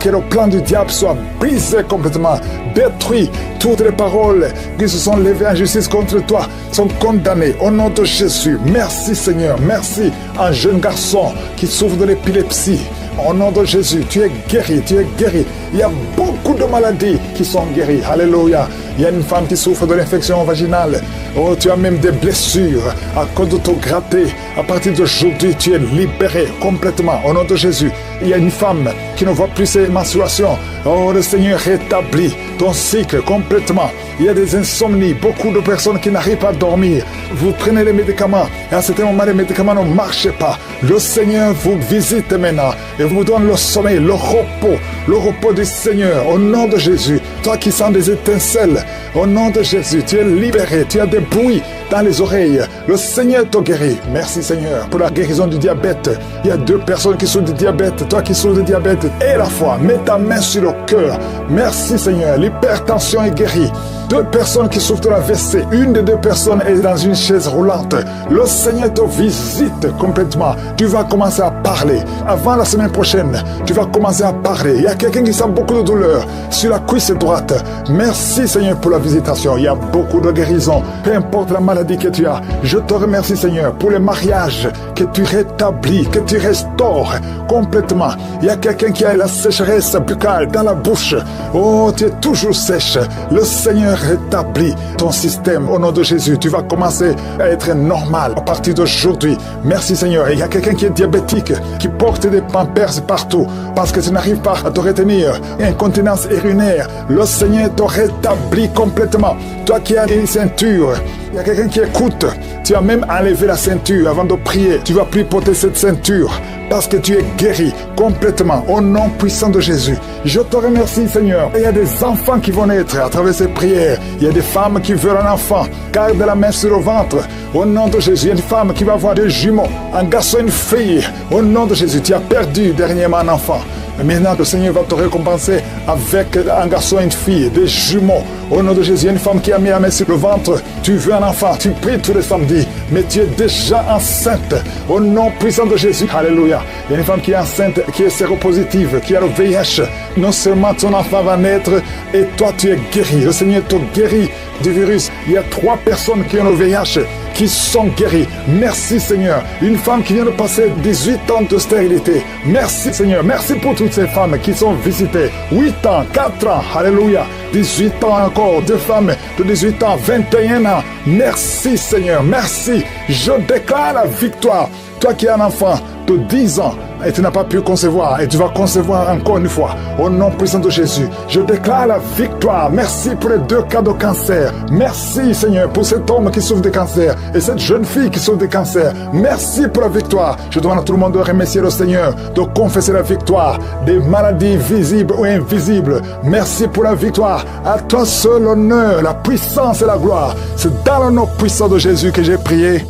Que le plan du diable soit brisé complètement. Détruit. Toutes les paroles qui se sont levées en justice contre toi sont condamnées. Au nom de Jésus. Merci Seigneur. Merci. Un jeune garçon qui souffre de l'épilepsie. Au nom de Jésus, tu es guéri, tu es guéri. Il y a beaucoup de maladies qui sont guéries. Alléluia. Il y a une femme qui souffre de l'infection vaginale. Oh, tu as même des blessures à cause de te gratter. À partir d'aujourd'hui, tu es libéré complètement. Au nom de Jésus. Il y a une femme qui ne voit plus ses menstruations. Oh, le Seigneur rétablit ton cycle complètement. Il y a des insomnies. Beaucoup de personnes qui n'arrivent pas à dormir. Vous prenez les médicaments. Et à certains moments, les médicaments ne marchent pas. Le Seigneur vous visite maintenant et vous donne le sommeil, le repos du Seigneur. Au nom de Jésus. Toi qui sens des étincelles. Au nom de Jésus, tu es libéré. Tu as des bruits dans les oreilles. Le Seigneur te guérit. Merci Seigneur pour la guérison du diabète. Il y a 2 personnes qui souffrent du diabète. Toi qui souffres du diabète et la foi. Mets ta main sur le cœur. Merci Seigneur. L'hypertension est guérie. 2 personnes qui souffrent de la WC. Une des 2 personnes est dans une chaise roulante. Le Seigneur te visite complètement. Tu vas commencer à parler. Avant la semaine prochaine, tu vas commencer à parler. Il y a quelqu'un qui sent beaucoup de douleur sur la cuisse droite. Merci Seigneur pour la visitation. Il y a beaucoup de guérison. Peu importe la maladie que tu as. Je te remercie Seigneur pour les mariages que tu rétablis, que tu restaures complètement. Il y a quelqu'un qui a la sécheresse buccale dans la bouche. Oh, tu es toujours sèche. Le Seigneur rétablit ton système au nom de Jésus. Tu vas commencer à être normal à partir d'aujourd'hui. Merci Seigneur. Et il y a quelqu'un qui est diabétique, qui porte des pampers partout parce que tu n'arrives pas à te retenir. Incontinence urinaire. Le Seigneur te rétablit complètement. Toi qui as une ceinture, il y a quelqu'un qui écoute. Tu as même enlevé la ceinture avant de prier. Tu ne vas plus porter cette ceinture parce que tu es guéri complètement au nom puissant de Jésus. Je te remercie Seigneur. Et il y a des enfants qui vont naître à travers ces prières. Il y a des femmes qui veulent un enfant. Garde la main sur le ventre. Au nom de Jésus. Il y a une femme qui va avoir des jumeaux. Un garçon et une fille. Au nom de Jésus. Tu as perdu dernièrement un enfant. Maintenant, le Seigneur va te récompenser avec un garçon et une fille, des jumeaux. Au nom de Jésus, il y a une femme qui a mis la main sur le ventre. Tu veux un enfant, tu pries tous les samedis, mais tu es déjà enceinte. Au nom puissant de Jésus, alléluia. Il y a une femme qui est enceinte, qui est séropositive, qui a le VIH. Non seulement ton enfant va naître, et toi tu es guéri. Le Seigneur te guérit du virus. Il y a 3 personnes qui ont le VIH, qui sont guéris. Merci Seigneur. Une femme qui vient de passer 18 ans de stérilité. Merci Seigneur. Merci pour toutes ces femmes qui sont visitées. 8 ans, 4 ans, alléluia. 18 ans encore, 2 femmes de 18 ans, 21 ans. Merci Seigneur, merci. Je déclare la victoire. Toi qui as un enfant de 10 ans et tu n'as pas pu concevoir et tu vas concevoir encore une fois au nom puissant de Jésus. Je déclare la victoire. Merci pour les 2 cas de cancer. Merci Seigneur pour cet homme qui souffre de cancer et cette jeune fille qui souffre de cancer. Merci pour la victoire. Je demande à tout le monde de remercier le Seigneur, de confesser la victoire des maladies visibles ou invisibles. Merci pour la victoire. À toi seul l'honneur, la puissance et la gloire. C'est dans le nom puissant de Jésus que j'ai prié.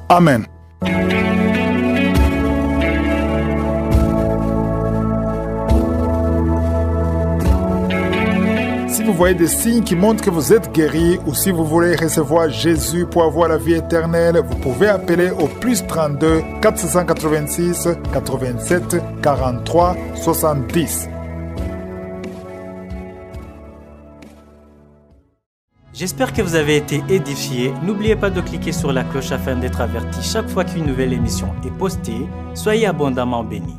Amen. Si vous voyez des signes qui montrent que vous êtes guéri ou si vous voulez recevoir Jésus pour avoir la vie éternelle, vous pouvez appeler au plus 32 486 87 43 70. J'espère que vous avez été édifiés. N'oubliez pas de cliquer sur la cloche afin d'être averti chaque fois qu'une nouvelle émission est postée. Soyez abondamment bénis.